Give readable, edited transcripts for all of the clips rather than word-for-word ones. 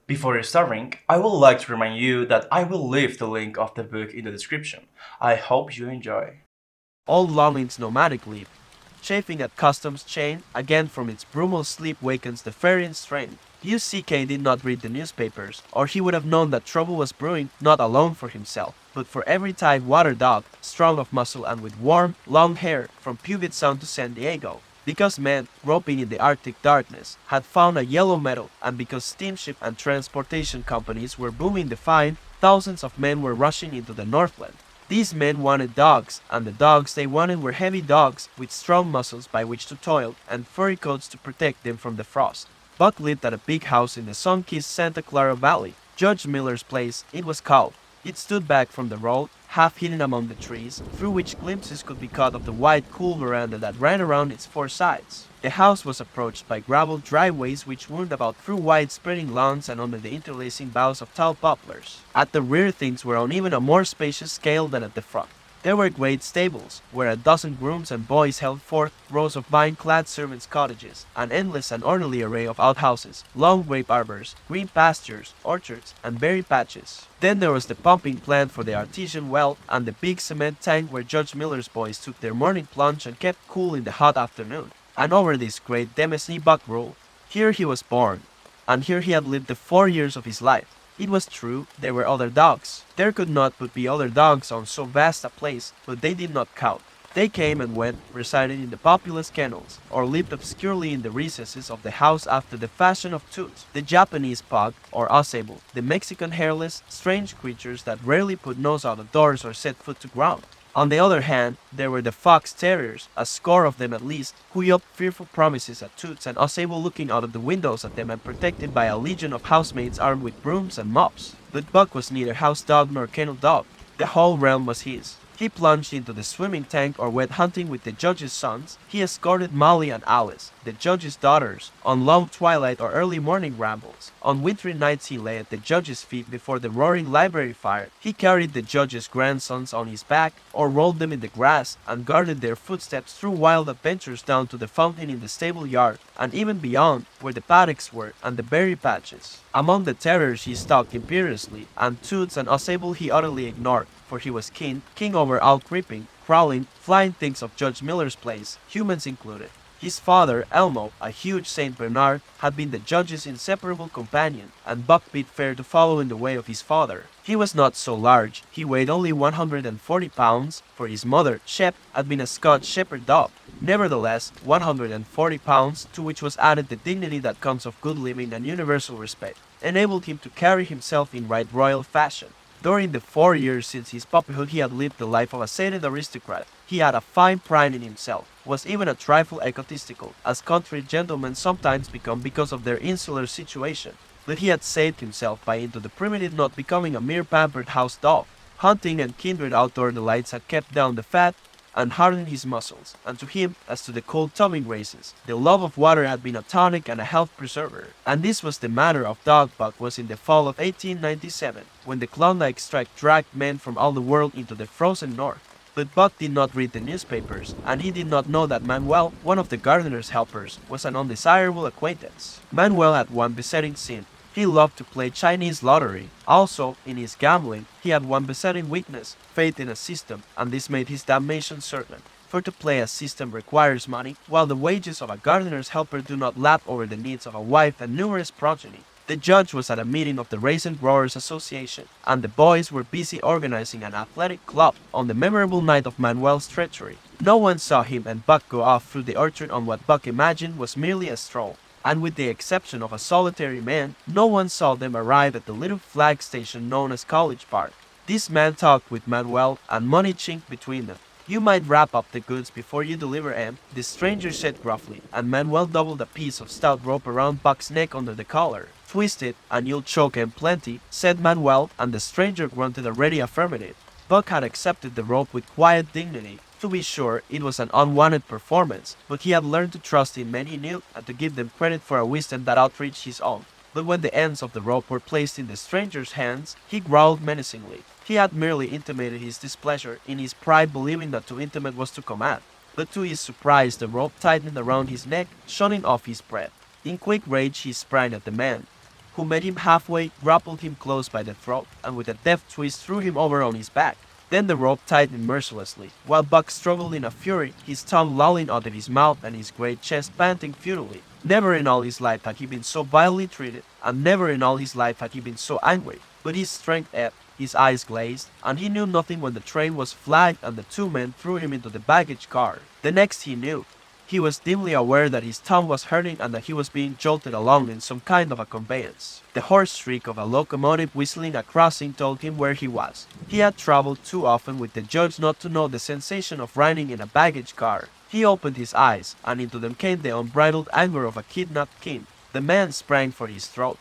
Before starting, I would like to remind you that I will leave the link of the book in the description. I hope you enjoy. Old Longing's nomadic leap, chafing at customs chain, again from its brumal sleep wakens the Farian strain. UCK did not read the newspapers, or he would have known that trouble was brewing not alone for himself, but for every Tide water dog, strong of muscle and with warm, long hair from Puget Sound to San Diego. Because men, groping in the Arctic darkness, had found a yellow metal, and because steamship and transportation companies were booming the find, thousands of men were rushing into the Northland. These men wanted dogs, and the dogs they wanted were heavy dogs with strong muscles by which to toil and furry coats to protect them from the frost. Buck lived at a big house in the sun-kissed Santa Clara Valley, Judge Miller's place, it was called. It stood back from the road, half hidden among the trees, through which glimpses could be caught of the wide, cool veranda that ran around its four sides. The house was approached by gravel driveways which wound about through wide spreading lawns and under the interlacing boughs of tall poplars. At the rear things were on even a more spacious scale than at the front. There were great stables, where a dozen grooms and boys held forth, rows of vine-clad servants' cottages, an endless and orderly array of outhouses, long grape arbors, green pastures, orchards, and berry patches. Then there was the pumping plant for the artesian well, and the big cement tank where Judge Miller's boys took their morning plunge and kept cool in the hot afternoon. And over this great Demesne Buck ruled. Here he was born, and here he had lived the 4 years of his life. It was true, there were other dogs. There could not but be other dogs on so vast a place, but they did not count. They came and went, resided in the populous kennels, or lived obscurely in the recesses of the house after the fashion of Toots, the Japanese pug, or Ausable, the Mexican hairless, strange creatures that rarely put nose out of doors or set foot to ground. On the other hand, there were the fox terriers, a score of them at least, who yelped fearful promises at Toots and Ausable looking out of the windows at them and protected by a legion of housemaids armed with brooms and mops. But Buck was neither house dog nor kennel dog. The whole realm was his. He plunged into the swimming tank or went hunting with the judge's sons. He escorted Molly and Alice, the judge's daughters, on long twilight or early morning rambles. On wintry nights he lay at the judge's feet before the roaring library fire. He carried the judge's grandsons on his back or rolled them in the grass and guarded their footsteps through wild adventures down to the fountain in the stable yard and even beyond where the paddocks were and the berry patches. Among the terriers he stalked imperiously, and Toots and Ausable he utterly ignored, for he was king over all creeping, crawling, flying things of Judge Miller's place, humans included. His father, Elmo, a huge Saint Bernard, had been the judge's inseparable companion, and Buck bid fair to follow in the way of his father. He was not so large, he weighed only 140 pounds, for his mother, Shep, had been a Scotch shepherd dog. Nevertheless, 140 pounds, to which was added the dignity that comes of good living and universal respect, enabled him to carry himself in right royal fashion. During the 4 years since his puppyhood he had lived the life of a sated aristocrat. He had a fine pride in himself, was even a trifle egotistical, as country gentlemen sometimes become because of their insular situation. But he had saved himself by into the primitive not becoming a mere pampered house dog. Hunting and kindred outdoor delights had kept down the fat and hardened his muscles, and to him, as to the cold tubbing races, the love of water had been a tonic and a health preserver. And this was the matter of Dog Buck was in the fall of 1897, when the Klondike strike dragged men from all the world into the frozen north. But Buck did not read the newspapers, and he did not know that Manuel, one of the gardener's helpers, was an undesirable acquaintance. Manuel had one besetting sin. He loved to play Chinese lottery. Also, in his gambling, he had one besetting weakness, faith in a system, and this made his damnation certain. For to play a system requires money, while the wages of a gardener's helper do not lap over the needs of a wife and numerous progeny. The judge was at a meeting of the Raisin Growers Association, and the boys were busy organizing an athletic club on the memorable night of Manuel's treachery. No one saw him and Buck go off through the orchard on what Buck imagined was merely a stroll. And with the exception of a solitary man, no one saw them arrive at the little flag station known as College Park. This man talked with Manuel, and money chinked between them. "You might wrap up the goods before you deliver 'em," the stranger said gruffly, and Manuel doubled a piece of stout rope around Buck's neck under the collar. "Twist it, and you'll choke 'em plenty," said Manuel, and the stranger grunted a ready affirmative. Buck had accepted the rope with quiet dignity. To be sure, it was an unwanted performance, but he had learned to trust in men he knew and to give them credit for a wisdom that outreached his own. But when the ends of the rope were placed in the stranger's hands, he growled menacingly. He had merely intimated his displeasure, in his pride believing that to intimate was to command. But to his surprise the rope tightened around his neck, shutting off his breath. In quick rage he sprang at the man, who met him halfway, grappled him close by the throat, and with a deft twist threw him over on his back. Then the rope tightened mercilessly, while Buck struggled in a fury, his tongue lolling out of his mouth and his great chest panting futilely. Never in all his life had he been so vilely treated, and never in all his life had he been so angry. But his strength ebbed, his eyes glazed, and he knew nothing when the train was flagged and the two men threw him into the baggage car. The next he knew, he was dimly aware that his tongue was hurting and that he was being jolted along in some kind of a conveyance. The hoarse shriek of a locomotive whistling a crossing told him where he was. He had traveled too often with the judge not to know the sensation of riding in a baggage car. He opened his eyes, and into them came the unbridled anger of a kidnapped king. The man sprang for his throat,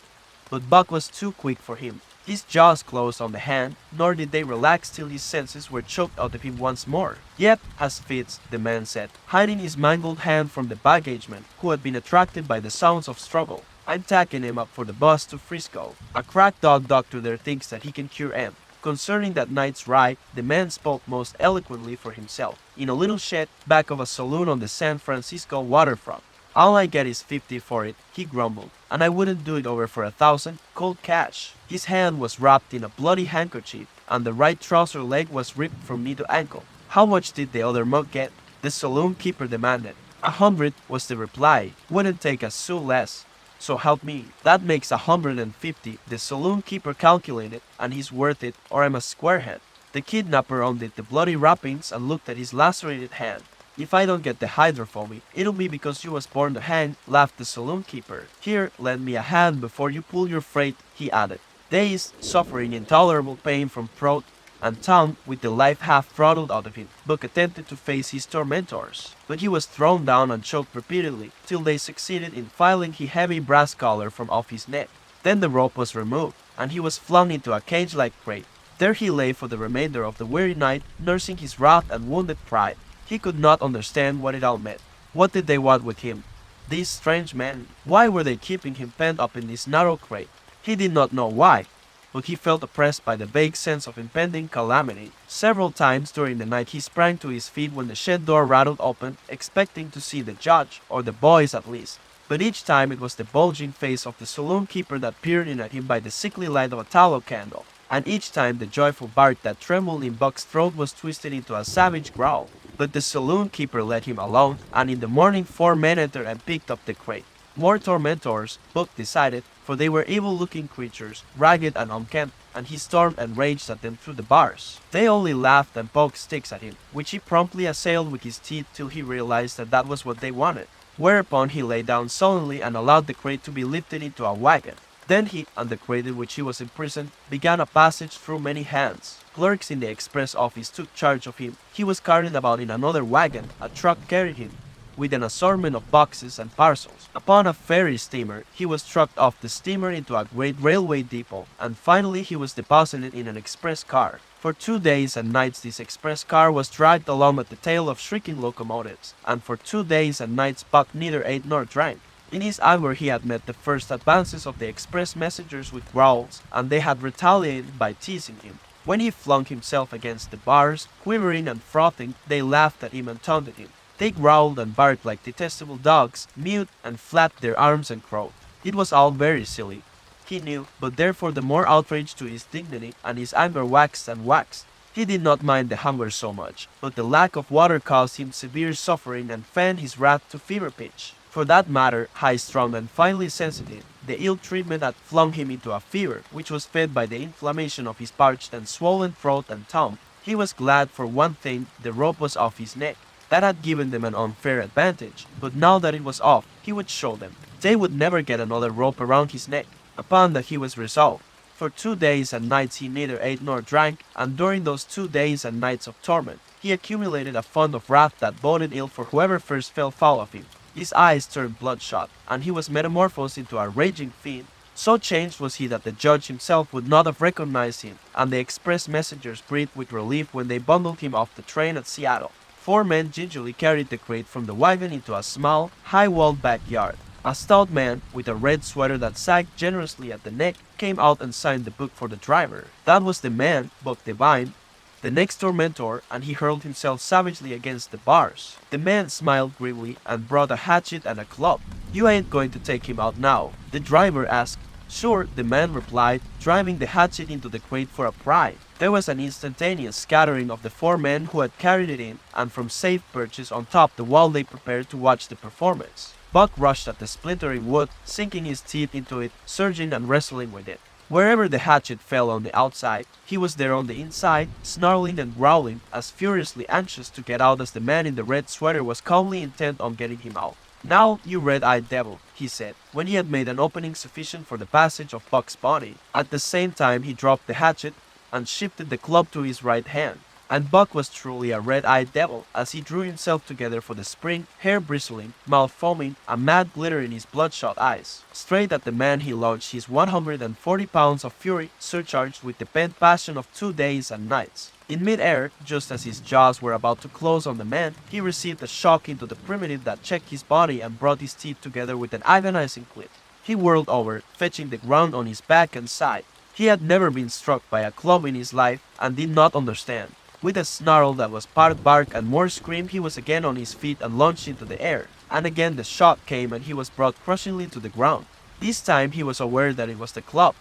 but Buck was too quick for him. His jaws closed on the hand, nor did they relax till his senses were choked out of him once more. "Yep, as fits," the man said, hiding his mangled hand from the baggageman, who had been attracted by the sounds of struggle. "I'm taking him up for the bus to Frisco. A crack dog doctor there thinks that he can cure M." Concerning that night's ride, the man spoke most eloquently for himself. In a little shed back of a saloon on the San Francisco waterfront. "All I get is 50 for it," he grumbled, "and I wouldn't do it over for 1,000, cold cash." His hand was wrapped in a bloody handkerchief, and the right trouser leg was ripped from knee to ankle. How much did the other mug get? The saloon keeper demanded. 100 was the reply. Wouldn't take a sou less. "So help me, that makes 150, the saloon keeper calculated, and he's worth it, or I'm a squarehead." The kidnapper undid the bloody wrappings and looked at his lacerated hand. "If I don't get the hydrofoamy, it'll be because you was born to hang," laughed the saloon keeper. "Here, lend me a hand before you pull your freight," he added. Dazed, suffering intolerable pain from throat and tongue, with the life half throttled out of him, Buck attempted to face his tormentors. But he was thrown down and choked repeatedly, till they succeeded in filing his heavy brass collar from off his neck. Then the rope was removed, and he was flung into a cage-like crate. There he lay for the remainder of the weary night, nursing his wrath and wounded pride. He could not understand what it all meant. What did they want with him? These strange men. Why were they keeping him pent up in this narrow crate? He did not know why, but he felt oppressed by the vague sense of impending calamity. Several times during the night he sprang to his feet when the shed door rattled open, expecting to see the judge, or the boys at least. But each time it was the bulging face of the saloon keeper that peered in at him by the sickly light of a tallow candle. And each time the joyful bark that trembled in Buck's throat was twisted into a savage growl. But the saloon keeper let him alone, and in the morning 4 men entered and picked up the crate. More tormentors, Buck decided, for they were evil-looking creatures, ragged and unkempt, and he stormed and raged at them through the bars. They only laughed and poked sticks at him, which he promptly assailed with his teeth till he realized that that was what they wanted. Whereupon he lay down sullenly and allowed the crate to be lifted into a wagon. Then he, and the crate in which he was imprisoned, began a passage through many hands. Clerks in the express office took charge of him. He was carried about in another wagon. A truck carried him, with an assortment of boxes and parcels. Upon a ferry steamer, he was trucked off the steamer into a great railway depot, and finally he was deposited in an express car. For 2 days and nights this express car was dragged along at the tail of shrieking locomotives, and for 2 days and nights Buck neither ate nor drank. In his anger he had met the first advances of the express messengers with growls, and they had retaliated by teasing him. When he flung himself against the bars, quivering and frothing, they laughed at him and taunted him. They growled and barked like detestable dogs, mewed and flapped their arms and crowed. It was all very silly, he knew, but therefore the more outrage to his dignity, and his anger waxed and waxed. He did not mind the hunger so much, but the lack of water caused him severe suffering and fanned his wrath to fever pitch. For that matter, high-strung and finely sensitive, the ill treatment had flung him into a fever, which was fed by the inflammation of his parched and swollen throat and tongue. He was glad for one thing, the rope was off his neck. That had given them an unfair advantage, but now that it was off, he would show them. They would never get another rope around his neck. Upon that he was resolved. For 2 days and nights he neither ate nor drank, and during those 2 days and nights of torment, he accumulated a fund of wrath that boded ill for whoever first fell foul of him. His eyes turned bloodshot, and he was metamorphosed into a raging fiend. So changed was he that the judge himself would not have recognized him, and the express messengers breathed with relief when they bundled him off the train at Seattle. 4 men gingerly carried the crate from the wagon into a small, high-walled backyard. A stout man, with a red sweater that sagged generously at the neck, came out and signed the book for the driver. That was the man, Buck Devine, the next tormentor, and he hurled himself savagely against the bars. The man smiled grimly and brought a hatchet and a club. "You ain't going to take him out now?" the driver asked. Sure, the man replied, driving the hatchet into the crate for a pry. There was an instantaneous scattering of the 4 men who had carried it in, and from safe perches on top the wall they prepared to watch the performance. Buck rushed at the splintering wood, sinking his teeth into it, surging and wrestling with it. Wherever the hatchet fell on the outside, he was there on the inside, snarling and growling, as furiously anxious to get out as the man in the red sweater was calmly intent on getting him out. "Now, you red-eyed devil," he said, when he had made an opening sufficient for the passage of Buck's body. At the same time he dropped the hatchet and shifted the club to his right hand. And Buck was truly a red-eyed devil, as he drew himself together for the spring, hair bristling, mouth foaming, a mad glitter in his bloodshot eyes. Straight at the man he launched his 140 pounds of fury, surcharged with the pent passion of 2 days and nights. In mid-air, just as his jaws were about to close on the man, he received a shock into the primitive that checked his body and brought his teeth together with an agonizing clip. He whirled over, fetching the ground on his back and side. He had never been struck by a club in his life and did not understand. With a snarl that was part bark and more scream, he was again on his feet and launched into the air. And again the shock came and he was brought crushingly to the ground. This time he was aware that it was the club,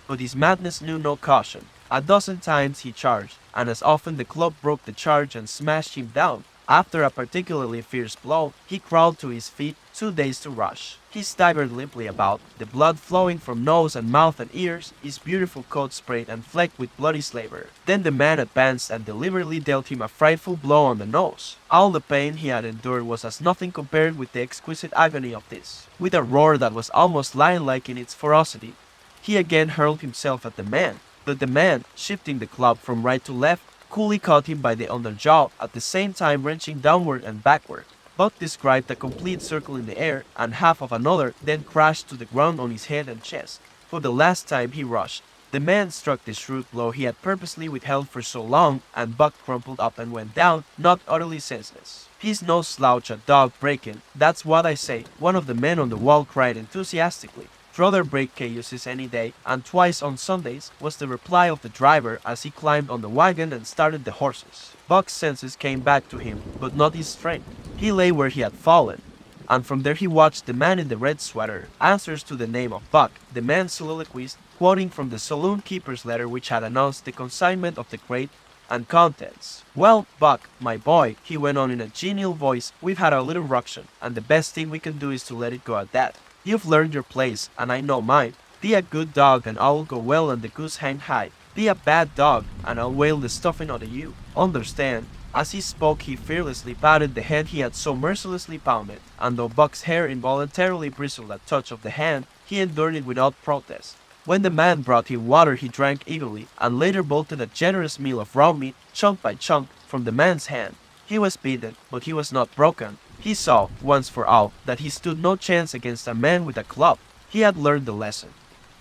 but his madness knew no caution. A dozen times he charged, and as often the club broke the charge and smashed him down. After a particularly fierce blow, he crawled to his feet, too dazed to rush. He staggered limply about, the blood flowing from nose and mouth and ears, his beautiful coat sprayed and flecked with bloody slaver. Then the man advanced and deliberately dealt him a frightful blow on the nose. All the pain he had endured was as nothing compared with the exquisite agony of this. With a roar that was almost lion-like in its ferocity, he again hurled himself at the man. But the man, shifting the club from right to left, coolly caught him by the underjaw, at the same time wrenching downward and backward. Buck described a complete circle in the air, and half of another, then crashed to the ground on his head and chest. For the last time he rushed. The man struck the shrewd blow he had purposely withheld for so long, and Buck crumpled up and went down, not utterly senseless. "He's no slouch at dog breaking, that's what I say," one of the men on the wall cried enthusiastically. "Druther break cayuses any day, and twice on Sundays," was the reply of the driver as he climbed on the wagon and started the horses. Buck's senses came back to him, but not his strength. He lay where he had fallen, and from there he watched the man in the red sweater. Answers to the name of Buck, the man soliloquized, quoting from the saloon keeper's letter which had announced the consignment of the crate and contents. "Well, Buck, my boy," he went on in a genial voice, "we've had a little ruction, and the best thing we can do is to let it go at that. You've learned your place, and I know mine. Be a good dog, and all'll go well and the goose hang high. Be a bad dog, and I'll whale the stuffing out of you. Understand?" As he spoke, he fearlessly patted the head he had so mercilessly pounded, and though Buck's hair involuntarily bristled at touch of the hand, he endured it without protest. When the man brought him water, he drank eagerly, and later bolted a generous meal of raw meat, chunk by chunk, from the man's hand. He was beaten, but he was not broken. He saw, once for all, that he stood no chance against a man with a club. He had learned the lesson,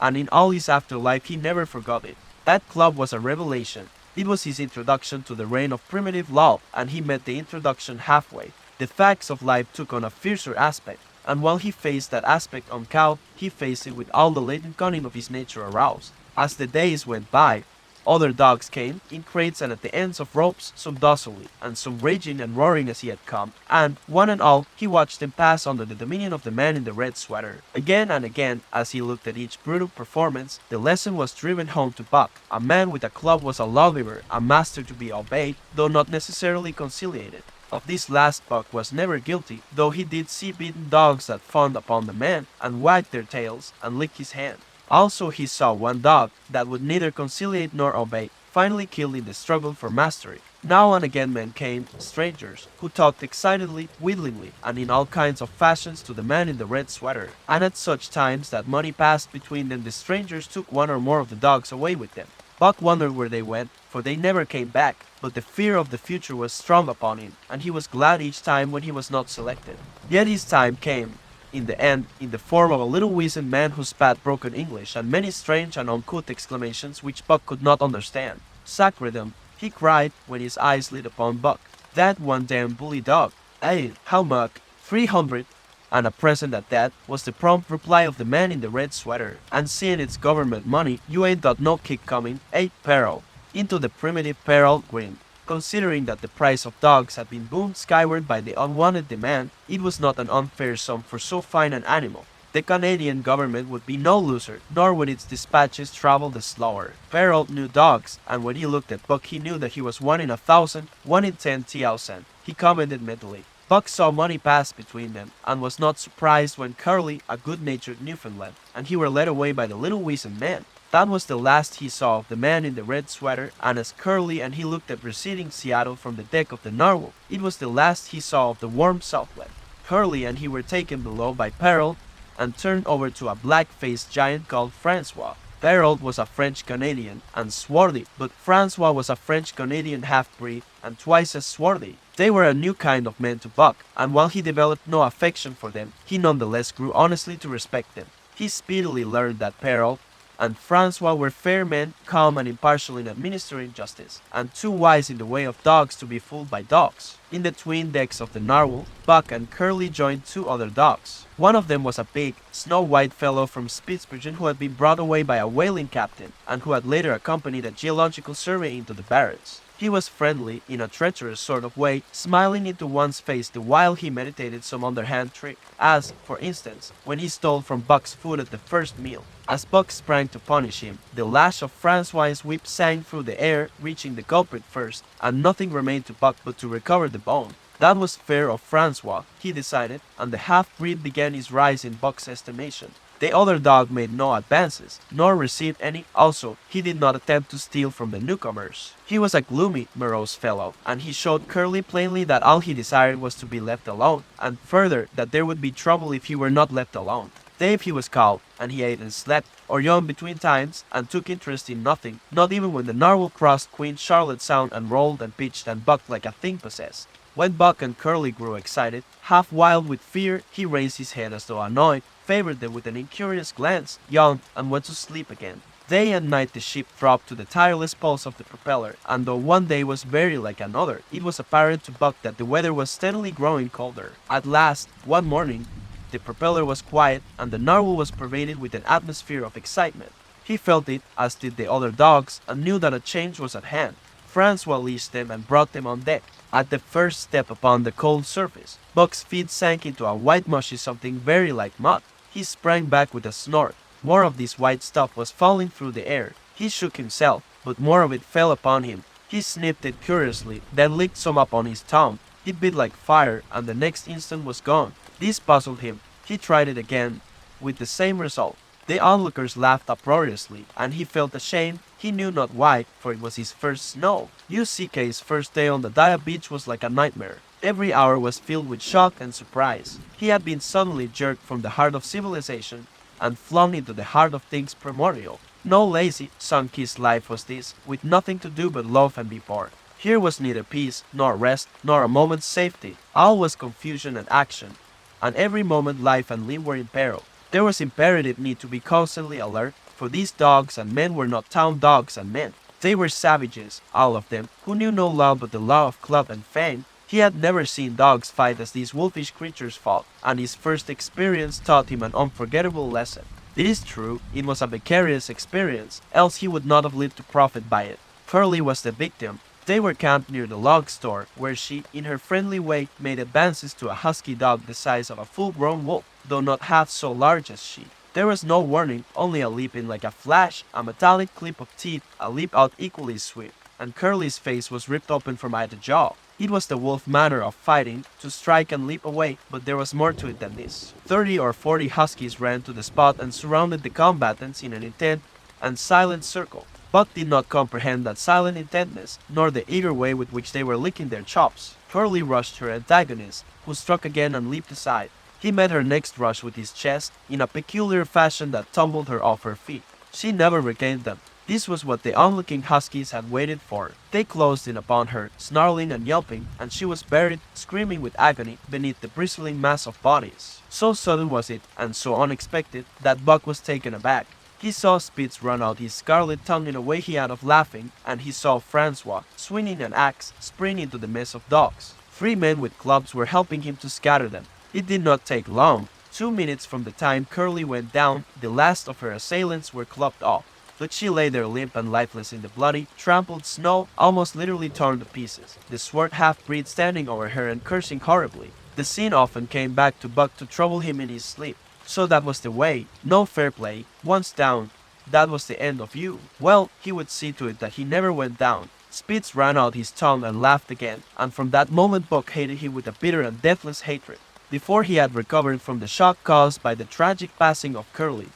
and in all his afterlife he never forgot it. That club was a revelation. It was his introduction to the reign of primitive law, and he met the introduction halfway. The facts of life took on a fiercer aspect, and while he faced that aspect uncowed, he faced it with all the latent cunning of his nature aroused. As the days went by, other dogs came, in crates and at the ends of ropes, some docilely, and some raging and roaring as he had come, and, one and all, he watched them pass under the dominion of the man in the red sweater. Again and again, as he looked at each brutal performance, the lesson was driven home to Buck. A man with a club was a lawgiver, a master to be obeyed, though not necessarily conciliated. Of this last Buck was never guilty, though he did see beaten dogs that fawned upon the man, and wagged their tails, and licked his hand. Also he saw one dog that would neither conciliate nor obey, finally killed in the struggle for mastery. Now and again men came, strangers, who talked excitedly, wheedlingly, and in all kinds of fashions to the man in the red sweater, and at such times that money passed between them the strangers took one or more of the dogs away with them. Buck wondered where they went, for they never came back, but the fear of the future was strong upon him, and he was glad each time when he was not selected. Yet his time came, in the end, in the form of a little wizened man who spat broken English and many strange and uncouth exclamations which Buck could not understand. "Sacredom," he cried when his eyes lit upon Buck. "That one damn bully dog. Aye, how much? 300. And a present at that," was the prompt reply of the man in the red sweater. "And seeing it's government money, you ain't got no kick coming, eh, Peril?" Into the primitive Peril grinned. Considering that the price of dogs had been boomed skyward by the unwanted demand, it was not an unfair sum for so fine an animal. The Canadian government would be no loser, nor would its dispatches travel the slower. Perrault knew dogs, and when he looked at Buck he knew that he was 1 in 1,000, 1 in 10,000. He commented mentally. Buck saw money pass between them, and was not surprised when Curly, a good-natured Newfoundland, and he were led away by the little wizened man. That was the last he saw of the man in the red sweater, and as Curly and he looked at receding Seattle from the deck of the Narwhal, it was the last he saw of the warm Southland. Curly and he were taken below by Perrault and turned over to a black-faced giant called Francois. Perrault was a French-Canadian and swarthy, but Francois was a French-Canadian half-breed and twice as swarthy. They were a new kind of men to Buck, and while he developed no affection for them, he nonetheless grew honestly to respect them. He speedily learned that Perrault and Francois were fair men, calm and impartial in administering justice, and too wise in the way of dogs to be fooled by dogs. In the twin decks of the Narwhal, Buck and Curly joined 2 other dogs. One of them was a big, snow-white fellow from Spitsbergen who had been brought away by a whaling captain, and who had later accompanied a geological survey into the Barrens. He was friendly, in a treacherous sort of way, smiling into one's face the while he meditated some underhand trick, as, for instance, when he stole from Buck's food at the first meal. As Buck sprang to punish him, the lash of Francois' whip sang through the air, reaching the culprit first, and nothing remained to Buck but to recover the bone. That was fair of Francois, he decided, and the half-breed began his rise in Buck's estimation. The other dog made no advances, nor received any. Also, he did not attempt to steal from the newcomers. He was a gloomy, morose fellow, and he showed Curly plainly that all he desired was to be left alone, and further, that there would be trouble if he were not left alone. Dave he was called, and he ate and slept, or yawned between times, and took interest in nothing, not even when the Narwhal crossed Queen Charlotte Sound and rolled and pitched and bucked like a thing possessed. When Buck and Curly grew excited, half wild with fear, he raised his head as though annoyed, favored them with an incurious glance, yawned, and went to sleep again. Day and night the ship dropped to the tireless pulse of the propeller, and though one day was very like another, it was apparent to Buck that the weather was steadily growing colder. At last, one morning, the propeller was quiet, and the Narwhal was pervaded with an atmosphere of excitement. He felt it, as did the other dogs, and knew that a change was at hand. Francois leashed them and brought them on deck. At the first step upon the cold surface, Buck's feet sank into a white mushy something very like mud. He sprang back with a snort. More of this white stuff was falling through the air. He shook himself, but more of it fell upon him. He sniffed it curiously, then licked some up on his tongue. It bit like fire, and the next instant was gone. This puzzled him. He tried it again, with the same result. The onlookers laughed uproariously, and he felt ashamed, he knew not why, for it was his first snow. UCK's first day on the Daya beach was like a nightmare. Every hour was filled with shock and surprise. He had been suddenly jerked from the heart of civilization and flung into the heart of things primordial. No lazy, sun-kissed life was this, with nothing to do but love and be bored. Here was neither peace, nor rest, nor a moment's safety. All was confusion and action, and every moment life and limb were in peril. There was imperative need to be constantly alert, for these dogs and men were not town dogs and men. They were savages, all of them, who knew no law but the law of club and fang. He had never seen dogs fight as these wolfish creatures fought, and his first experience taught him an unforgettable lesson. It is true, it was a vicarious experience, else he would not have lived to profit by it. Curly was the victim. They were camped near the log store, where she, in her friendly way, made advances to a husky dog the size of a full-grown wolf, though not half so large as she. There was no warning, only a leap in like a flash, a metallic clip of teeth, a leap out equally swift, and Curly's face was ripped open from eye to jaw. It was the wolf manner of fighting, to strike and leap away, but there was more to it than this. 30 or 40 huskies ran to the spot and surrounded the combatants in an intent and silent circle. Buck did not comprehend that silent intentness, nor the eager way with which they were licking their chops. Curly rushed her antagonist, who struck again and leaped aside. He met her next rush with his chest, in a peculiar fashion that tumbled her off her feet. She never regained them. This was what the onlooking huskies had waited for. They closed in upon her, snarling and yelping, and she was buried, screaming with agony, beneath the bristling mass of bodies. So sudden was it, and so unexpected, that Buck was taken aback. He saw Spitz run out his scarlet tongue in a way he had of laughing, and he saw Francois, swinging an axe, spring into the mess of dogs. 3 men with clubs were helping him to scatter them. It did not take long. 2 minutes from the time Curly went down, the last of her assailants were clubbed off. But she lay there limp and lifeless in the bloody, trampled snow, almost literally torn to pieces, the swart half-breed standing over her and cursing horribly. The scene often came back to Buck to trouble him in his sleep. So that was the way. No fair play. Once down, that was the end of you. Well, he would see to it that he never went down. Spitz ran out his tongue and laughed again, and from that moment Buck hated him with a bitter and deathless hatred. Before he had recovered from the shock caused by the tragic passing of Curly,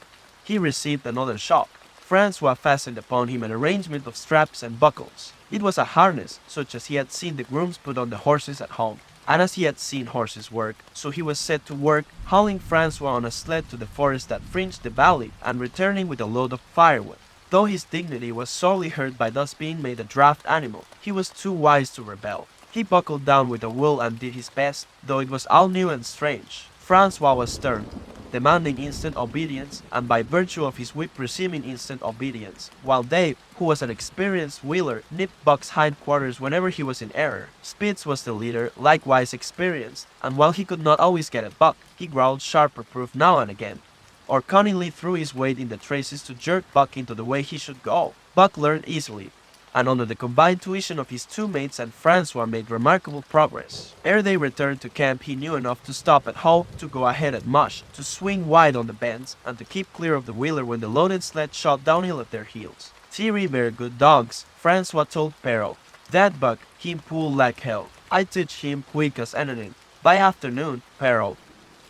he received another shock. Francois fastened upon him an arrangement of straps and buckles. It was a harness, such as he had seen the grooms put on the horses at home, and as he had seen horses work, so he was set to work, hauling Francois on a sled to the forest that fringed the valley, and returning with a load of firewood. Though his dignity was sorely hurt by thus being made a draft animal, he was too wise to rebel. He buckled down with a will and did his best, though it was all new and strange. Francois was stern, demanding instant obedience, and by virtue of his whip receiving instant obedience, while Dave, who was an experienced wheeler, nipped Buck's hindquarters whenever he was in error. Spitz was the leader, likewise experienced, and while he could not always get at Buck, he growled sharp reproof now and again, or cunningly threw his weight in the traces to jerk Buck into the way he should go. Buck learned easily, and under the combined tuition of his two mates and Francois made remarkable progress. Ere they returned to camp, he knew enough to stop at Hull, to go ahead at Mush, to swing wide on the bends, and to keep clear of the wheeler when the loaded sled shot downhill at their heels. Thierry were good dogs, Francois told Perrault. That Buck, him pull like hell. I teach him quick as anything. By afternoon, Perrault,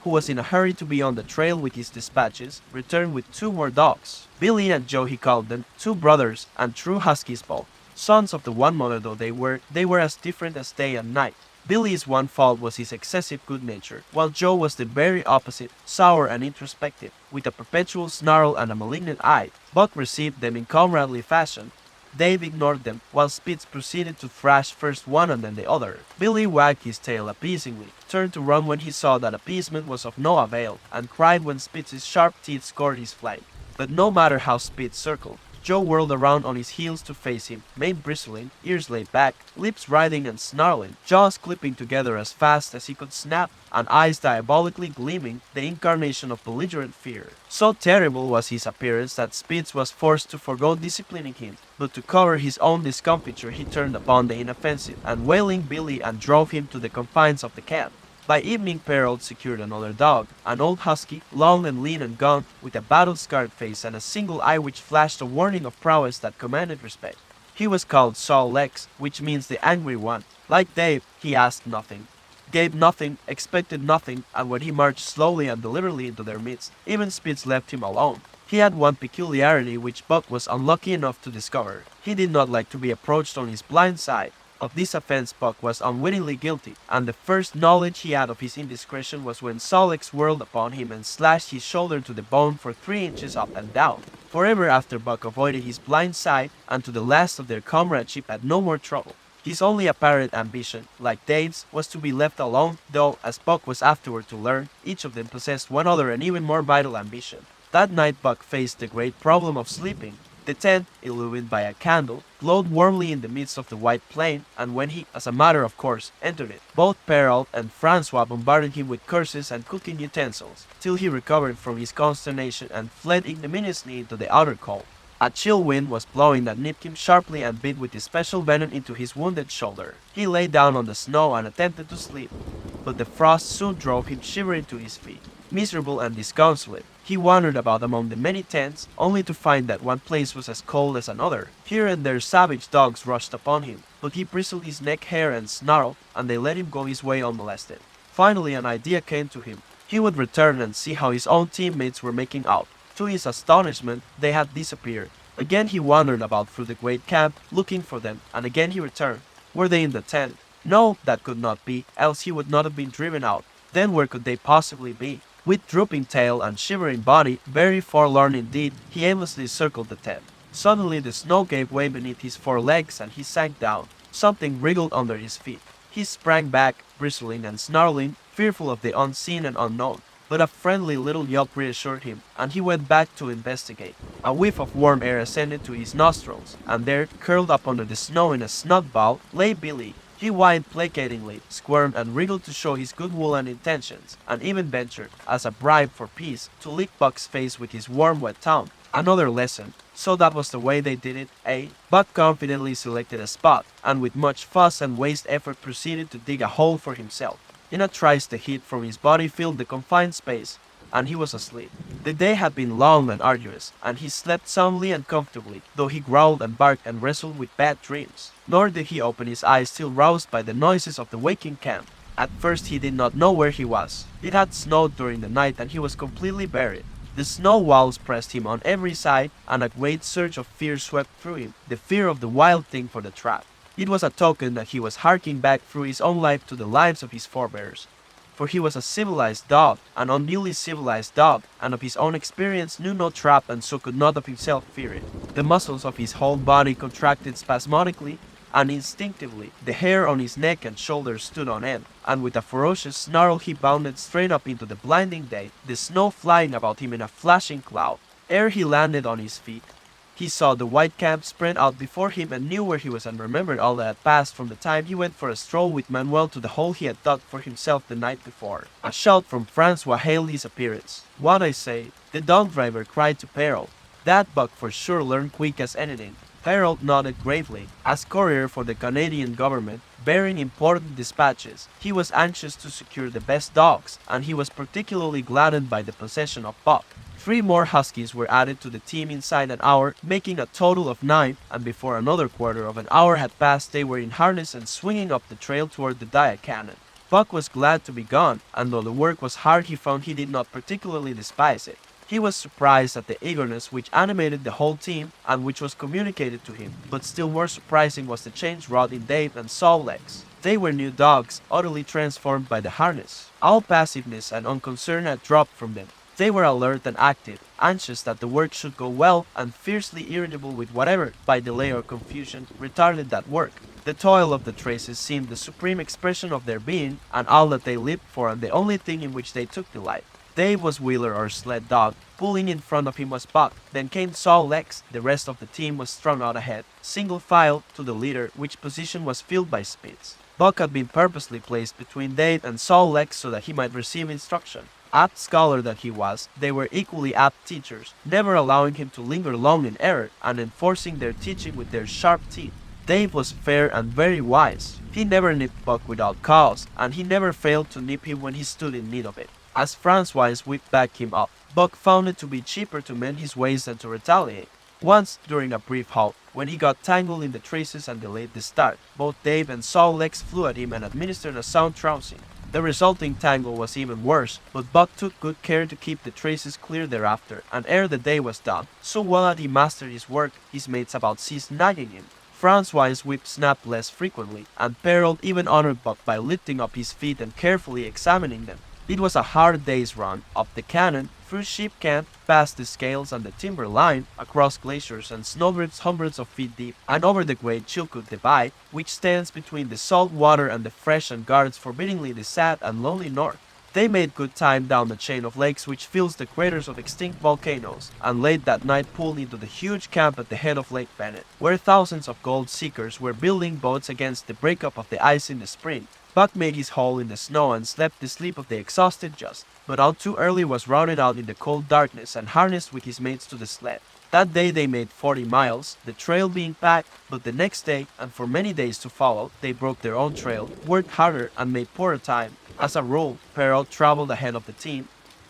who was in a hurry to be on the trail with his dispatches, returned with two more dogs. Billy and Joe, he called them, two brothers, and true huskies both. Sons of the one mother though they were as different as day and night. Billy's one fault was his excessive good nature, while Joe was the very opposite, sour and introspective, with a perpetual snarl and a malignant eye. Buck received them in comradely fashion. Dave ignored them, while Spitz proceeded to thrash first one and then the other. Billy wagged his tail appeasingly, turned to run when he saw that appeasement was of no avail, and cried when Spitz's sharp teeth scored his flank. But no matter how Spitz circled, Joe whirled around on his heels to face him, mane bristling, ears laid back, lips writhing and snarling, jaws clipping together as fast as he could snap, and eyes diabolically gleaming, the incarnation of belligerent fear. So terrible was his appearance that Spitz was forced to forego disciplining him, but to cover his own discomfiture he turned upon the inoffensive, and wailing Billy and drove him to the confines of the camp. By evening Perrault secured another dog, an old husky, long and lean and gaunt, with a battle-scarred face and a single eye which flashed a warning of prowess that commanded respect. He was called Saul Legs, which means the angry one. Like Dave, he asked nothing, gave nothing, expected nothing, and when he marched slowly and deliberately into their midst, even Spitz left him alone. He had one peculiarity which Buck was unlucky enough to discover. He did not like to be approached on his blind side. Of this offense Buck was unwittingly guilty, and the first knowledge he had of his indiscretion was when Solex whirled upon him and slashed his shoulder to the bone for 3 inches up and down. Forever after Buck avoided his blind side, and to the last of their comradeship had no more trouble. His only apparent ambition, like Dave's, was to be left alone, though, as Buck was afterward to learn, each of them possessed one other and even more vital ambition. That night Buck faced the great problem of sleeping. The tent, illumined by a candle, glowed warmly in the midst of the white plain, and when he, as a matter of course, entered it, both Perrault and Francois bombarded him with curses and cooking utensils, till he recovered from his consternation and fled ignominiously into the outer cold. A chill wind was blowing that nipped him sharply and bit with especial venom into his wounded shoulder. He lay down on the snow and attempted to sleep, but the frost soon drove him shivering to his feet. Miserable and disconsolate, he wandered about among the many tents, only to find that one place was as cold as another. Here and there savage dogs rushed upon him, but he bristled his neck hair and snarled, and they let him go his way unmolested. Finally an idea came to him. He would return and see how his own teammates were making out. To his astonishment, they had disappeared. Again he wandered about through the great camp, looking for them, and again he returned. Were they in the tent? No, that could not be, else he would not have been driven out. Then where could they possibly be? With drooping tail and shivering body, very forlorn indeed, he aimlessly circled the tent. Suddenly the snow gave way beneath his 4 legs and he sank down. Something wriggled under his feet. He sprang back, bristling and snarling, fearful of the unseen and unknown. But a friendly little yelp reassured him, and he went back to investigate. A whiff of warm air ascended to his nostrils, and there, curled up under the snow in a snug ball, lay Billy. He whined placatingly, squirmed and wriggled to show his good will and intentions, and even ventured, as a bribe for peace, to lick Buck's face with his warm wet tongue. Another lesson. So that was the way they did it, eh? Buck confidently selected a spot, and with much fuss and waste effort proceeded to dig a hole for himself. In a trice the heat from his body filled the confined space. and he was asleep. The day had been long and arduous, and he slept soundly and comfortably, though he growled and barked and wrestled with bad dreams. Nor did he open his eyes till roused by the noises of the waking camp. At first he did not know where he was. It had snowed during the night and he was completely buried. The snow walls pressed him on every side, and a great surge of fear swept through him, the fear of the wild thing for the trap. It was a token that he was harking back through his own life to the lives of his forebears. For he was a civilized dog, an unduly civilized dog, and of his own experience knew no trap and so could not of himself fear it. The muscles of his whole body contracted spasmodically, and instinctively the hair on his neck and shoulders stood on end, and with a ferocious snarl he bounded straight up into the blinding day, the snow flying about him in a flashing cloud. Ere he landed on his feet, he saw the white camp spread out before him and knew where he was and remembered all that had passed from the time he went for a stroll with Manuel to the hole he had dug for himself the night before. A shout from Francois hailed his appearance. "What I say," the dog driver cried to Perrault. "That buck for sure learned quick as anything." Perrault nodded gravely. As courier for the Canadian government, bearing important dispatches, he was anxious to secure the best dogs, and he was particularly gladdened by the possession of Buck. 3 more huskies were added to the team inside an hour, making a total of 9, and before another quarter of an hour had passed they were in harness and swinging up the trail toward the diet cannon. Buck was glad to be gone, and though the work was hard he found he did not particularly despise it. He was surprised at the eagerness which animated the whole team and which was communicated to him, but still more surprising was the change wrought in Dave and Saul legs. They were new dogs, utterly transformed by the harness. All passiveness and unconcern had dropped from them. They were alert and active, anxious that the work should go well, and fiercely irritable with whatever, by delay or confusion, retarded that work. The toil of the traces seemed the supreme expression of their being, and all that they lived for, and the only thing in which they took delight. Dave was wheeler or sled dog, pulling in front of him was Buck, then came Saul Lex, the rest of the team was strung out ahead, single file, to the leader, which position was filled by Spitz. Buck had been purposely placed between Dave and Saul Lex so that he might receive instruction. Apt scholar that he was, they were equally apt teachers, never allowing him to linger long in error, and enforcing their teaching with their sharp teeth. Dave was fair and very wise. He never nipped Buck without cause, and he never failed to nip him when he stood in need of it. As Francois whipped back him up, Buck found it to be cheaper to mend his ways than to retaliate. Once, during a brief halt, when he got tangled in the traces and delayed the start, both Dave and Saul Lex flew at him and administered a sound trouncing. The resulting tangle was even worse, but Buck took good care to keep the traces clear thereafter, and ere the day was done, so well had he mastered his work, his mates about ceased nagging him. Francois' whip snapped less frequently, and Perrault even honored Buck by lifting up his feet and carefully examining them. It was a hard day's run, up the cannon, through sheep camp, past the scales and the timber line, across glaciers and snowdrifts hundreds of feet deep, and over the great Chilkoot Divide, which stands between the salt water and the fresh and guards forbiddingly the sad and lonely north. They made good time down the chain of lakes which fills the craters of extinct volcanoes, and late that night pulled into the huge camp at the head of Lake Bennett, where thousands of gold seekers were building boats against the breakup of the ice in the spring. Buck made his hole in the snow and slept the sleep of the exhausted just, but out too early was routed out in the cold darkness and harnessed with his mates to the sled. That day they made 40 miles, the trail being packed, but the next day, and for many days to follow, they broke their own trail, worked harder, and made poorer time. As a rule, Perrault traveled ahead of the team,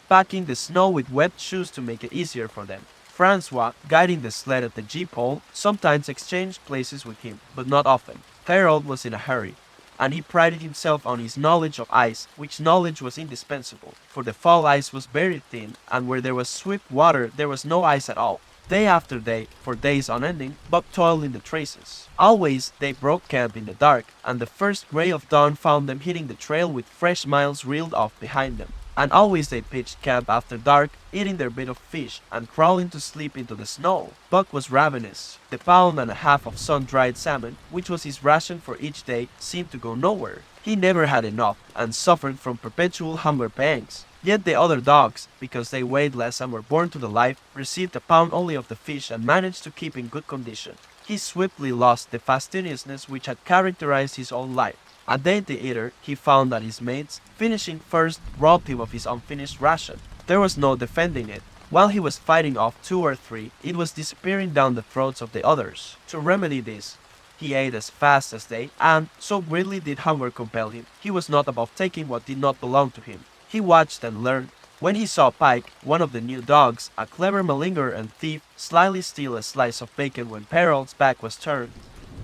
packing the snow with webbed shoes to make it easier for them. Francois, guiding the sled at the G-pole, sometimes exchanged places with him, but not often. Perrault was in a hurry, and he prided himself on his knowledge of ice, which knowledge was indispensable, for the fall ice was very thin, and where there was swift water there was no ice at all. Day after day, for days unending, Buck toiled in the traces. Always they broke camp in the dark, and the first gray of dawn found them hitting the trail with fresh miles reeled off behind them. And always they pitched camp after dark, eating their bit of fish, and crawling to sleep into the snow. Buck was ravenous. The pound and a half of sun-dried salmon, which was his ration for each day, seemed to go nowhere. He never had enough, and suffered from perpetual hunger pangs. Yet the other dogs, because they weighed less and were born to the life, received a pound only of the fish and managed to keep in good condition. He swiftly lost the fastidiousness which had characterized his own life. A dainty eater, he found that his mates, finishing first, robbed him of his unfinished ration. There was no defending it. While he was fighting off 2 or 3, it was disappearing down the throats of the others. To remedy this, he ate as fast as they, and, so greatly did hunger compel him, he was not above taking what did not belong to him. He watched and learned, When he saw Pike, one of the new dogs, a clever malingerer and thief, slyly steal a slice of bacon when Perrault's back was turned,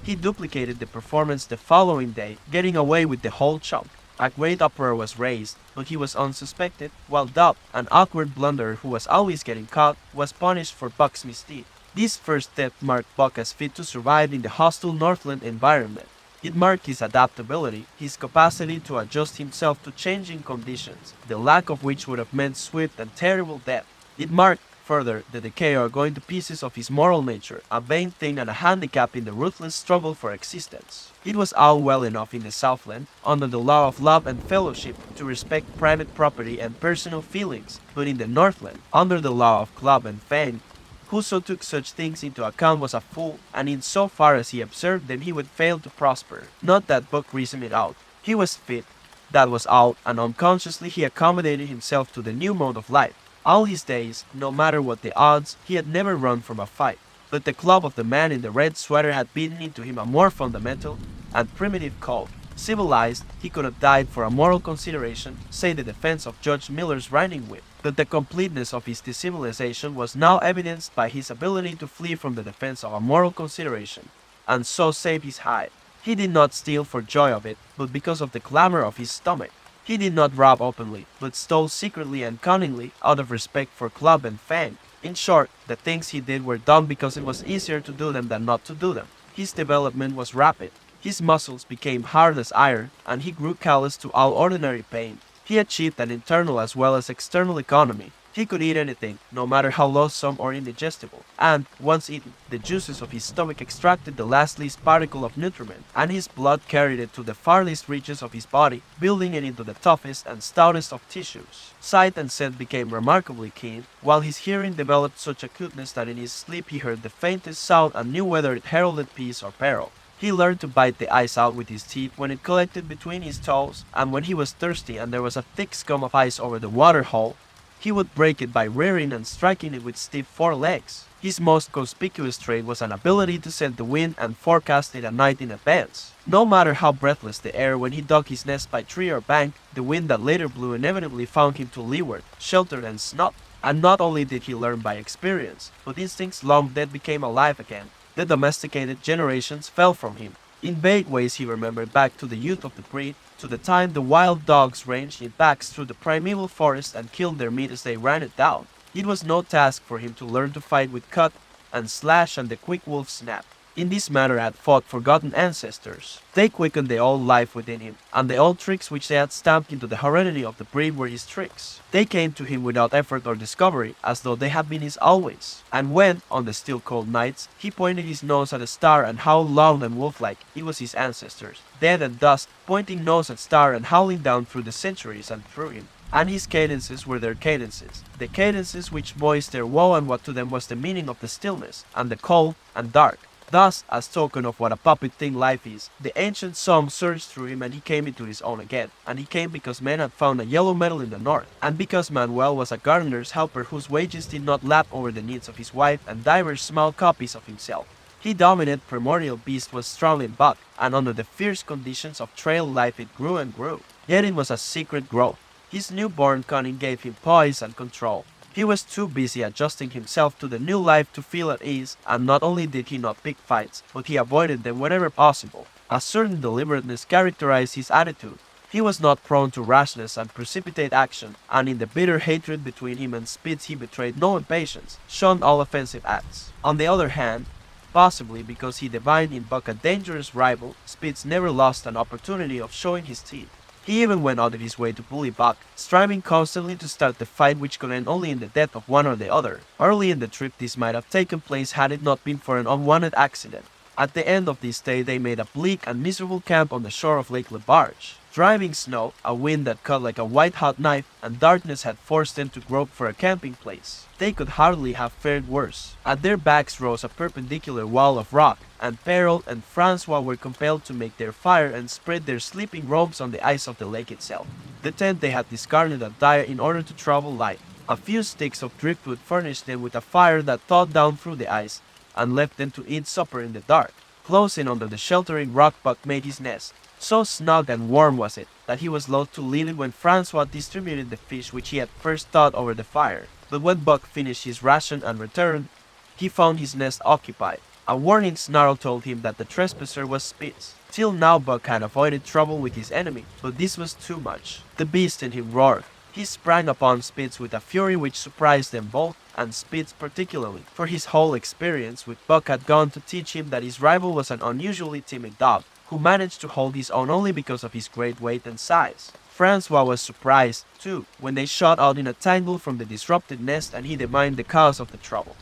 he duplicated the performance the following day, getting away with the whole chunk. A great uproar was raised, but he was unsuspected, while Dub, an awkward blunderer who was always getting caught, was punished for Buck's misdeed. This first step marked Buck as fit to survive in the hostile Northland environment. It marked his adaptability, his capacity to adjust himself to changing conditions, the lack of which would have meant swift and terrible death. It marked, further, the decay or going to pieces of his moral nature, a vain thing and a handicap in the ruthless struggle for existence. It was all well enough in the Southland, under the law of love and fellowship, to respect private property and personal feelings, but in the Northland, under the law of club and fang, whoso took such things into account was a fool, and in so far as he observed them he would fail to prosper. Not that Buck reasoned it out. He was fit, that was all, and unconsciously he accommodated himself to the new mode of life. All his days, no matter what the odds, he had never run from a fight. But the club of the man in the red sweater had beaten into him a more fundamental and primitive code. Civilized, he could have died for a moral consideration, say the defense of Judge Miller's riding whip. But the completeness of his decivilization was now evidenced by his ability to flee from the defense of a moral consideration, and so save his hide. He did not steal for joy of it, but because of the clamor of his stomach. He did not rob openly, but stole secretly and cunningly out of respect for club and fang. In short, the things he did were done because it was easier to do them than not to do them. His development was rapid. His muscles became hard as iron, and he grew callous to all ordinary pain. He achieved an internal as well as external economy. He could eat anything, no matter how loathsome or indigestible, and, once eaten, the juices of his stomach extracted the last least particle of nutriment, and his blood carried it to the farthest reaches of his body, building it into the toughest and stoutest of tissues. Sight and scent became remarkably keen, while his hearing developed such acuteness that in his sleep he heard the faintest sound and knew whether it heralded peace or peril. He learned to bite the ice out with his teeth when it collected between his toes, and when he was thirsty and there was a thick scum of ice over the water hole, he would break it by rearing and striking it with stiff forelegs. His most conspicuous trait was an ability to scent the wind and forecast it a night in advance. No matter how breathless the air when he dug his nest by tree or bank, the wind that later blew inevitably found him to leeward, sheltered and snubbed. And not only did he learn by experience, but instincts long dead became alive again. The domesticated generations fell from him. In vague ways he remembered back to the youth of the breed, to the time the wild dogs ranged in packs through the primeval forest and killed their meat as they ran it down. It was no task for him to learn to fight with cut and slash and the quick wolf snap. In this manner had fought forgotten ancestors. They quickened the old life within him, and the old tricks which they had stamped into the heredity of the breed were his tricks. They came to him without effort or discovery, as though they had been his always. And when, on the still cold nights, he pointed his nose at a star and howled loud and wolf-like, it was his ancestors, dead and dust, pointing nose at star and howling down through the centuries and through him. And his cadences were their cadences, the cadences which voiced their woe and what to them was the meaning of the stillness, and the cold and dark. Thus, as token of what a puppet thing life is, the ancient song surged through him and he came into his own again. And he came because men had found a yellow metal in the north, and because Manuel was a gardener's helper whose wages did not lap over the needs of his wife and divers small copies of himself. He dominant primordial beast was strong in Buck, and under the fierce conditions of trail life it grew and grew. Yet it was a secret growth. His newborn cunning gave him poise and control. He was too busy adjusting himself to the new life to feel at ease, and not only did he not pick fights, but he avoided them wherever possible. A certain deliberateness characterized his attitude. He was not prone to rashness and precipitate action, and in the bitter hatred between him and Spitz he betrayed no impatience, shunned all offensive acts. On the other hand, possibly because he divined in Buck a dangerous rival, Spitz never lost an opportunity of showing his teeth. He even went out of his way to bully Buck, striving constantly to start the fight which could end only in the death of one or the other. Early in the trip this might have taken place had it not been for an unwanted accident. At the end of this day they made a bleak and miserable camp on the shore of Lake LaBarge. Driving snow, a wind that cut like a white-hot knife, and darkness had forced them to grope for a camping place. They could hardly have fared worse. At their backs rose a perpendicular wall of rock, and Perrault and Francois were compelled to make their fire and spread their sleeping robes on the ice of the lake itself. The tent they had discarded at Daya in order to travel light. A few sticks of driftwood furnished them with a fire that thawed down through the ice, and left them to eat supper in the dark. Close in under the sheltering rock Buck made his nest. So snug and warm was it that he was loath to leave it when Francois distributed the fish which he had first thawed over the fire. But when Buck finished his ration and returned, he found his nest occupied. A warning snarl told him that the trespasser was Spitz. Till now Buck had avoided trouble with his enemy, but this was too much. The beast in him roared. He sprang upon Spitz with a fury which surprised them both, and Spitz particularly, for his whole experience with Buck had gone to teach him that his rival was an unusually timid dog, who managed to hold his own only because of his great weight and size. Francois was surprised, too, when they shot out in a tangle from the disrupted nest and he divined the cause of the trouble.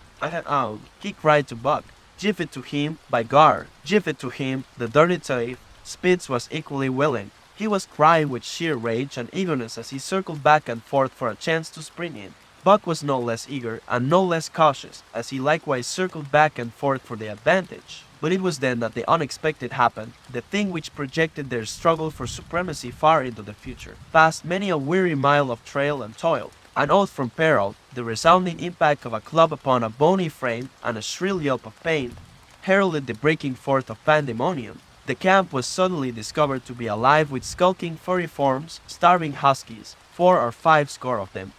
He cried to Buck. Give it to him, by gar! Give it to him, the dirty thief! Spitz was equally willing. He was crying with sheer rage and eagerness as he circled back and forth for a chance to spring in. Buck was no less eager and no less cautious, as he likewise circled back and forth for the advantage. But it was then that the unexpected happened, the thing which projected their struggle for supremacy far into the future, past many a weary mile of trail and toil. An oath from peril, the resounding impact of a club upon a bony frame, and a shrill yelp of pain heralded the breaking forth of pandemonium. The camp was suddenly discovered to be alive with skulking furry forms, starving huskies, 4 or 5 score of them,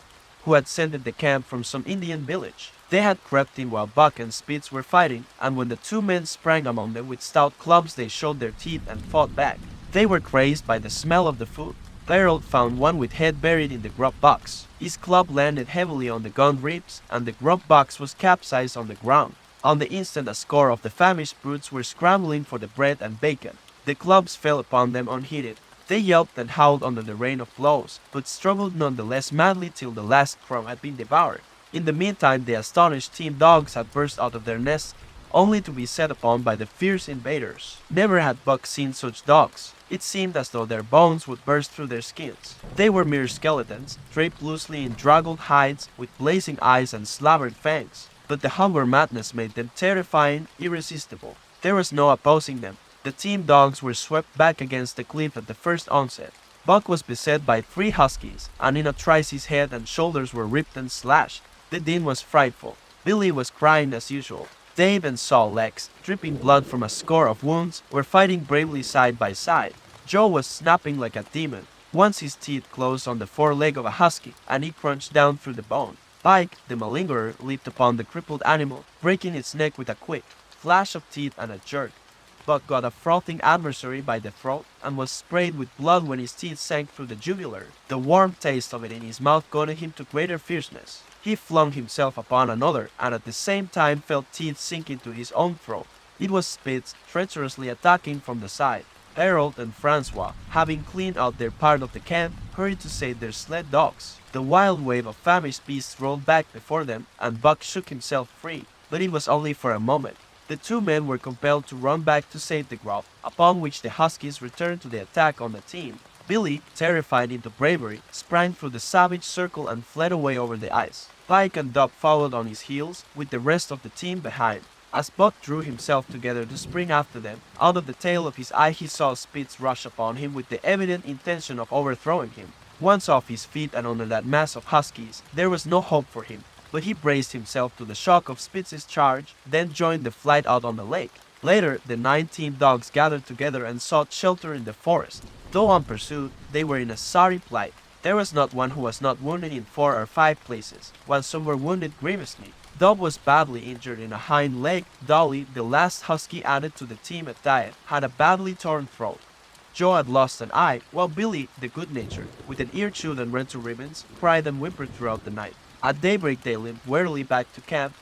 who had scented the camp from some Indian village. They had crept in while Buck and Spitz were fighting, and when the 2 men sprang among them with stout clubs they showed their teeth and fought back. They were crazed by the smell of the food. Harold found one with head buried in the grub box. His club landed heavily on the gun ribs, and the grub box was capsized on the ground. On the instant a score of the famished brutes were scrambling for the bread and bacon. The clubs fell upon them unheeded. They yelped and howled under the rain of blows, but struggled none the less madly till the last crumb had been devoured. In the meantime the astonished team dogs had burst out of their nests, only to be set upon by the fierce invaders. Never had Buck seen such dogs. It seemed as though their bones would burst through their skins. They were mere skeletons, draped loosely in draggled hides, with blazing eyes and slavered fangs. But the hunger madness made them terrifying, irresistible. There was no opposing them. The team dogs were swept back against the cliff at the first onset. Buck was beset by 3 huskies, and in a trice his head and shoulders were ripped and slashed. The din was frightful. Billy was crying as usual. Dave and Saul Lex, dripping blood from a score of wounds, were fighting bravely side by side. Joe was snapping like a demon. Once his teeth closed on the foreleg of a husky, and he crunched down through the bone. Pike, the malingerer, leaped upon the crippled animal, breaking its neck with a quick flash of teeth and a jerk. Buck got a frothing adversary by the throat and was sprayed with blood when his teeth sank through the jugular. The warm taste of it in his mouth goaded him to greater fierceness. He flung himself upon another and at the same time felt teeth sink into his own throat. It was Spitz treacherously attacking from the side. Harold and Francois, having cleaned out their part of the camp, hurried to save their sled dogs. The wild wave of famished beasts rolled back before them, and Buck shook himself free, but it was only for a moment. The 2 men were compelled to run back to save the grub, upon which the huskies returned to the attack on the team. Billy, terrified into bravery, sprang through the savage circle and fled away over the ice. Pike and Dub followed on his heels, with the rest of the team behind. As Buck drew himself together to spring after them, out of the tail of his eye he saw Spitz rush upon him with the evident intention of overthrowing him. Once off his feet and under that mass of huskies, there was no hope for him, but he braced himself to the shock of Spitz's charge, then joined the flight out on the lake. Later, the 9 team dogs gathered together and sought shelter in the forest. Though unpursued, they were in a sorry plight. There was not one who was not wounded in 4 or 5 places, while some were wounded grievously. Dub was badly injured in a hind leg. Dolly, the last husky added to the team at diet, had a badly torn throat. Joe had lost an eye, while Billy, the good-natured, with an ear chewed and rent to ribbons, cried and whimpered throughout the night. At daybreak they limped wearily back to camp,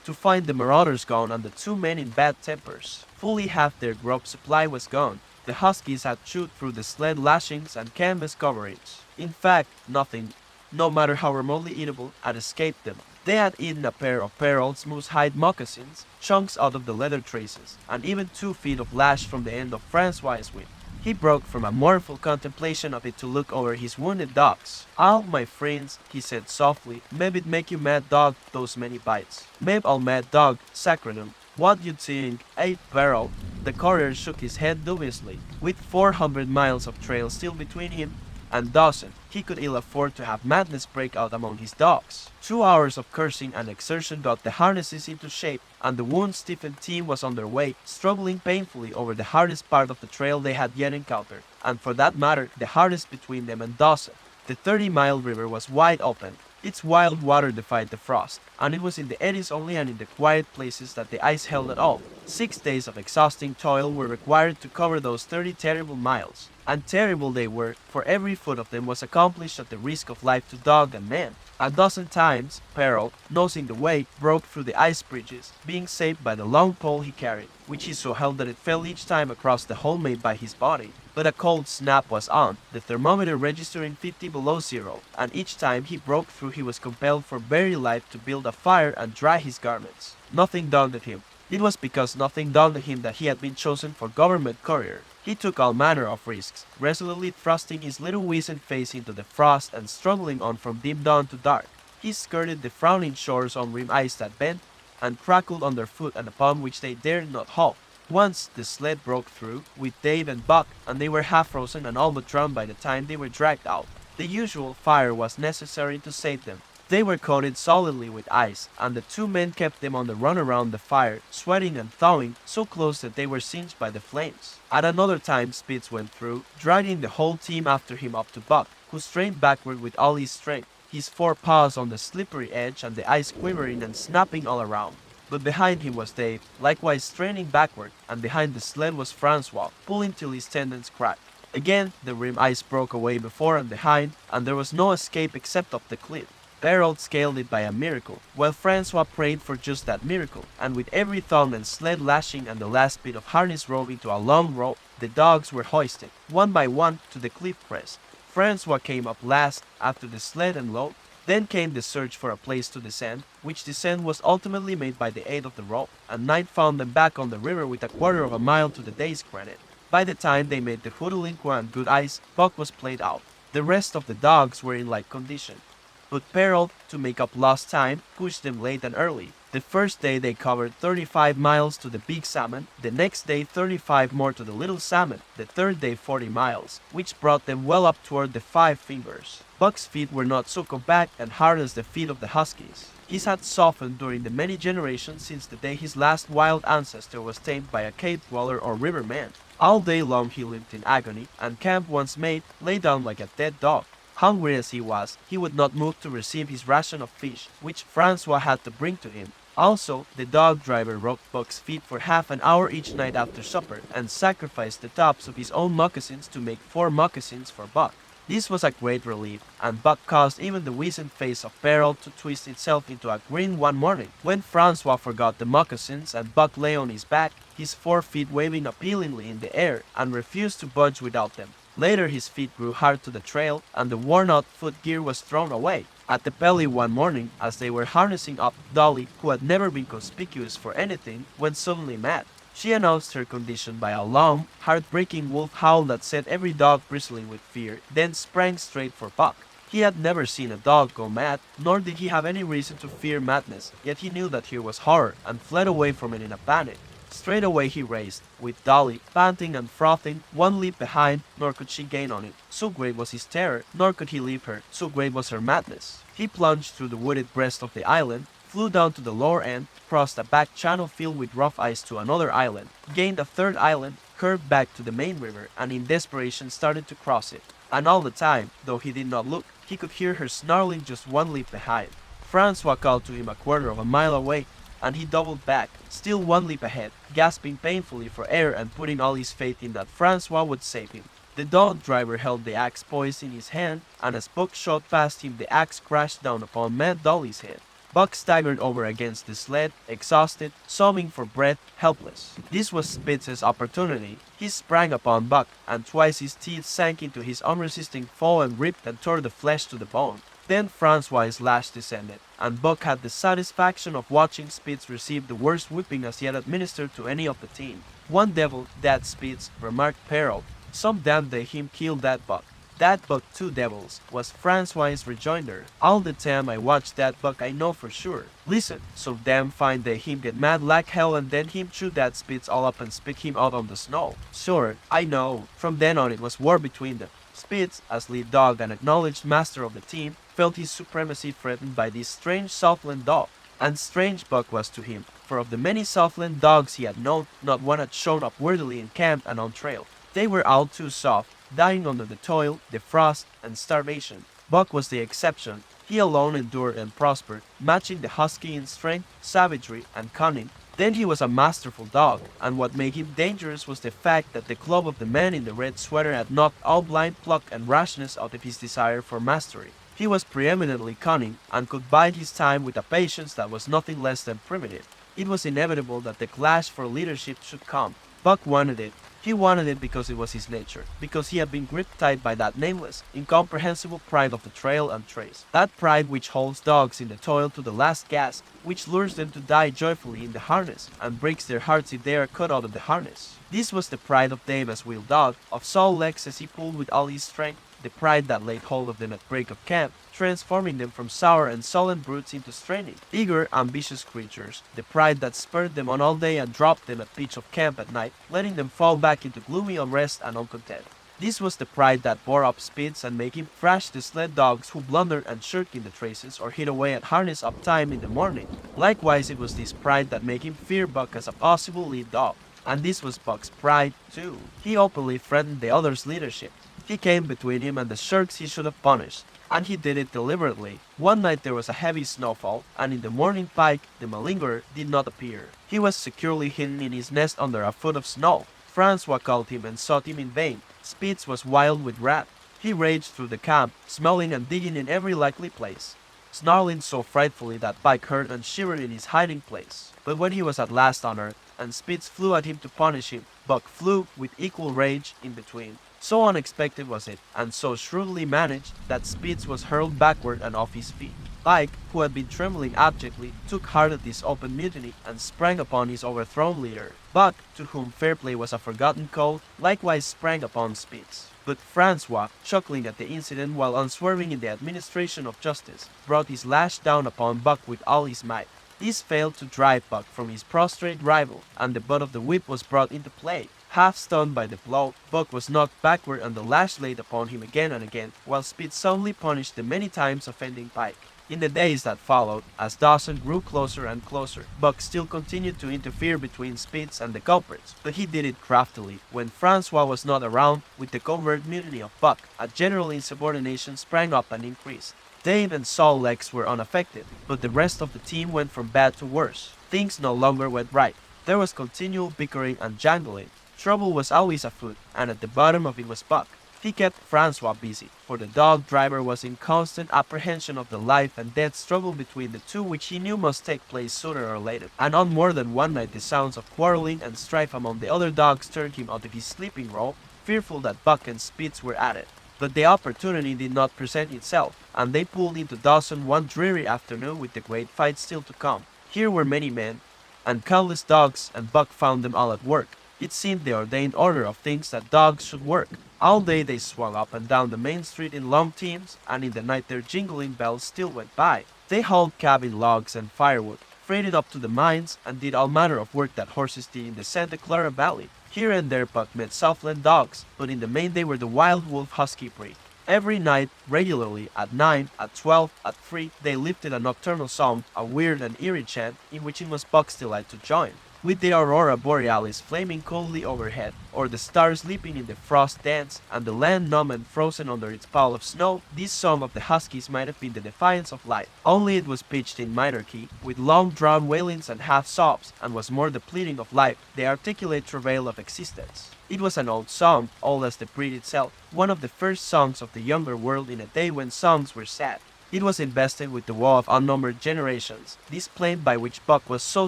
to find the marauders gone and the 2 men in bad tempers. Fully half their grub supply was gone. The huskies had chewed through the sled lashings and canvas coverings. In fact, nothing, no matter how remotely eatable, had escaped them. They had eaten a pair of Perrault's moose hide moccasins, chunks out of the leather traces, and even 2 feet of lash from the end of Francois' whip. He broke from a mournful contemplation of it to look over his wounded dogs. "Ah, my friends," he said softly, "maybe it make you mad dog, those many bites. Maybe I'll mad dog, sacredum. What you'd think, eh, Perrault?" The courier shook his head dubiously. With 400 miles of trail still between him, and Dawson. He could ill afford to have madness break out among his dogs. 2 hours of cursing and exertion got the harnesses into shape, and the wound-stiffened team was on their way, struggling painfully over the hardest part of the trail they had yet encountered, and for that matter, the hardest between them and Dawson. The 30-mile river was wide open. Its wild water defied the frost, and it was in the eddies only and in the quiet places that the ice held at all. 6 days of exhausting toil were required to cover those 30 terrible miles, and terrible they were, for every foot of them was accomplished at the risk of life to dog and man. A dozen times, Peril, nosing the way, broke through the ice bridges, being saved by the long pole he carried, which he so held that it fell each time across the hole made by his body. But a cold snap was on, the thermometer registering 50 below zero, and each time he broke through he was compelled for very life to build a fire and dry his garments. Nothing daunted him. It was because nothing daunted him that he had been chosen for government courier. He took all manner of risks, resolutely thrusting his little wizened face into the frost and struggling on from dim dawn to dark. He skirted the frowning shores on rim ice that bent and crackled underfoot and upon which they dared not halt. Once the sled broke through, with Dave and Buck, and they were half frozen and all but drowned by the time they were dragged out. The usual fire was necessary to save them. They were coated solidly with ice, and the 2 men kept them on the run around the fire, sweating and thawing, so close that they were singed by the flames. At another time Spitz went through, dragging the whole team after him up to Buck, who strained backward with all his strength, his 4 paws on the slippery edge and the ice quivering and snapping all around. But behind him was Dave, likewise straining backward, and behind the sled was Francois, pulling till his tendons cracked. Again, the rim ice broke away before and behind, and there was no escape except up the cliff. Berold scaled it by a miracle, while Francois prayed for just that miracle, and with every thong and sled lashing and the last bit of harness rope into a long rope, the dogs were hoisted, one by one, to the cliff crest. Francois came up last, after the sled and load. Then came the search for a place to descend, which descent was ultimately made by the aid of the rope, and night found them back on the river with a quarter of a mile to the day's credit. By the time they made the Hootalinqua and good ice, Buck was played out. The rest of the dogs were in like condition. But Peril, to make up lost time, pushed them late and early. The first day they covered 35 miles to the Big Salmon, the next day 35 more to the Little Salmon, the third day 40 miles, which brought them well up toward the 5 Fingers. Buck's feet were not so compact and hard as the feet of the Huskies. His had softened during the many generations since the day his last wild ancestor was tamed by a cave dweller or river man. All day long he lived in agony, and camp once made, lay down like a dead dog. Hungry as he was, he would not move to receive his ration of fish, which Francois had to bring to him. Also, the dog driver rubbed Buck's feet for half an hour each night after supper, and sacrificed the tops of his own moccasins to make 4 moccasins for Buck. This was a great relief, and Buck caused even the wizened face of Peril to twist itself into a grin one morning, when Francois forgot the moccasins and Buck lay on his back, his 4 feet waving appealingly in the air, and refused to budge without them. Later his feet grew hard to the trail, and the worn-out foot gear was thrown away. At the Pelly one morning, as they were harnessing up, Dolly, who had never been conspicuous for anything, went suddenly mad. She announced her condition by a long, heartbreaking wolf howl that set every dog bristling with fear, then sprang straight for Buck. He had never seen a dog go mad, nor did he have any reason to fear madness, yet he knew that here was horror, and fled away from it in a panic. Straight away he raced, with Dolly, panting and frothing, 1 leap behind, nor could she gain on it. So great was his terror, nor could he leave her, so great was her madness. He plunged through the wooded breast of the island, flew down to the lower end, crossed a back channel filled with rough ice to another island, gained a 3rd island, curved back to the main river, and in desperation started to cross it. And all the time, though he did not look, he could hear her snarling just 1 leap behind. Francois called to him a quarter of a mile away, and he doubled back, still 1 leap ahead, gasping painfully for air and putting all his faith in that Francois would save him. The dog driver held the axe poised in his hand, and as Buck shot past him the axe crashed down upon Mad Dolly's head. Buck staggered over against the sled, exhausted, sobbing for breath, helpless. This was Spitz's opportunity. He sprang upon Buck, and twice his teeth sank into his unresisting foe and ripped and tore the flesh to the bone. Then Francois' lash descended, and Buck had the satisfaction of watching Spitz receive the worst whipping as yet administered to any of the team. "One devil, that Spitz," remarked Peril. "Some damn day him kill that Buck." "That Buck 2 devils," was Francois' rejoinder. "All the time I watch that Buck I know for sure. Listen, so damn fine they him get mad like hell and then him chew that Spitz all up and spit him out on the snow. Sure, I know." From then on it was war between them. Spitz, as lead dog and acknowledged master of the team, felt his supremacy threatened by this strange Southland dog. And strange Buck was to him, for of the many Southland dogs he had known, not one had shown up worthily in camp and on trail. They were all too soft, dying under the toil, the frost, and starvation. Buck was the exception. He alone endured and prospered, matching the husky in strength, savagery, and cunning. Then he was a masterful dog, and what made him dangerous was the fact that the club of the man in the red sweater had knocked all blind pluck and rashness out of his desire for mastery. He was preeminently cunning, and could bide his time with a patience that was nothing less than primitive. It was inevitable that the clash for leadership should come. Buck wanted it. He wanted it because it was his nature, because he had been gripped tight by that nameless, incomprehensible pride of the trail and trace. That pride which holds dogs in the toil to the last gasp, which lures them to die joyfully in the harness, and breaks their hearts if they are cut out of the harness. This was the pride of Dave as wheel dog, of Saul Lex as he pulled with all his strength, the pride that laid hold of them at break of camp, transforming them from sour and sullen brutes into straining, eager, ambitious creatures, the pride that spurred them on all day and dropped them at pitch of camp at night, letting them fall back into gloomy unrest and uncontent. This was the pride that bore up Spitz and made him thrash the sled dogs who blundered and shirked in the traces or hid away at harness up time in the morning. Likewise, it was this pride that made him fear Buck as a possible lead dog. And this was Buck's pride, too. He openly threatened the other's leadership. He came between him and the shirks he should have punished, and he did it deliberately. One night there was a heavy snowfall, and in the morning Pike, the malingerer, did not appear. He was securely hidden in his nest under a foot of snow. Francois called him and sought him in vain. Spitz was wild with wrath. He raged through the camp, smelling and digging in every likely place, snarling so frightfully that Pike heard and shivered in his hiding place. But when he was at last unearthed, and Spitz flew at him to punish him, Buck flew with equal rage in between. So unexpected was it, and so shrewdly managed, that Spitz was hurled backward and off his feet. Pike, who had been trembling abjectly, took heart at this open mutiny and sprang upon his overthrown leader. Buck, to whom fair play was a forgotten code, likewise sprang upon Spitz. But Francois, chuckling at the incident while unswerving in the administration of justice, brought his lash down upon Buck with all his might. This failed to drive Buck from his prostrate rival, and the butt of the whip was brought into play. Half stunned by the blow, Buck was knocked backward and the lash laid upon him again and again, while Spitz soundly punished the many times offending Pike. In the days that followed, as Dawson grew closer and closer, Buck still continued to interfere between Spitz and the culprits, but he did it craftily. When Francois was not around, with the covert mutiny of Buck, a general insubordination sprang up and increased. Dave and Saul Lex were unaffected, but the rest of the team went from bad to worse. Things no longer went right. There was continual bickering and jangling. Trouble was always afoot, and at the bottom of it was Buck. He kept Francois busy, for the dog driver was in constant apprehension of the life and death struggle between the two, which he knew must take place sooner or later. And on more than one night the sounds of quarreling and strife among the other dogs turned him out of his sleeping robe, fearful that Buck and Spitz were at it. But the opportunity did not present itself, and they pulled into Dawson one dreary afternoon with the great fight still to come. Here were many men, and countless dogs, and Buck found them all at work. It seemed the ordained order of things that dogs should work. All day they swung up and down the main street in long teams, and in the night their jingling bells still went by. They hauled cabin logs and firewood, freighted up to the mines, and did all manner of work that horses did in the Santa Clara Valley. Here and there Buck met Southland dogs, but in the main they were the wild wolf husky breed. Every night, regularly, at 9, at 12, at 3, they lifted a nocturnal song, a weird and eerie chant, in which it was Buck's delight to join. With the aurora borealis flaming coldly overhead, or the stars leaping in the frost dance, and the land numb and frozen under its pall of snow, this song of the huskies might have been the defiance of life. Only it was pitched in minor key, with long-drawn wailings and half-sobs, and was more the pleading of life, the articulate travail of existence. It was an old song, old as the breed itself, one of the first songs of the younger world in a day when songs were sad. It was invested with the woe of unnumbered generations, this plaint by which Buck was so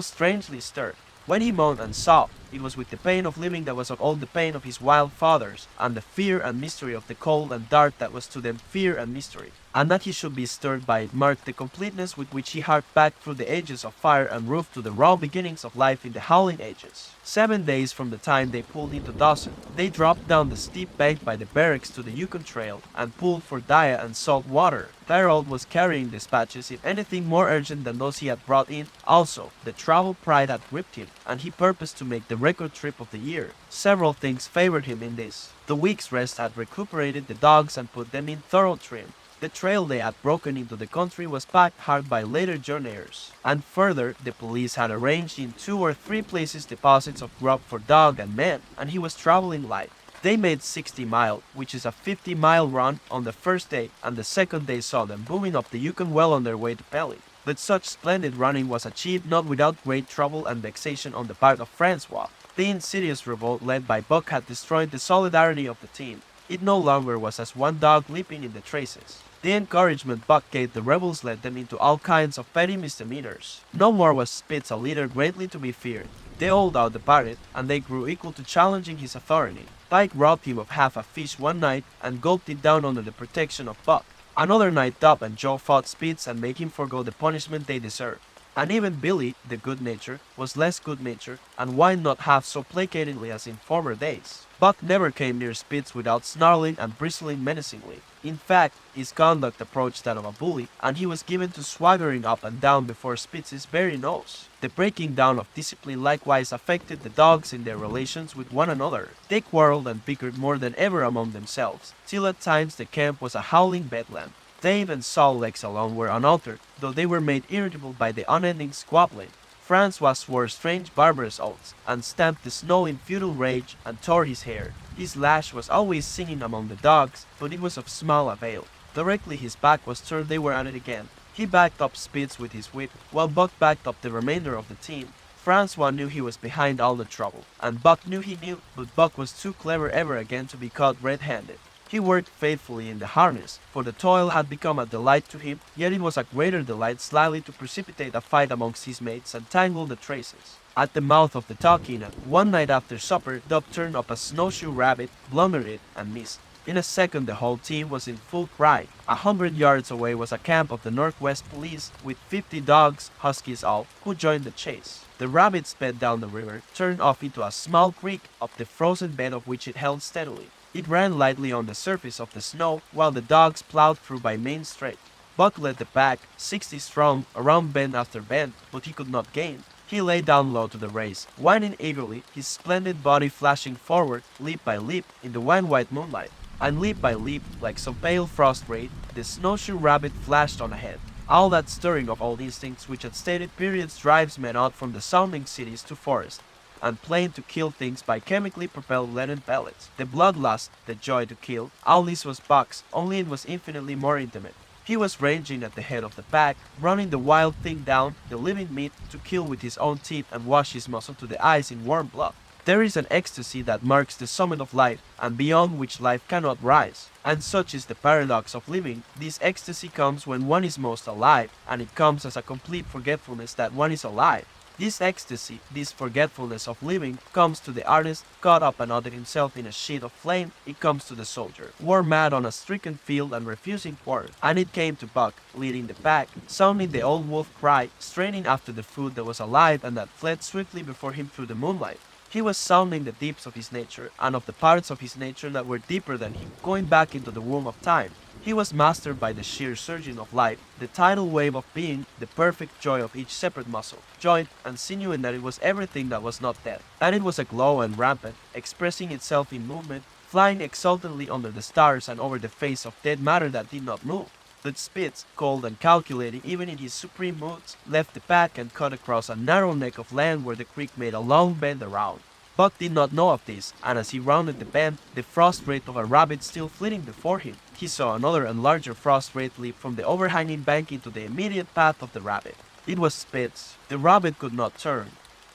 strangely stirred. When he moaned and sobbed, it was with the pain of living that was of all the pain of his wild fathers, and the fear and mystery of the cold and dark that was to them fear and mystery. And that he should be stirred by it marked the completeness with which he harked back through the ages of fire and roof to the raw beginnings of life in the howling ages. 7 days from the time they pulled into Dawson, they dropped down the steep bank by the barracks to the Yukon trail and pulled for Dia and salt water. Tyrrell was carrying dispatches, if anything more urgent than those he had brought in. Also, the travel pride had gripped him, and he purposed to make the record trip of the year. Several things favored him in this. The week's rest had recuperated the dogs and put them in thorough trim. The trail they had broken into the country was packed hard by later journeyers. And further, the police had arranged in 2 or 3 places deposits of grub for dog and man, and he was traveling light. They made 60 Mile, which is a 50-mile run, on the first day, and the second day saw them booming up the Yukon well on their way to Pelly. But such splendid running was achieved not without great trouble and vexation on the part of Francois. The insidious revolt led by Buck had destroyed the solidarity of the team. It no longer was as one dog leaping in the traces. The encouragement Buck gave the rebels led them into all kinds of petty misdemeanors. No more was Spitz a leader greatly to be feared. They all outdeparted, and they grew equal to challenging his authority. Pike robbed him of half a fish one night and gulped it down under the protection of Buck. Another night Dub and Joe fought Spitz and made him forgo the punishment they deserved. And even Billy, the good-natured, was less good-natured and whined not half so placatedly as in former days. Buck never came near Spitz without snarling and bristling menacingly. In fact, his conduct approached that of a bully, and he was given to swaggering up and down before Spitz's very nose. The breaking down of discipline likewise affected the dogs in their relations with one another. They quarreled and bickered more than ever among themselves, till at times the camp was a howling bedlam. Dave and Saul legs alone were unaltered, though they were made irritable by the unending squabbling. Francois swore strange barbarous oaths, and stamped the snow in futile rage, and tore his hair. His lash was always singing among the dogs, but it was of small avail. Directly his back was turned they were at it again. He backed up Spitz with his whip, while Buck backed up the remainder of the team. Francois knew he was behind all the trouble, and Buck knew he knew, but Buck was too clever ever again to be caught red-handed. He worked faithfully in the harness, for the toil had become a delight to him, yet it was a greater delight slyly to precipitate a fight amongst his mates and tangle the traces. At the mouth of the Talkeetna, one night after supper, Dub turned up a snowshoe rabbit, blundered it, and missed. In a second the whole team was in full cry. 100 yards away was a camp of the Northwest Police, with 50 dogs, huskies all, who joined the chase. The rabbit sped down the river, turned off into a small creek, up the frozen bed of which it held steadily. It ran lightly on the surface of the snow, while the dogs plowed through by main straight. Buck led the pack, 60 strong, around bend after bend, but he could not gain. He lay down low to the race, whining eagerly, his splendid body flashing forward, leap by leap, in the wine-white moonlight. And leap by leap, like some pale frost ray, the snowshoe rabbit flashed on ahead. All that stirring of old instincts which at stated periods drives men out from the sounding cities to forest, and plain to kill things by chemically propelled leaden pellets. The bloodlust, the joy to kill, all this was Buck's, only it was infinitely more intimate. He was ranging at the head of the pack, running the wild thing down, the living meat, to kill with his own teeth and wash his muscle to the eyes in warm blood. There is an ecstasy that marks the summit of life, and beyond which life cannot rise. And such is the paradox of living. This ecstasy comes when one is most alive, and it comes as a complete forgetfulness that one is alive. This ecstasy, this forgetfulness of living, comes to the artist, caught up and knotted himself in a sheet of flame. It comes to the soldier, war mad on a stricken field and refusing quarter. And it came to Buck, leading the pack, sounding the old wolf cry, straining after the food that was alive and that fled swiftly before him through the moonlight. He was sounding the deeps of his nature, and of the parts of his nature that were deeper than him, going back into the womb of time. He was mastered by the sheer surging of life, the tidal wave of being, the perfect joy of each separate muscle, joint, and sinew, in that it was everything that was not dead. And it was aglow and rampant, expressing itself in movement, flying exultantly under the stars and over the face of dead matter that did not move. But Spitz, cold and calculating even in his supreme moods, left the pack and cut across a narrow neck of land where the creek made a long bend around. Buck did not know of this, and as he rounded the bend, the frost wraith of a rabbit still flitting before him, he saw another and larger frost wraith leap from the overhanging bank into the immediate path of the rabbit. It was Spitz. The rabbit could not turn,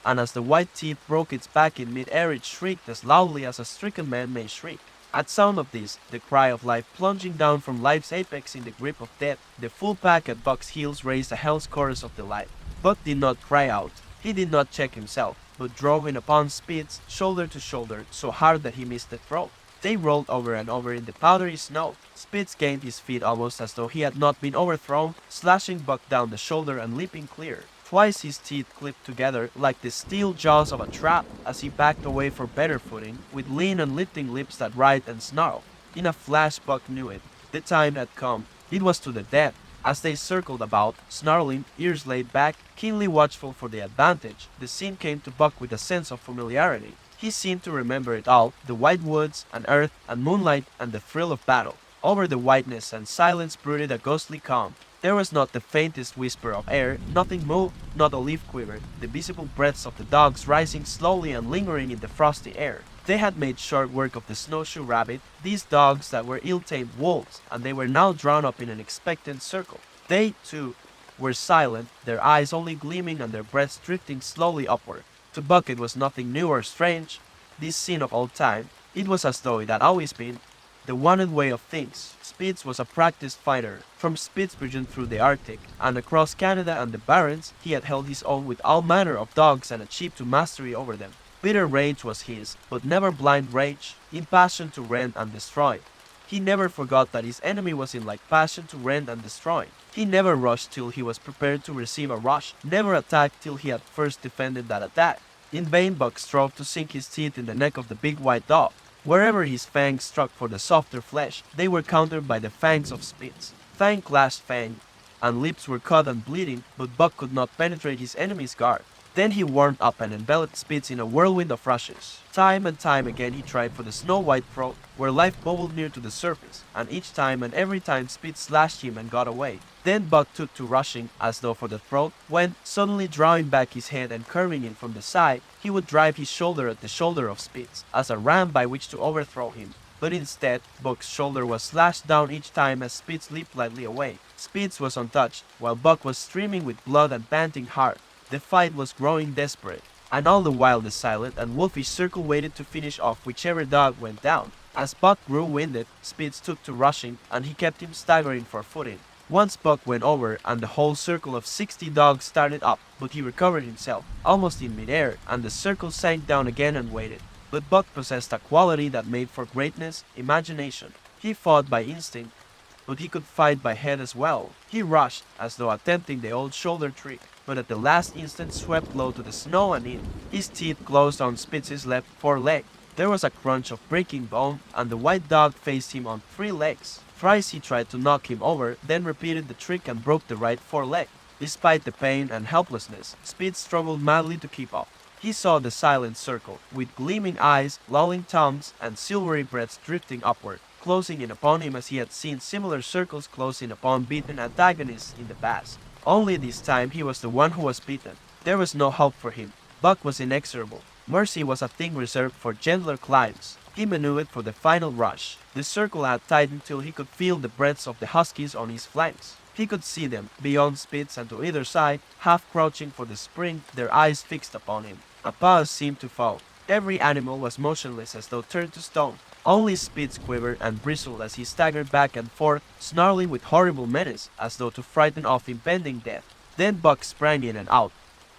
and as the white teeth broke its back in mid-air it shrieked as loudly as a stricken man may shriek. At sound of this, the cry of life plunging down from life's apex in the grip of death, the full pack at Buck's heels raised a hell's chorus of delight. Buck did not cry out. He did not check himself, but drove in upon Spitz, shoulder to shoulder, so hard that he missed the throat. They rolled over and over in the powdery snow. Spitz gained his feet almost as though he had not been overthrown, slashing Buck down the shoulder and leaping clear. Twice his teeth clipped together like the steel jaws of a trap as he backed away for better footing, with lean and lifting lips that writhed and snarled. In a flash Buck knew it. The time had come. It was to the death. As they circled about, snarling, ears laid back, keenly watchful for the advantage, the scene came to Buck with a sense of familiarity. He seemed to remember it all, the white woods, and earth, and moonlight, and the thrill of battle. Over the whiteness and silence brooded a ghostly calm. There was not the faintest whisper of air, nothing moved, not a leaf quivered, the visible breaths of the dogs rising slowly and lingering in the frosty air. They had made short work of the snowshoe rabbit, these dogs that were ill-tamed wolves, and they were now drawn up in an expectant circle. They, too, were silent, their eyes only gleaming and their breaths drifting slowly upward. To Buck it was nothing new or strange, this scene of old time. It was as though it had always been the wanted way of things. Spitz was a practiced fighter. From Spitzbergen through the Arctic, and across Canada and the Barrens, he had held his own with all manner of dogs and achieved to mastery over them. Bitter rage was his, but never blind rage, impassioned to rend and destroy. He never forgot that his enemy was in like passion to rend and destroy. He never rushed till he was prepared to receive a rush, never attacked till he had first defended that attack. In vain Buck strove to sink his teeth in the neck of the big white dog. Wherever his fangs struck for the softer flesh, they were countered by the fangs of Spitz. Fang clashed fang, and lips were cut and bleeding, but Buck could not penetrate his enemy's guard. Then he warmed up and enveloped Spitz in a whirlwind of rushes. Time and time again he tried for the snow-white throat, where life bubbled near to the surface, and each time and every time Spitz slashed him and got away. Then Buck took to rushing, as though for the throat, when, suddenly drawing back his head and curving in from the side, he would drive his shoulder at the shoulder of Spitz, as a ram by which to overthrow him. But instead, Buck's shoulder was slashed down each time as Spitz leaped lightly away. Spitz was untouched, while Buck was streaming with blood and panting hard. The fight was growing desperate, and all the while the silent and wolfish circle waited to finish off whichever dog went down. As Buck grew winded, Spitz took to rushing, and he kept him staggering for footing. Once Buck went over, and the whole circle of 60 dogs started up, but he recovered himself, almost in midair, and the circle sank down again and waited. But Buck possessed a quality that made for greatness, imagination. He fought by instinct, but he could fight by head as well. He rushed, as though attempting the old shoulder trick, but at the last instant swept low to the snow and in. His teeth closed on Spitz's left foreleg. There was a crunch of breaking bone, and the white dog faced him on 3 legs. Thrice he tried to knock him over, then repeated the trick and broke the right foreleg. Despite the pain and helplessness, Spitz struggled madly to keep up. He saw the silent circle, with gleaming eyes, lolling tongues, and silvery breaths drifting upward, closing in upon him as he had seen similar circles close in upon beaten antagonists in the past. Only this time he was the one who was beaten. There was no hope for him. Buck was inexorable. Mercy was a thing reserved for gentler climbs. He maneuvered for the final rush. The circle had tightened till he could feel the breaths of the huskies on his flanks. He could see them, beyond Spitz and to either side, half crouching for the spring, their eyes fixed upon him. A pause seemed to fall. Every animal was motionless as though turned to stone. Only Spitz quivered and bristled as he staggered back and forth, snarling with horrible menace, as though to frighten off impending death. Then Buck sprang in and out.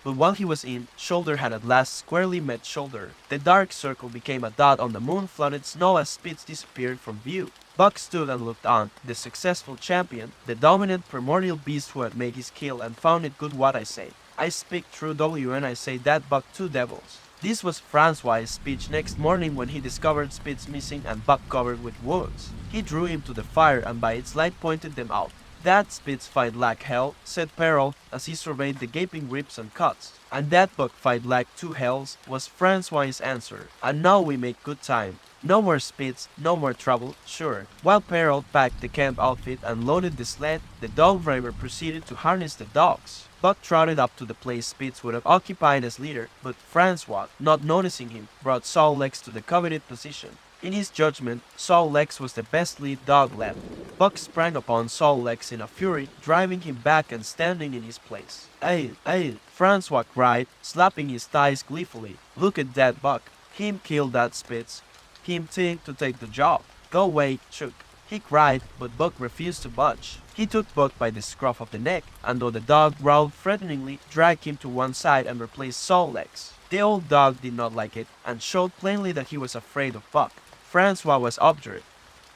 But while he was in, shoulder had at last squarely met shoulder. The dark circle became a dot on the moon-flooded snow as Spitz disappeared from view. Buck stood and looked on, the successful champion, the dominant primordial beast who had made his kill and found it good what I say. I speak true when I say that Buck 2 devils. This was Francois' speech next morning when he discovered Spitz missing and Buck covered with wounds. He drew him to the fire and by its light pointed them out. That Spitz fight like hell, said Perrault as he surveyed the gaping rips and cuts. And that Buck fight like 2 hells, was Francois' answer. And now we make good time. No more Spitz, no more trouble, sure. While Perrault packed the camp outfit and loaded the sled, the dog driver proceeded to harness the dogs. Buck trotted up to the place Spitz would have occupied as leader, but Francois, not noticing him, brought Sol Lex to the coveted position. In his judgment, Sol Lex was the best lead dog left. Buck sprang upon Sol Lex in a fury, driving him back and standing in his place. Hey, Francois cried, slapping his thighs gleefully. Look at that Buck. Him kill that Spitz. Him think to take the job. Go away, Chook. He cried, but Buck refused to budge. He took Buck by the scruff of the neck, and though the dog growled threateningly, dragged him to one side and replaced Sol Lex. The old dog did not like it, and showed plainly that he was afraid of Buck. Francois was obdurate,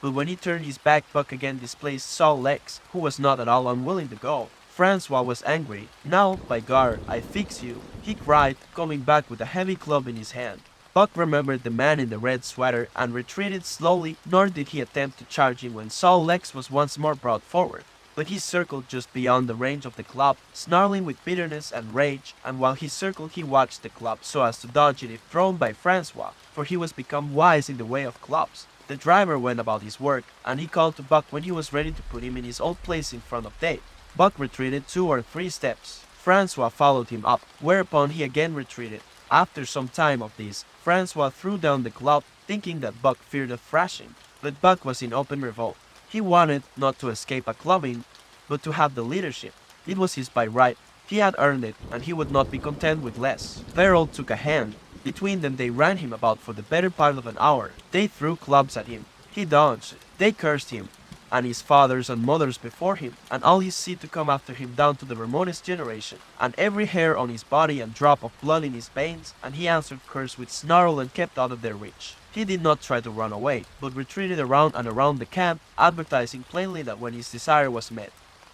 but when he turned his back, Buck again displaced Sol Lex, who was not at all unwilling to go. Francois was angry. Now, by gar, I fix you, he cried, coming back with a heavy club in his hand. Buck remembered the man in the red sweater and retreated slowly, nor did he attempt to charge him when Sol Lex was once more brought forward. but he circled just beyond the range of the club, snarling with bitterness and rage, and while he circled he watched the club so as to dodge it if thrown by Francois, for he was become wise in the way of clubs. The driver went about his work, and he called to Buck when he was ready to put him in his old place in front of Dave. Buck retreated 2 or 3 steps. Francois followed him up, whereupon he again retreated. After some time of this, Francois threw down the club, thinking that Buck feared a thrashing, but Buck was in open revolt. He wanted not to escape a clubbing, but to have the leadership. It was his by right. He had earned it, and he would not be content with less. Farrell took a hand. Between them they ran him about for the better part of an hour. They threw clubs at him. He dodged. They cursed him, and his fathers and mothers before him, and all his seed to come after him down to the remotest generation, and every hair on his body and drop of blood in his veins, and he answered curse with snarl and kept out of their reach. He did not try to run away, but retreated around and around the camp, advertising plainly that when his desire was met,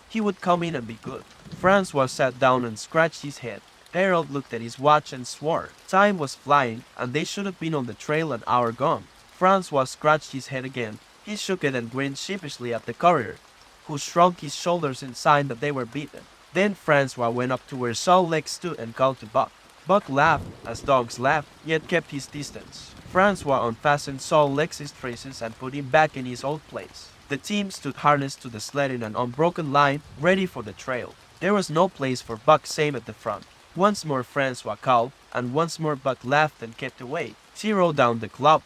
he would come in and be good. Francois sat down and scratched his head. Harold looked at his watch and swore. Time was flying, and they should have been on the trail an hour gone. Francois scratched his head again. He shook it and grinned sheepishly at the courier, who shrugged his shoulders in sign that they were beaten. Then Francois went up to where Saul Lex stood and called to Buck. Buck laughed, as dogs laugh, yet kept his distance. Francois unfastened Saul Lex's traces and put him back in his old place. The team stood harnessed to the sled in an unbroken line, ready for the trail. There was no place for Buck save at the front. Once more Francois called, and once more Buck laughed and kept away. Zero down the club,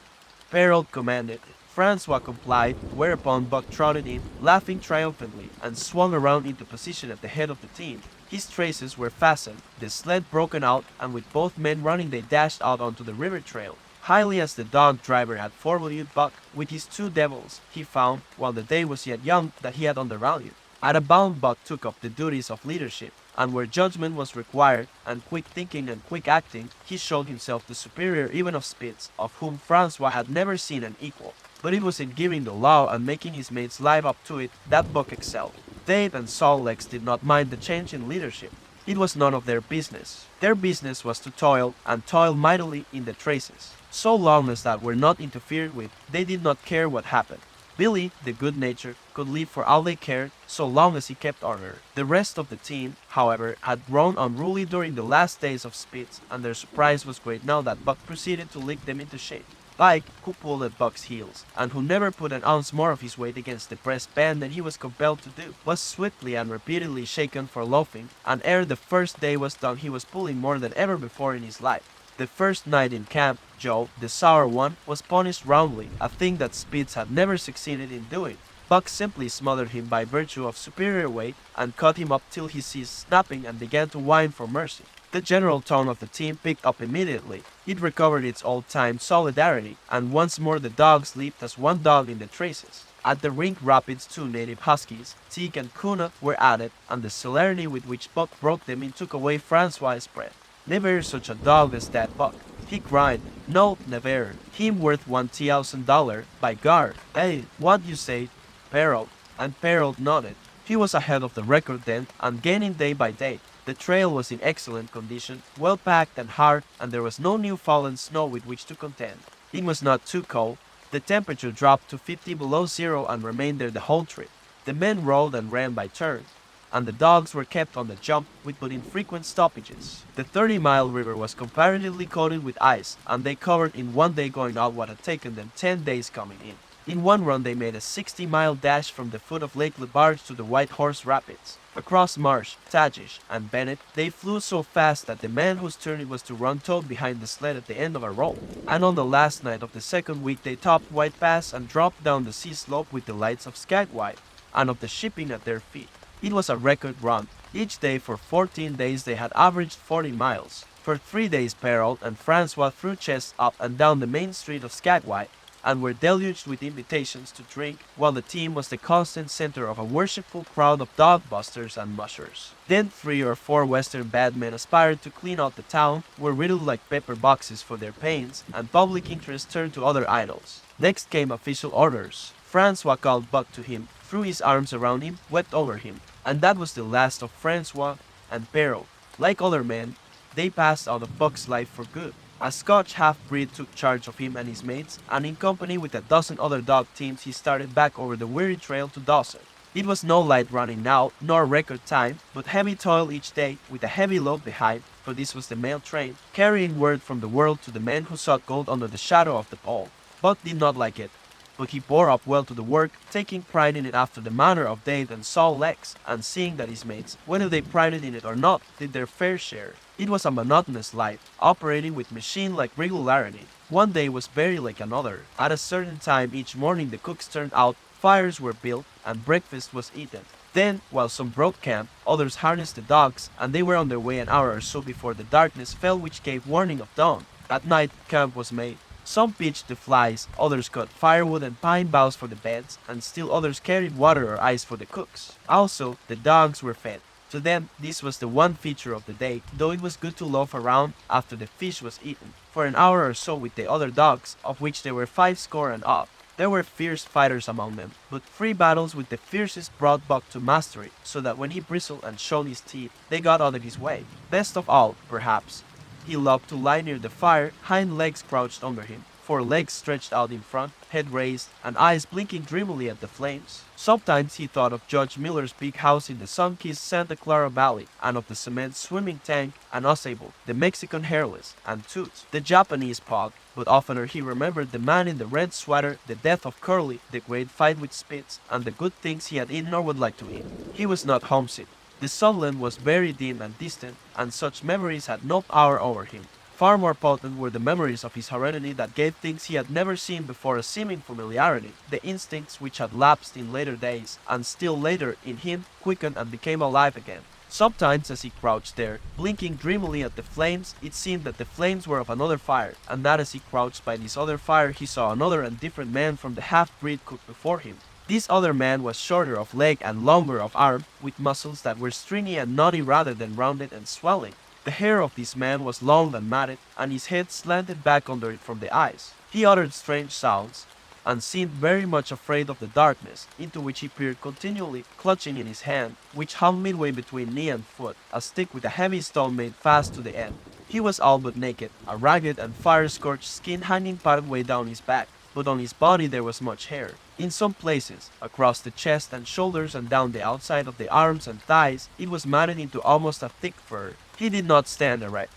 Harold commanded. Francois complied, whereupon Buck trotted in, laughing triumphantly, and swung around into position at the head of the team. His traces were fastened, the sled broken out, and with both men running they dashed out onto the river trail. Highly as the dog driver had forevalued Buck, with his 2 devils, he found, while the day was yet young, that he had undervalued. At a bound Buck took up the duties of leadership, and where judgment was required, and quick thinking and quick acting, he showed himself the superior even of Spitz, of whom Francois had never seen an equal. But it was in giving the law and making his mates live up to it that Buck excelled. Dave and Saul Lex did not mind the change in leadership. It was none of their business. Their business was to toil, and toil mightily in the traces. So long as that were not interfered with, they did not care what happened. Billy, the good-natured, could live for all they cared, so long as he kept order. The rest of the team, however, had grown unruly during the last days of Spitz, and their surprise was great now that Buck proceeded to lick them into shape. Ike, who pulled at Buck's heels, and who never put an ounce more of his weight against the pressed band than he was compelled to do, was swiftly and repeatedly shaken for loafing, and ere the first day was done he was pulling more than ever before in his life. The first night in camp, Joe, the sour one, was punished roundly, a thing that Spitz had never succeeded in doing. Buck simply smothered him by virtue of superior weight, and cut him up till he ceased snapping and began to whine for mercy. The general tone of the team picked up immediately. It recovered its old-time solidarity, and once more the dogs leaped as one dog in the traces. At the rink rapids 2 native huskies, Teague and Kuna, were added, and the celerity with which Buck broke them in took away Francois' breath. Never such a dog as that Buck, he cried. No, never. Him worth $1,000, by guard. Hey, what you say, Harold? And Harold nodded. He was ahead of the record then, and gaining day by day. The trail was in excellent condition, well packed and hard, and there was no new fallen snow with which to contend. It was not too cold. The temperature dropped to 50 below zero and remained there the whole trip. The men rode and ran by turns, and the dogs were kept on the jump with but infrequent stoppages. The 30-mile river was comparatively coated with ice, and they covered in one day going out what had taken them 10 days coming in. In one run they made a 60-mile dash from the foot of Lake LeBarge to the White Horse Rapids. Across Marsh, Tagish, and Bennett, they flew so fast that the man whose turn it was to run towed behind the sled at the end of a rope. And on the last night of the second week they topped White Pass and dropped down the sea slope with the lights of Skagway and of the shipping at their feet. It was a record run. Each day for 14 days they had averaged 40 miles. For 3 days Harold and Francois threw chests up and down the main street of Skagway, and were deluged with invitations to drink, while the team was the constant center of a worshipful crowd of dog-busters and mushers. Then 3 or 4 western bad men aspired to clean out the town, were riddled like pepper boxes for their pains, and public interest turned to other idols. Next came official orders. Francois called Buck to him, threw his arms around him, wept over him, and that was the last of Francois and Perrault. Like other men, they passed out of Buck's life for good. A Scotch half-breed took charge of him and his mates, and in company with a dozen other dog teams he started back over the weary trail to Dawson. It was no light running now, nor record time, but heavy toil each day, with a heavy load behind, for this was the mail train, carrying word from the world to the men who sought gold under the shadow of the pole. Buck did not like it, but he bore up well to the work, taking pride in it after the manner of Dave and Saul Lex, and seeing that his mates, whether they prided in it or not, did their fair share. It was a monotonous life, operating with machine-like regularity. One day was very like another. At a certain time each morning the cooks turned out, fires were built, and breakfast was eaten. Then, while some broke camp, others harnessed the dogs, and they were on their way an hour or so before the darkness fell which gave warning of dawn. At night, camp was made. Some pitched the flies, others cut firewood and pine boughs for the beds, and still others carried water or ice for the cooks. Also, the dogs were fed. To them, this was the one feature of the day, though it was good to loaf around after the fish was eaten, for an hour or so with the other dogs, of which there were 50 and odd. There were fierce fighters among them, but 3 battles with the fiercest brought Buck to mastery, so that when he bristled and showed his teeth, they got out of his way. Best of all, perhaps, he loved to lie near the fire, hind legs crouched under him, 4 legs stretched out in front, head raised, and eyes blinking dreamily at the flames. Sometimes he thought of Judge Miller's big house in the sun-kissed Santa Clara Valley, and of the cement swimming tank and Ausable, the Mexican hairless, and Toots, the Japanese pug, but oftener he remembered the man in the red sweater, the death of Curly, the great fight with Spitz, and the good things he had eaten or would like to eat. He was not homesick. The Sunland was very dim and distant, and such memories had no power over him. Far more potent were the memories of his heredity that gave things he had never seen before a seeming familiarity, the instincts which had lapsed in later days, and still later in him quickened and became alive again. Sometimes as he crouched there, blinking dreamily at the flames, it seemed that the flames were of another fire, and that as he crouched by this other fire he saw another and different man from the half-breed cook before him. This other man was shorter of leg and longer of arm, with muscles that were stringy and knotty rather than rounded and swelling. The hair of this man was long and matted, and his head slanted back under it from the eyes. He uttered strange sounds, and seemed very much afraid of the darkness, into which he peered continually, clutching in his hand, which hung midway between knee and foot, a stick with a heavy stone made fast to the end. He was all but naked, a ragged and fire-scorched skin hanging part way down his back, but on his body there was much hair. In some places, across the chest and shoulders and down the outside of the arms and thighs, it was matted into almost a thick fur. He did not stand erect,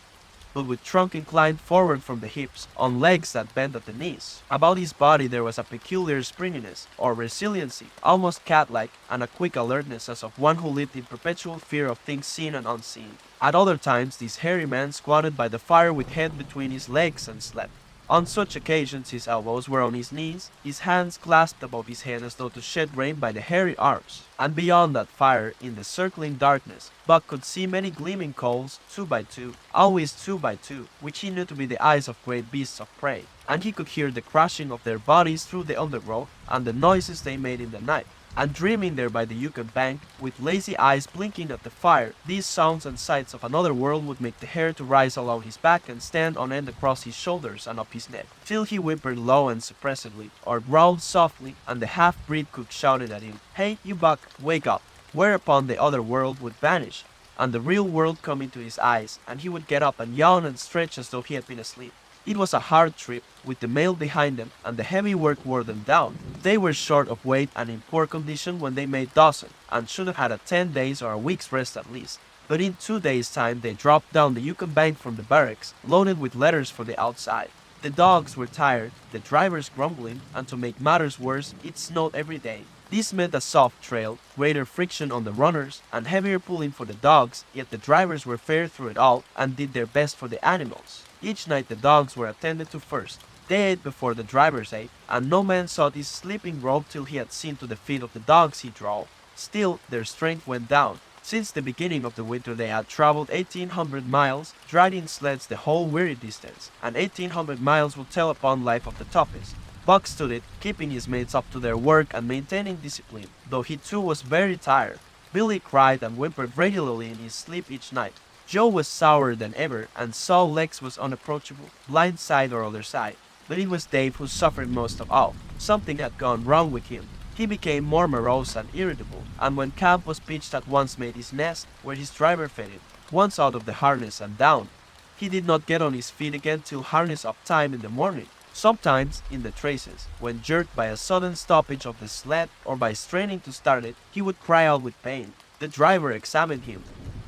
but with trunk inclined forward from the hips, on legs that bent at the knees. About his body there was a peculiar springiness, or resiliency, almost cat-like, and a quick alertness as of one who lived in perpetual fear of things seen and unseen. At other times this hairy man squatted by the fire with head between his legs and slept. On such occasions his elbows were on his knees, his hands clasped above his head as though to shed rain by the hairy arms. And beyond that fire, in the circling darkness, Buck could see many gleaming coals, 2 by 2, always 2 by 2, which he knew to be the eyes of great beasts of prey, and he could hear the crashing of their bodies through the undergrowth, and the noises they made in the night. And dreaming there by the Yukon bank, with lazy eyes blinking at the fire, these sounds and sights of another world would make the hair to rise along his back and stand on end across his shoulders and up his neck, till he whimpered low and suppressedly, or growled softly, and the half-breed cook shouted at him, "Hey, you Buck, wake up!" Whereupon the other world would vanish, and the real world come into his eyes, and he would get up and yawn and stretch as though he had been asleep. It was a hard trip, with the mail behind them, and the heavy work wore them down. They were short of weight and in poor condition when they made Dawson, and should have had a 10 days or a week's rest at least. But in 2 days' time they dropped down the Yukon bank from the barracks, loaded with letters for the outside. The dogs were tired, the drivers grumbling, and to make matters worse, it snowed every day. This meant a soft trail, greater friction on the runners, and heavier pulling for the dogs, yet the drivers were fair through it all, and did their best for the animals. Each night the dogs were attended to first. They ate before the drivers ate, and no man sought his sleeping robe till he had seen to the feet of the dogs he drove. Still, their strength went down. Since the beginning of the winter they had traveled 1,800 miles, riding sleds the whole weary distance, and 1,800 miles would tell upon life of the toughest. Buck stood it, keeping his mates up to their work and maintaining discipline, though he too was very tired. Billy cried and whimpered regularly in his sleep each night. Joe was sourer than ever, and Saul Lex was unapproachable, blind side or other side. But it was Dave who suffered most of all. Something had gone wrong with him. He became more morose and irritable, and when camp was pitched at once made his nest, where his driver fed him, once out of the harness and down. He did not get on his feet again till harness up time in the morning. Sometimes, in the traces, when jerked by a sudden stoppage of the sled or by straining to start it, he would cry out with pain. The driver examined him,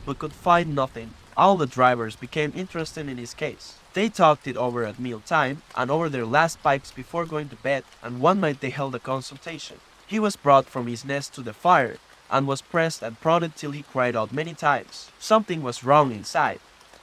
but could find nothing. All the drivers became interested in his case. They talked it over at mealtime and over their last pipes before going to bed, and one night they held a consultation. He was brought from his nest to the fire and was pressed and prodded till he cried out many times. Something was wrong inside,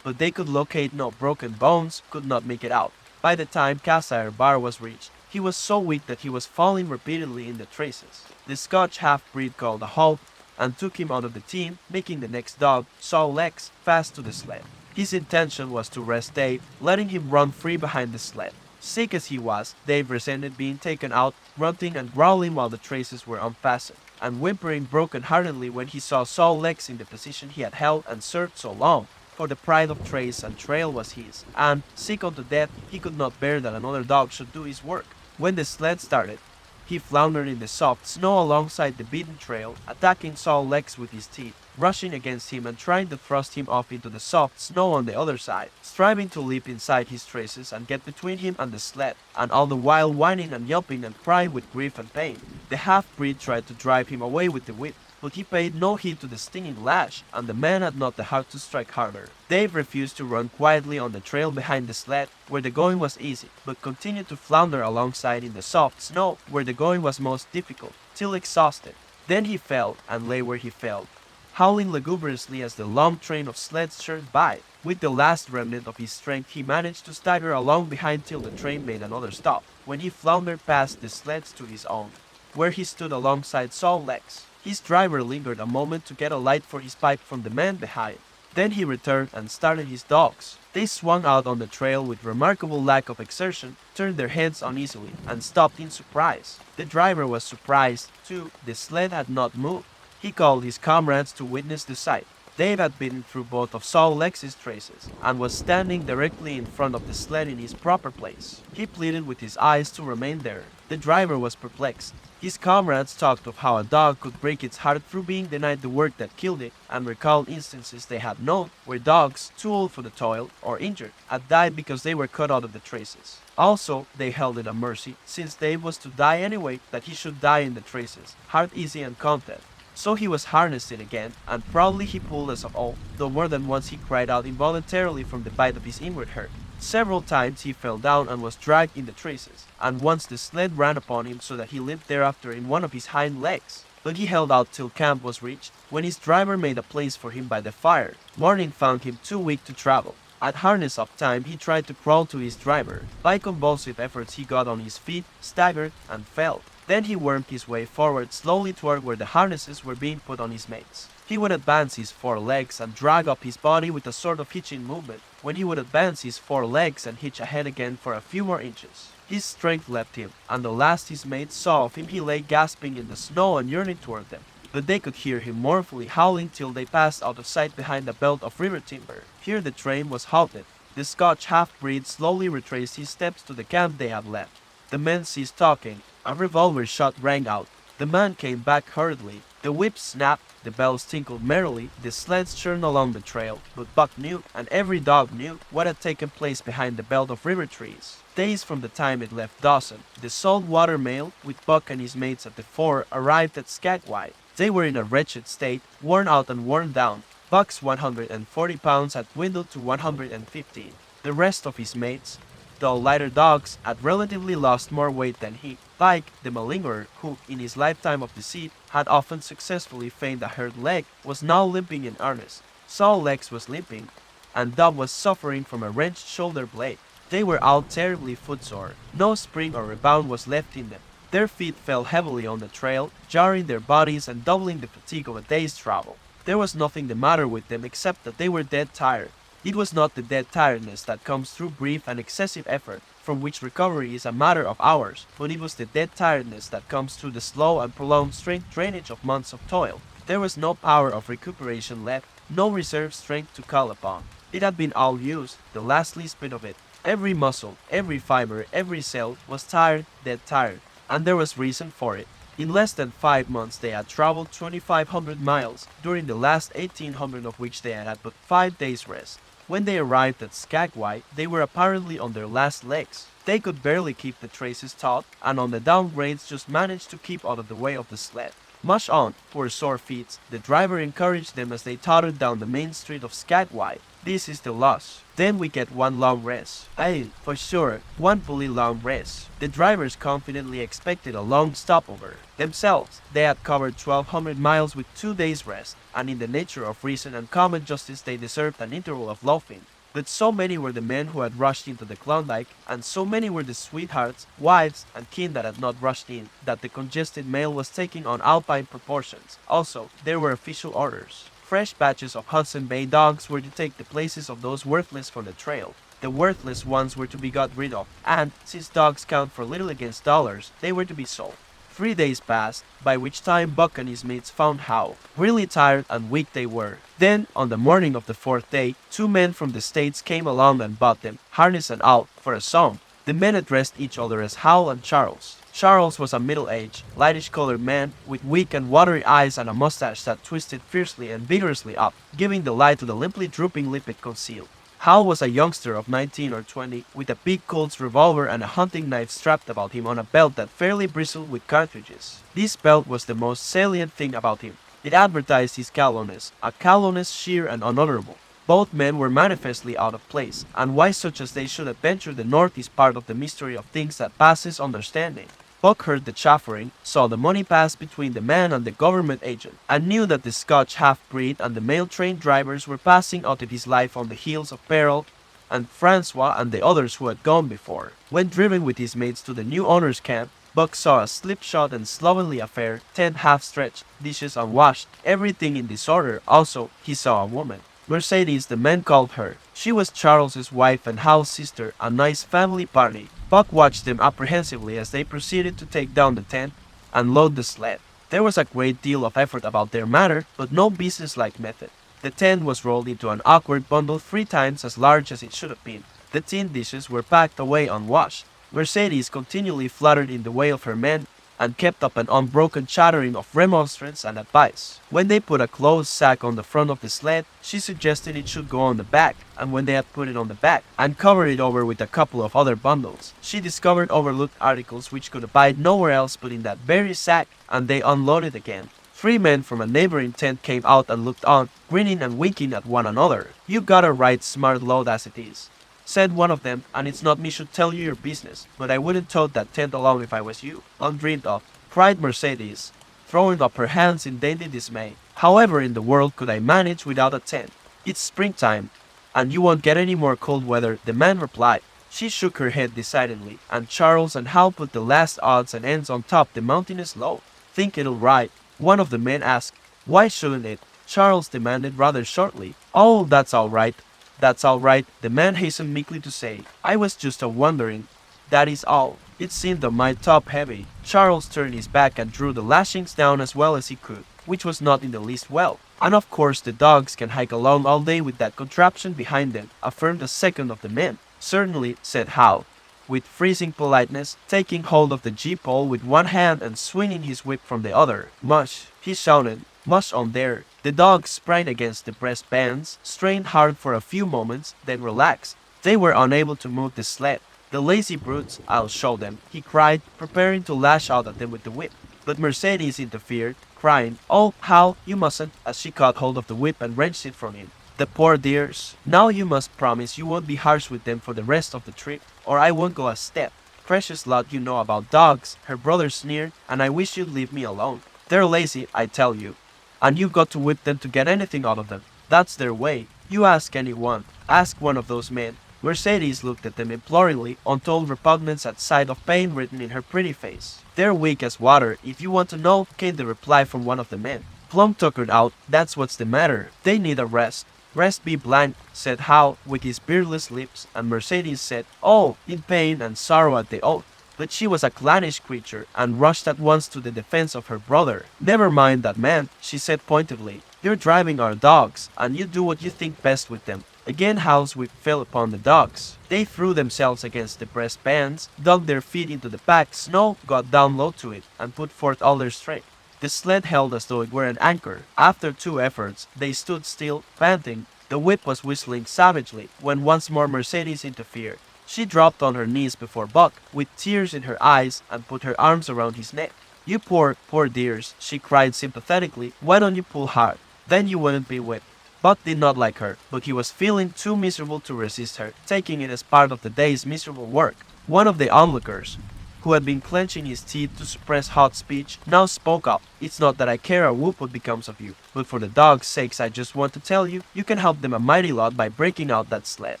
but they could locate no broken bones, could not make it out. By the time Cassiar Bar was reached, he was so weak that he was falling repeatedly in the traces. The Scotch half-breed called a halt and took him out of the team, making the next dog, Saw Legs, fast to the sled. His intention was to rest Dave, letting him run free behind the sled. Sick as he was, Dave resented being taken out, grunting and growling while the traces were unfastened, and whimpering broken-heartedly when he saw Saw Legs in the position he had held and served so long. For the pride of trace and trail was his, and, sick unto death, he could not bear that another dog should do his work. When the sled started, he floundered in the soft snow alongside the beaten trail, attacking Saw Legs with his teeth, rushing against him and trying to thrust him off into the soft snow on the other side, striving to leap inside his traces and get between him and the sled, and all the while whining and yelping and crying with grief and pain. The half-breed tried to drive him away with the whip, but he paid no heed to the stinging lash, and the man had not the heart to strike harder. Dave refused to run quietly on the trail behind the sled, where the going was easy, but continued to flounder alongside in the soft snow, where the going was most difficult, till exhausted. Then he fell, and lay where he fell, howling lugubriously as the long train of sleds surged by. With the last remnant of his strength, he managed to stagger along behind till the train made another stop, when he floundered past the sleds to his own, where he stood alongside Saw Legs. His driver lingered a moment to get a light for his pipe from the man behind. Then he returned and started his dogs. They swung out on the trail with remarkable lack of exertion, turned their heads uneasily, and stopped in surprise. The driver was surprised, too. The sled had not moved. He called his comrades to witness the sight. Dave had bitten through both of Saw Legs' traces, and was standing directly in front of the sled in his proper place. He pleaded with his eyes to remain there. The driver was perplexed. His comrades talked of how a dog could break its heart through being denied the work that killed it, and recalled instances they had known where dogs, too old for the toil, or injured, had died because they were cut out of the traces. Also, they held it a mercy, since Dave was to die anyway, that he should die in the traces, heart easy and content. So he was harnessed in again, and proudly he pulled us of all, though more than once he cried out involuntarily from the bite of his inward hurt. Several times he fell down and was dragged in the traces, and once the sled ran upon him so that he limped thereafter in one of his hind legs. But he held out till camp was reached, when his driver made a place for him by the fire. Morning found him too weak to travel. At harness-up time, he tried to crawl to his driver. By convulsive efforts he got on his feet, staggered, and fell. Then he wormed his way forward slowly toward where the harnesses were being put on his mates. He would advance his 4 legs and drag up his body with a sort of hitching movement, when he would advance his 4 legs and hitch ahead again for a few more inches. His strength left him, and the last his mates saw of him he lay gasping in the snow and yearning toward them. But they could hear him mournfully howling till they passed out of sight behind a belt of river timber. Here the train was halted. The Scotch half-breed slowly retraced his steps to the camp they had left. The men ceased talking. A revolver shot rang out. The man came back hurriedly. The whips snapped, the bells tinkled merrily, the sleds churned along the trail, but Buck knew, and every dog knew, what had taken place behind the belt of river trees. Days from the time it left Dawson, the saltwater mail, with Buck and his mates at the fore, arrived at Skagway. They were in a wretched state, worn out and worn down. Buck's 140 pounds had dwindled to 115. The rest of his mates, though lighter dogs, had relatively lost more weight than he. Pike, the malingerer, who, in his lifetime of deceit, had often successfully feigned a hurt leg, was now limping in earnest. Saw Legs was limping, and Dub was suffering from a wrenched shoulder blade. They were all terribly footsore. No spring or rebound was left in them. Their feet fell heavily on the trail, jarring their bodies and doubling the fatigue of a day's travel. There was nothing the matter with them except that they were dead tired. It was not the dead tiredness that comes through brief and excessive effort, from which recovery is a matter of hours, but it was the dead tiredness that comes through the slow and prolonged strength drainage of months of toil. There was no power of recuperation left, no reserve strength to call upon. It had been all used, the last least bit of it. Every muscle, every fiber, every cell was tired, dead tired, and there was reason for it. In less than 5 months they had traveled 2,500 miles, during the last 1,800 of which they had had but 5 days' rest. When they arrived at Skagway, they were apparently on their last legs. They could barely keep the traces taut, and on the downgrades just managed to keep out of the way of the sled. Much on, poor sore feet, the driver encouraged them as they tottered down the main street of Skagway. This is the loss. Then we get one long rest. Aye, for sure, one fully long rest. The drivers confidently expected a long stopover. Themselves, they had covered 1,200 miles with 2 days rest, and in the nature of reason and common justice they deserved an interval of loafing. But so many were the men who had rushed into the Klondike, and so many were the sweethearts, wives, and kin that had not rushed in, that the congested mail was taking on alpine proportions. Also, there were official orders. Fresh batches of Hudson Bay dogs were to take the places of those worthless from the trail. The worthless ones were to be got rid of, and, since dogs count for little against dollars, they were to be sold. 3 days passed, by which time Buck and his mates found how really tired and weak they were. Then, on the morning of the 4th day, 2 men from the States came along and bought them, harness and out, for a song. The men addressed each other as Hal and Charles. Charles was a middle-aged, lightish-colored man with weak and watery eyes and a mustache that twisted fiercely and vigorously up, giving the lie to the limply drooping lip it concealed. Hal was a youngster of 19 or 20, with a big Colt's revolver and a hunting knife strapped about him on a belt that fairly bristled with cartridges. This belt was the most salient thing about him. It advertised his callousness, a callousness sheer and unutterable. Both men were manifestly out of place, and why such as they should adventure the north is part of the mystery of things that passes understanding. Buck heard the chaffering, saw the money pass between the man and the government agent, and knew that the Scotch half-breed and the mail train drivers were passing out of his life on the heels of Peril and Francois and the others who had gone before. When driven with his mates to the new owner's camp, Buck saw a slipshod and slovenly affair, tent half-stretched, dishes unwashed, everything in disorder. Also, he saw a woman. Mercedes, the man called her. She was Charles's wife and Hal's sister, a nice family party. Buck watched them apprehensively as they proceeded to take down the tent and load the sled. There was a great deal of effort about their matter, but no businesslike method. The tent was rolled into an awkward bundle 3 times as large as it should have been. The tin dishes were packed away unwashed. Mercedes continually fluttered in the way of her men and kept up an unbroken chattering of remonstrance and advice. When they put a clothes sack on the front of the sled, she suggested it should go on the back, and when they had put it on the back and covered it over with a couple of other bundles, she discovered overlooked articles which could abide nowhere else but in that very sack, and they unloaded again. 3 men from a neighboring tent came out and looked on, grinning and winking at one another. "You got a right smart load as it is," said one of them, "and it's not me should tell you your business, but I wouldn't tote that tent along if I was you." "Undreamed of," cried Mercedes, throwing up her hands in dainty dismay. "However in the world could I manage without a tent? It's springtime, and you won't get any more cold weather," the man replied. She shook her head decidedly, and Charles and Hal put the last odds and ends on top the mountainous load. "Think it'll ride?" one of the men asked. "Why shouldn't it?" Charles demanded rather shortly. "Oh, that's all right. That's all right," the man hastened meekly to say. "I was just a-wondering. That is all." It seemed a mite top heavy. Charles turned his back and drew the lashings down as well as he could, which was not in the least well. "And of course the dogs can hike along all day with that contraption behind them," affirmed a second of the men. "Certainly," said Hal, with freezing politeness, taking hold of the gee-pole with one hand and swinging his whip from the other. "Mush," he shouted. "Mush on there." The dogs sprang against the breast bands, strained hard for a few moments, then relaxed. They were unable to move the sled. "The lazy brutes, I'll show them," he cried, preparing to lash out at them with the whip. But Mercedes interfered, crying, "Oh, Hal, you mustn't," as she caught hold of the whip and wrenched it from him. "The poor dears. Now you must promise you won't be harsh with them for the rest of the trip, or I won't go a step." "Precious lot you know about dogs," her brother sneered, "and I wish you'd leave me alone. They're lazy, I tell you. And you've got to whip them to get anything out of them. That's their way. You ask anyone. Ask one of those men." Mercedes looked at them imploringly, untold repugnance at sight of pain written in her pretty face. "They're weak as water, if you want to know," came the reply from one of the men. Plumb tuckered out, that's what's the matter. They need a rest. "Rest be blanked," said Hal with his beardless lips, and Mercedes said, "Oh," in pain and sorrow at the oath. But she was a clannish creature, and rushed at once to the defense of her brother. "Never mind that man," she said pointedly. "You're driving our dogs, and you do what you think best with them." Again Hal's whip fell upon the dogs. They threw themselves against the breast bands, dug their feet into the packed snow, got down low to it, and put forth all their strength. The sled held as though it were an anchor. After 2 efforts, they stood still, panting. The whip was whistling savagely when once more Mercedes interfered. She dropped on her knees before Buck, with tears in her eyes, and put her arms around his neck. "You poor dears," she cried sympathetically. "Why don't you pull hard? Then you wouldn't be whipped." Buck did not like her, but he was feeling too miserable to resist her, taking it as part of the day's miserable work. One of the onlookers, who had been clenching his teeth to suppress hot speech, now spoke up. "It's not that I care a whoop what becomes of you, but for the dogs' sakes I just want to tell you, you can help them a mighty lot by breaking out that sled.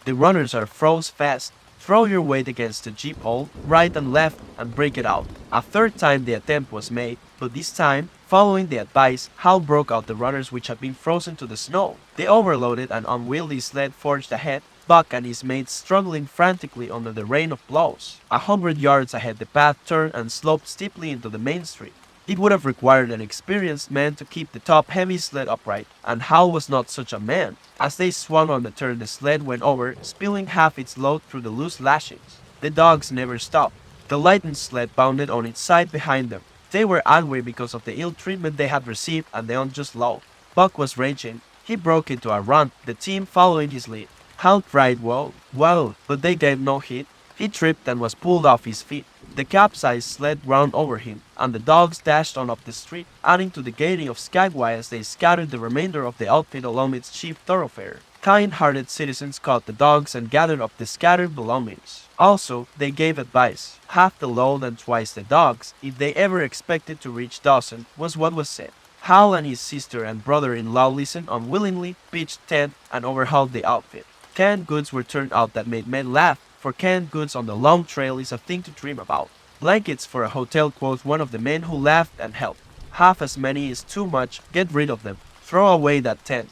The runners are froze fast. Throw your weight against the jeep hole, right and left, and break it out." A third time the attempt was made, but this time, following the advice, Hal broke out the runners which had been frozen to the snow. The overloaded and unwieldy sled forged ahead, Buck and his mates struggling frantically under the rain of blows. 100 yards ahead the path turned and sloped steeply into the main street. It would have required an experienced man to keep the top-heavy sled upright, and Hal was not such a man. As they swung on the turn, the sled went over, spilling half its load through the loose lashings. The dogs never stopped. The lightened sled bounded on its side behind them. They were angry because of the ill treatment they had received and the unjust law. Buck was raging. He broke into a run, the team following his lead. Hal cried, "Whoa, whoa," but they gave no heed. He tripped and was pulled off his feet. The capsized sled ground over him, and the dogs dashed on up the street, adding to the gaiety of Skagway as they scattered the remainder of the outfit along its chief thoroughfare. Kind-hearted citizens caught the dogs and gathered up the scattered belongings. Also, they gave advice. Half the load and twice the dogs, if they ever expected to reach Dawson, was what was said. Hal and his sister and brother-in-law listened unwillingly, pitched tent, and overhauled the outfit. Canned goods were turned out that made men laugh, for canned goods on the long trail is a thing to dream about. "Blankets for a hotel," quoth one of the men who laughed and helped. "Half as many is too much, get rid of them. Throw away that tent.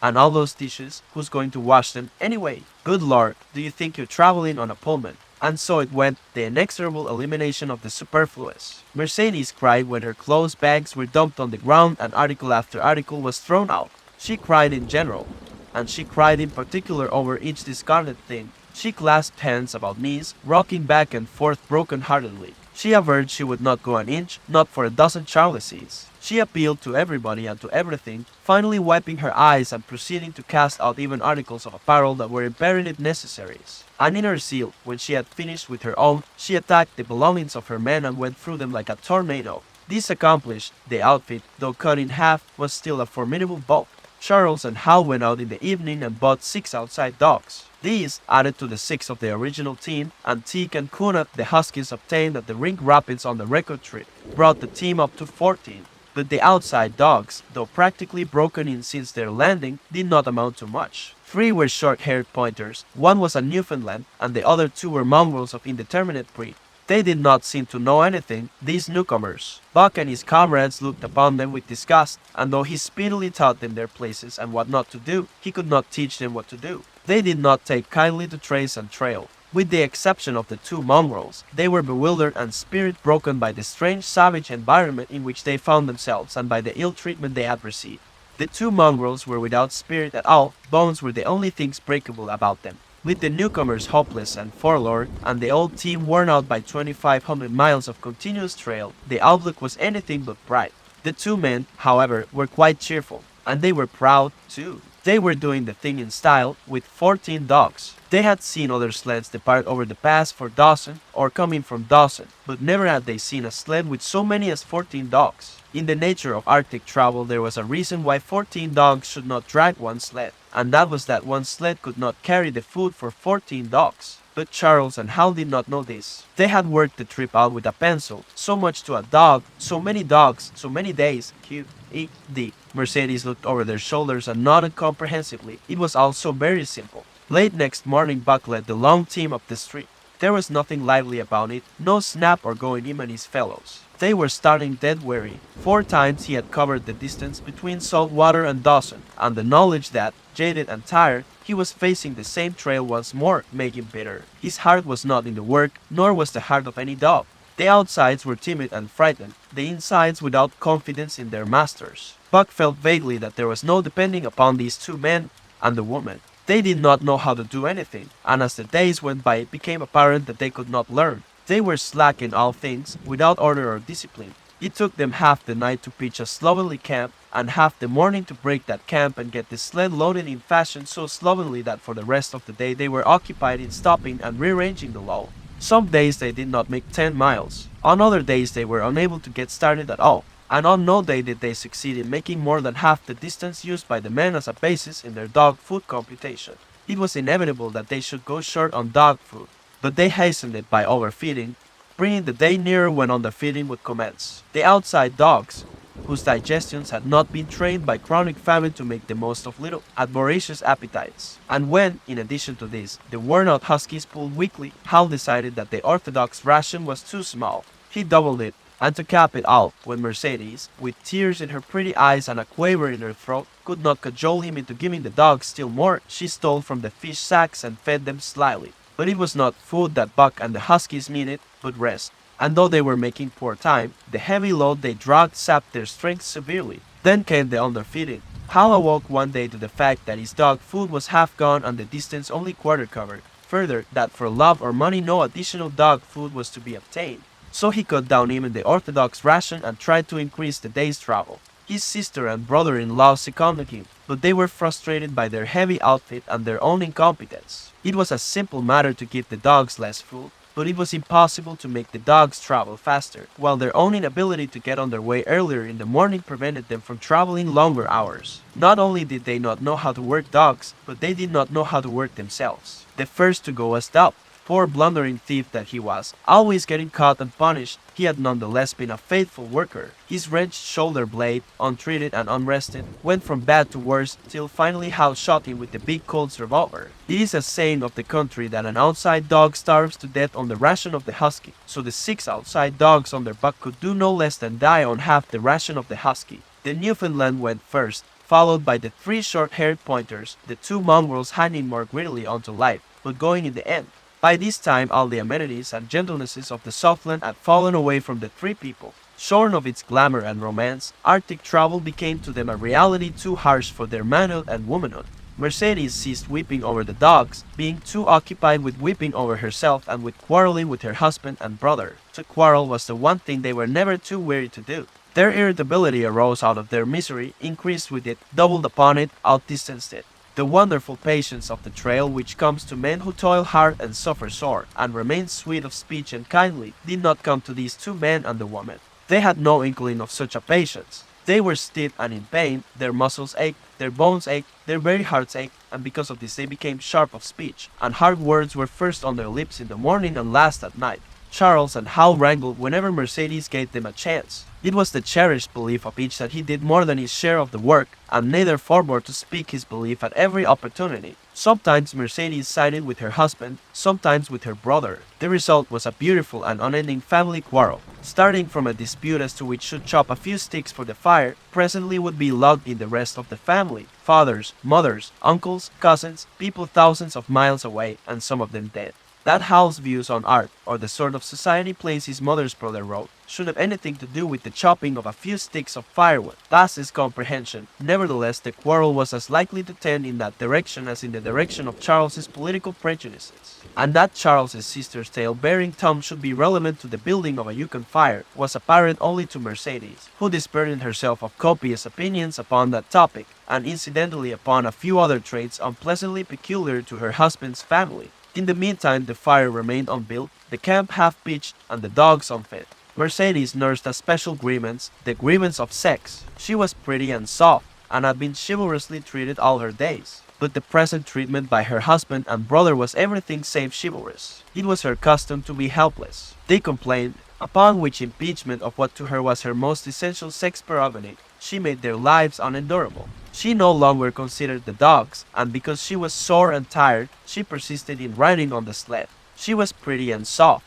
And all those dishes, who's going to wash them anyway? Good Lord, do you think you're traveling on a Pullman?" And so it went, the inexorable elimination of the superfluous. Mercedes cried when her clothes bags were dumped on the ground and article after article was thrown out. She cried in general, and she cried in particular over each discarded thing. She clasped hands about knees, rocking back and forth broken-heartedly. She averred she would not go an inch, not for a dozen Charleses. She appealed to everybody and to everything, finally wiping her eyes and proceeding to cast out even articles of apparel that were imperative necessaries. And in her zeal, when she had finished with her own, she attacked the belongings of her men and went through them like a tornado. This accomplished, the outfit, though cut in half, was still a formidable bulk. Charles and Hal went out in the evening and bought 6 outside dogs. These, added to the 6 of the original team, and Teak and Kunat, the huskies obtained at the Rink Rapids on the record trip, brought the team up to 14. But the outside dogs, though practically broken in since their landing, did not amount to much. 3 were short-haired pointers, 1 was a Newfoundland, and the other 2 were mongrels of indeterminate breed. They did not seem to know anything, these newcomers. Buck and his comrades looked upon them with disgust, and though he speedily taught them their places and what not to do, he could not teach them what to do. They did not take kindly to trace and trail. With the exception of the 2 mongrels, they were bewildered and spirit-broken by the strange savage environment in which they found themselves and by the ill treatment they had received. The 2 mongrels were without spirit at all, bones were the only things breakable about them. With the newcomers hopeless and forlorn, and the old team worn out by 2,500 miles of continuous trail, the outlook was anything but bright. The 2 men, however, were quite cheerful, and they were proud, too. They were doing the thing in style, with 14 dogs. They had seen other sleds depart over the pass for Dawson, or coming from Dawson, but never had they seen a sled with so many as 14 dogs. In the nature of Arctic travel, there was a reason why 14 dogs should not drag one sled, and that was that one sled could not carry the food for 14 dogs. But Charles and Hal did not know this. They had worked the trip out with a pencil, so much to a dog, so many dogs, so many days, Q-E-D. Mercedes looked over their shoulders and nodded comprehensively. It was all so very simple. Late next morning, Buck led the long team up the street. There was nothing lively about it, no Snap or Going Im and his fellows. They were starting dead weary. 4 times he had covered the distance between Saltwater and Dawson, and the knowledge that, jaded and tired, he was facing the same trail once more made him bitter. His heart was not in the work, nor was the heart of any dog. The outsides were timid and frightened, the insides without confidence in their masters. Buck felt vaguely that there was no depending upon these 2 men and the woman. They did not know how to do anything, and as the days went by it became apparent that they could not learn. They were slack in all things, without order or discipline. It took them half the night to pitch a slovenly camp and half the morning to break that camp and get the sled loaded in fashion so slovenly that for the rest of the day they were occupied in stopping and rearranging the load. Some days they did not make 10 miles. On other days they were unable to get started at all. And on no day did they succeed in making more than half the distance used by the men as a basis in their dog food computation. It was inevitable that they should go short on dog food, but they hastened it by overfeeding, bringing the day nearer when underfeeding would commence. The outside dogs, whose digestions had not been trained by chronic famine to make the most of little, had voracious appetites. And when, in addition to this, the worn-out huskies pulled weakly, Hal decided that the orthodox ration was too small. He doubled it, and to cap it all, when Mercedes, with tears in her pretty eyes and a quaver in her throat, could not cajole him into giving the dogs still more, she stole from the fish sacks and fed them slyly. But it was not food that Buck and the huskies needed, but rest. And though they were making poor time, the heavy load they dragged sapped their strength severely. Then came the underfeeding. Hal awoke one day to the fact that his dog food was half gone and the distance only quarter covered. Further, that for love or money no additional dog food was to be obtained. So he cut down even the orthodox ration and tried to increase the day's travel. His sister and brother-in-law seconded him, but they were frustrated by their heavy outfit and their own incompetence. It was a simple matter to give the dogs less food, but it was impossible to make the dogs travel faster, while their own inability to get on their way earlier in the morning prevented them from traveling longer hours. Not only did they not know how to work dogs, but they did not know how to work themselves. The first to go was Dub. Poor blundering thief that he was, always getting caught and punished, he had nonetheless been a faithful worker. His wrenched shoulder blade, untreated and unrested, went from bad to worse till finally Hal shot him with the big Colt's revolver. It is a saying of the country that an outside dog starves to death on the ration of the husky, so the 6 outside dogs on their buck could do no less than die on half the ration of the husky. The Newfoundland went first, followed by the 3 short-haired pointers, the 2 mongrels hanging more greedily onto life, but going in the end. By this time all the amenities and gentlenesses of the Southland had fallen away from the 3 people. Shorn of its glamour and romance, Arctic travel became to them a reality too harsh for their manhood and womanhood. Mercedes ceased weeping over the dogs, being too occupied with weeping over herself and with quarreling with her husband and brother. To quarrel was the one thing they were never too weary to do. Their irritability arose out of their misery, increased with it, doubled upon it, outdistanced it. The wonderful patience of the trail which comes to men who toil hard and suffer sore, and remain sweet of speech and kindly, did not come to these 2 men and the woman. They had no inkling of such a patience. They were stiff and in pain, their muscles ached, their bones ached, their very hearts ached, and because of this they became sharp of speech, and hard words were first on their lips in the morning and last at night. Charles and Hal wrangled whenever Mercedes gave them a chance. It was the cherished belief of each that he did more than his share of the work, and neither forbore to speak his belief at every opportunity. Sometimes Mercedes sided with her husband, sometimes with her brother. The result was a beautiful and unending family quarrel. Starting from a dispute as to which should chop a few sticks for the fire, presently would be logged in the rest of the family. Fathers, mothers, uncles, cousins, people thousands of miles away, and some of them dead. That Hal's views on art, or the sort of society place his mother's brother wrote, should have anything to do with the chopping of a few sticks of firewood. Past his comprehension. Nevertheless, the quarrel was as likely to tend in that direction as in the direction of Charles's political prejudices. And that Charles's sister's tale bearing Tom should be relevant to the building of a Yukon fire was apparent only to Mercedes, who disburdened herself of copious opinions upon that topic, and incidentally upon a few other traits unpleasantly peculiar to her husband's family. In the meantime, the fire remained unbuilt, the camp half-pitched, and the dogs unfed. Mercedes nursed a special grievance, the grievance of sex. She was pretty and soft, and had been chivalrously treated all her days. But the present treatment by her husband and brother was everything save chivalrous. It was her custom to be helpless. They complained, upon which impeachment of what to her was her most essential sex prerogative, she made their lives unendurable. She no longer considered the dogs, and because she was sore and tired, she persisted in riding on the sled. She was pretty and soft,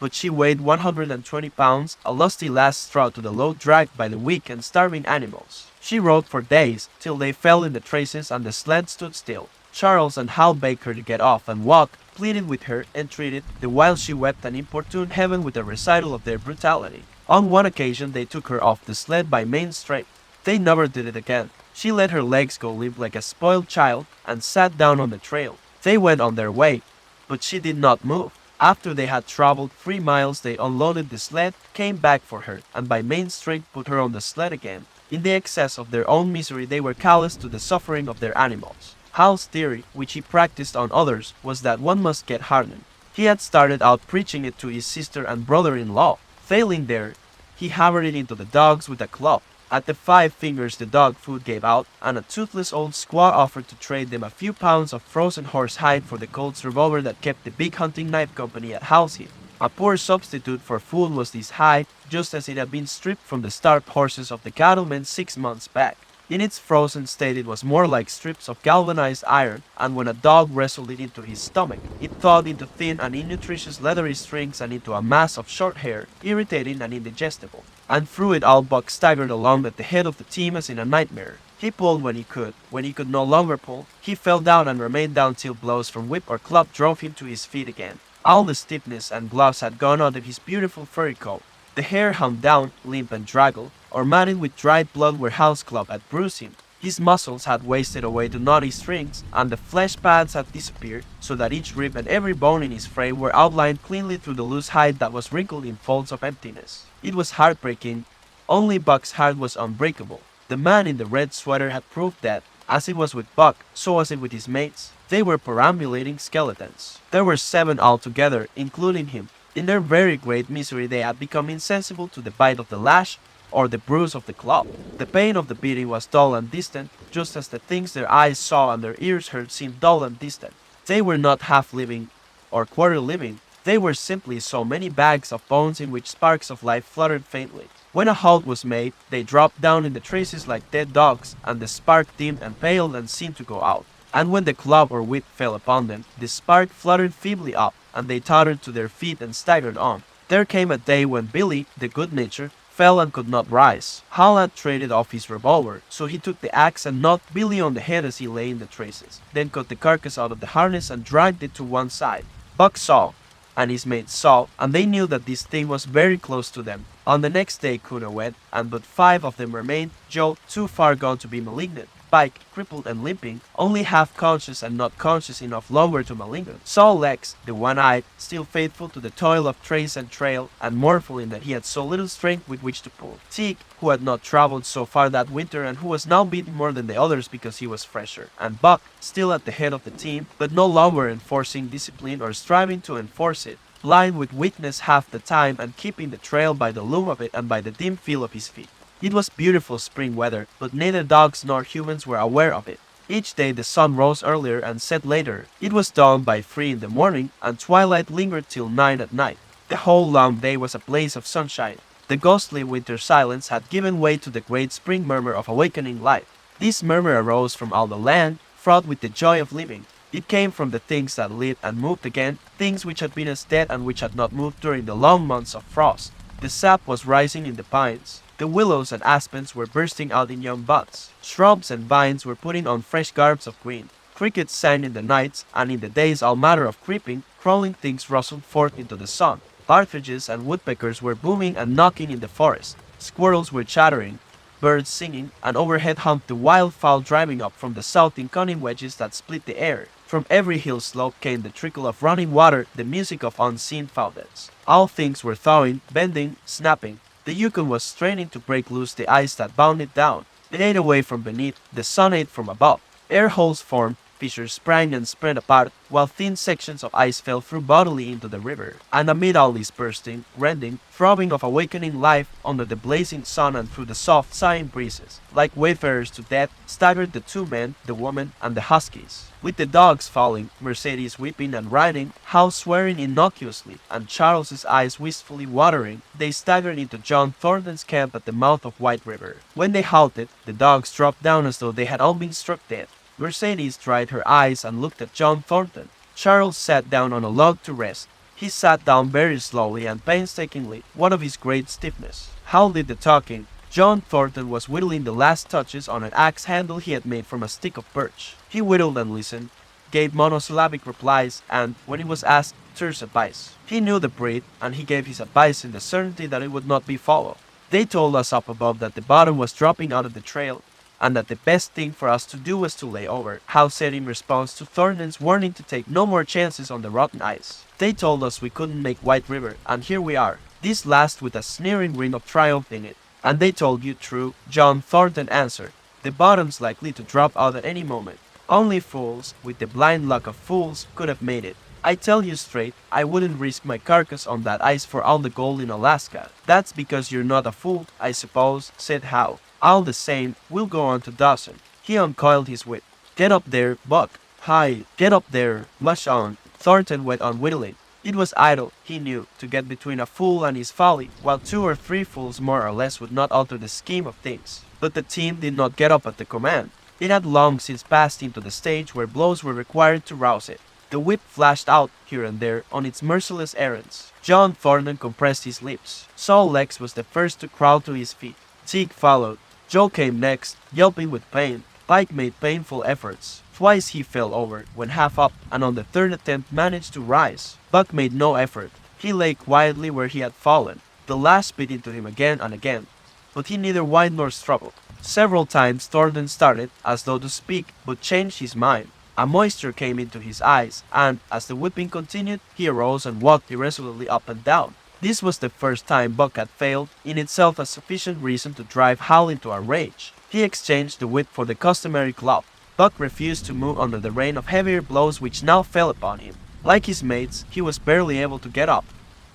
but she weighed 120 pounds, a lusty last straw to the load dragged by the weak and starving animals. She rode for days, till they fell in the traces and the sled stood still. Charles and Hal begged her to get off and walk, pleaded with her, entreated, the while she wept and importuned heaven with a recital of their brutality. On one occasion they took her off the sled by main strength. They never did it again. She let her legs go limp like a spoiled child and sat down on the trail. They went on their way, but she did not move. After they had traveled 3 miles, they unloaded the sled, came back for her, and by main strength put her on the sled again. In the excess of their own misery, they were callous to the suffering of their animals. Hal's theory, which he practiced on others, was that one must get hardened. He had started out preaching it to his sister and brother-in-law. Failing there, he hammered it into the dogs with a club. At the 5 fingers the dog food gave out, and a toothless old squaw offered to trade them a few pounds of frozen horse hide for the Colt's revolver that kept the big hunting knife company at Halsey. A poor substitute for food was this hide, just as it had been stripped from the starved horses of the cattlemen 6 months back. In its frozen state it was more like strips of galvanized iron, and when a dog wrestled it into his stomach, it thawed into thin and innutritious leathery strings and into a mass of short hair, irritating and indigestible. And through it all Buck staggered along at the head of the team as in a nightmare. He pulled when he could. When he could no longer pull, he fell down and remained down till blows from whip or club drove him to his feet again. All the stiffness and gloves had gone out of his beautiful furry coat. The hair hung down, limp and draggled, or matted with dried blood where Hal's club had bruised him. His muscles had wasted away to knotty strings, and the flesh pads had disappeared, so that each rib and every bone in his frame were outlined cleanly through the loose hide that was wrinkled in folds of emptiness. It was heartbreaking. Only Buck's heart was unbreakable. The man in the red sweater had proved that, as it was with Buck, so was it with his mates. They were perambulating skeletons. There were 7 altogether, including him. In their very great misery they had become insensible to the bite of the lash or the bruise of the club. The pain of the beating was dull and distant, just as the things their eyes saw and their ears heard seemed dull and distant. They were not half living or quarter living. They were simply so many bags of bones in which sparks of life fluttered faintly. When a halt was made, they dropped down in the traces like dead dogs, and the spark dimmed and paled and seemed to go out. And when the club or whip fell upon them, the spark fluttered feebly up, and they tottered to their feet and staggered on. There came a day when Billy, the good-natured, fell and could not rise. Hal had traded off his revolver, so he took the axe and knocked Billy on the head as he lay in the traces, then cut the carcass out of the harness and dragged it to one side. Buck saw, and his mates saw, and they knew that this thing was very close to them. On the next day Kuna went, and but 5 of them remained. Joe, too far gone to be malignant. Pike, crippled and limping, only half conscious and not conscious enough longer to malignant. Saw Lex, the one-eyed, still faithful to the toil of trace and trail, and mournful in that he had so little strength with which to pull. Teague, who had not traveled so far that winter and who was now beaten more than the others because he was fresher. And Buck, still at the head of the team, but no longer enforcing discipline or striving to enforce it, blind with weakness half the time and keeping the trail by the loom of it and by the dim feel of his feet. It was beautiful spring weather, but neither dogs nor humans were aware of it. Each day the sun rose earlier and set later. It was dawn by 3 in the morning, and twilight lingered till 9 at night. The whole long day was a blaze of sunshine. The ghostly winter silence had given way to the great spring murmur of awakening life. This murmur arose from all the land, fraught with the joy of living. It came from the things that lived and moved again, things which had been as dead and which had not moved during the long months of frost. The sap was rising in the pines. The willows and aspens were bursting out in young buds. Shrubs and vines were putting on fresh garbs of green. Crickets sang in the nights, and in the days all manner of creeping, crawling things rustled forth into the sun. Partridges and woodpeckers were booming and knocking in the forest. Squirrels were chattering, birds singing, and overhead hummed the wild fowl driving up from the south in cunning wedges that split the air. From every hill slope came the trickle of running water, the music of unseen fountains. All things were thawing, bending, snapping. The Yukon was straining to break loose the ice that bound it down. It ate away from beneath, the sun ate from above. Air holes formed, fissures sprang and spread apart, while thin sections of ice fell through bodily into the river. And amid all this bursting, rending, throbbing of awakening life, under the blazing sun and through the soft sighing breezes, like wayfarers to death, staggered the 2 men, the woman, and the huskies. With the dogs falling, Mercedes weeping and riding, Hal swearing innocuously, and Charles's eyes wistfully watering, they staggered into John Thornton's camp at the mouth of White River. When they halted, the dogs dropped down as though they had all been struck dead. Mercedes dried her eyes and looked at John Thornton. Charles sat down on a log to rest. He sat down very slowly and painstakingly, one of his great stiffness. Hal did the talking. John Thornton was whittling the last touches on an axe handle he had made from a stick of birch. He whittled and listened, gave monosyllabic replies, and, when he was asked, terse advice. He knew the breed, and he gave his advice in the certainty that it would not be followed. They told us up above that the bottom was dropping out of the trail. and that the best thing for us to do was to lay over, Hal said in response to Thornton's warning to take no more chances on the rotten ice. They told us we couldn't make White River, and here we are. This last with a sneering grin of triumph in it. And they told you true, John Thornton answered. The bottom's likely to drop out at any moment. Only fools, with the blind luck of fools, could have made it. I tell you straight, I wouldn't risk my carcass on that ice for all the gold in Alaska. That's because you're not a fool, I suppose, said Hal. All the same, we'll go on to Dawson. He uncoiled his whip. Get up there, Buck. Hi, get up there, mush on. Thornton went on whittling. It was idle, he knew, to get between a fool and his folly, while 2 or 3 fools more or less would not alter the scheme of things. But the team did not get up at the command. It had long since passed into the stage where blows were required to rouse it. The whip flashed out, here and there, on its merciless errands. John Thornton compressed his lips. Saul Lex was the first to crawl to his feet. Teague followed. Joe came next, yelping with pain. Pike made painful efforts. Twice he fell over, when half up, and on the 3rd attempt managed to rise. Buck made no effort. He lay quietly where he had fallen. The lash bit into him again and again, but he neither whined nor struggled. Several times Thornton started, as though to speak, but changed his mind. A moisture came into his eyes, and, as the whipping continued, he arose and walked irresolutely up and down. This was the first time Buck had failed, in itself a sufficient reason to drive Hal into a rage. He exchanged the whip for the customary club. Buck refused to move under the rain of heavier blows which now fell upon him. Like his mates, he was barely able to get up.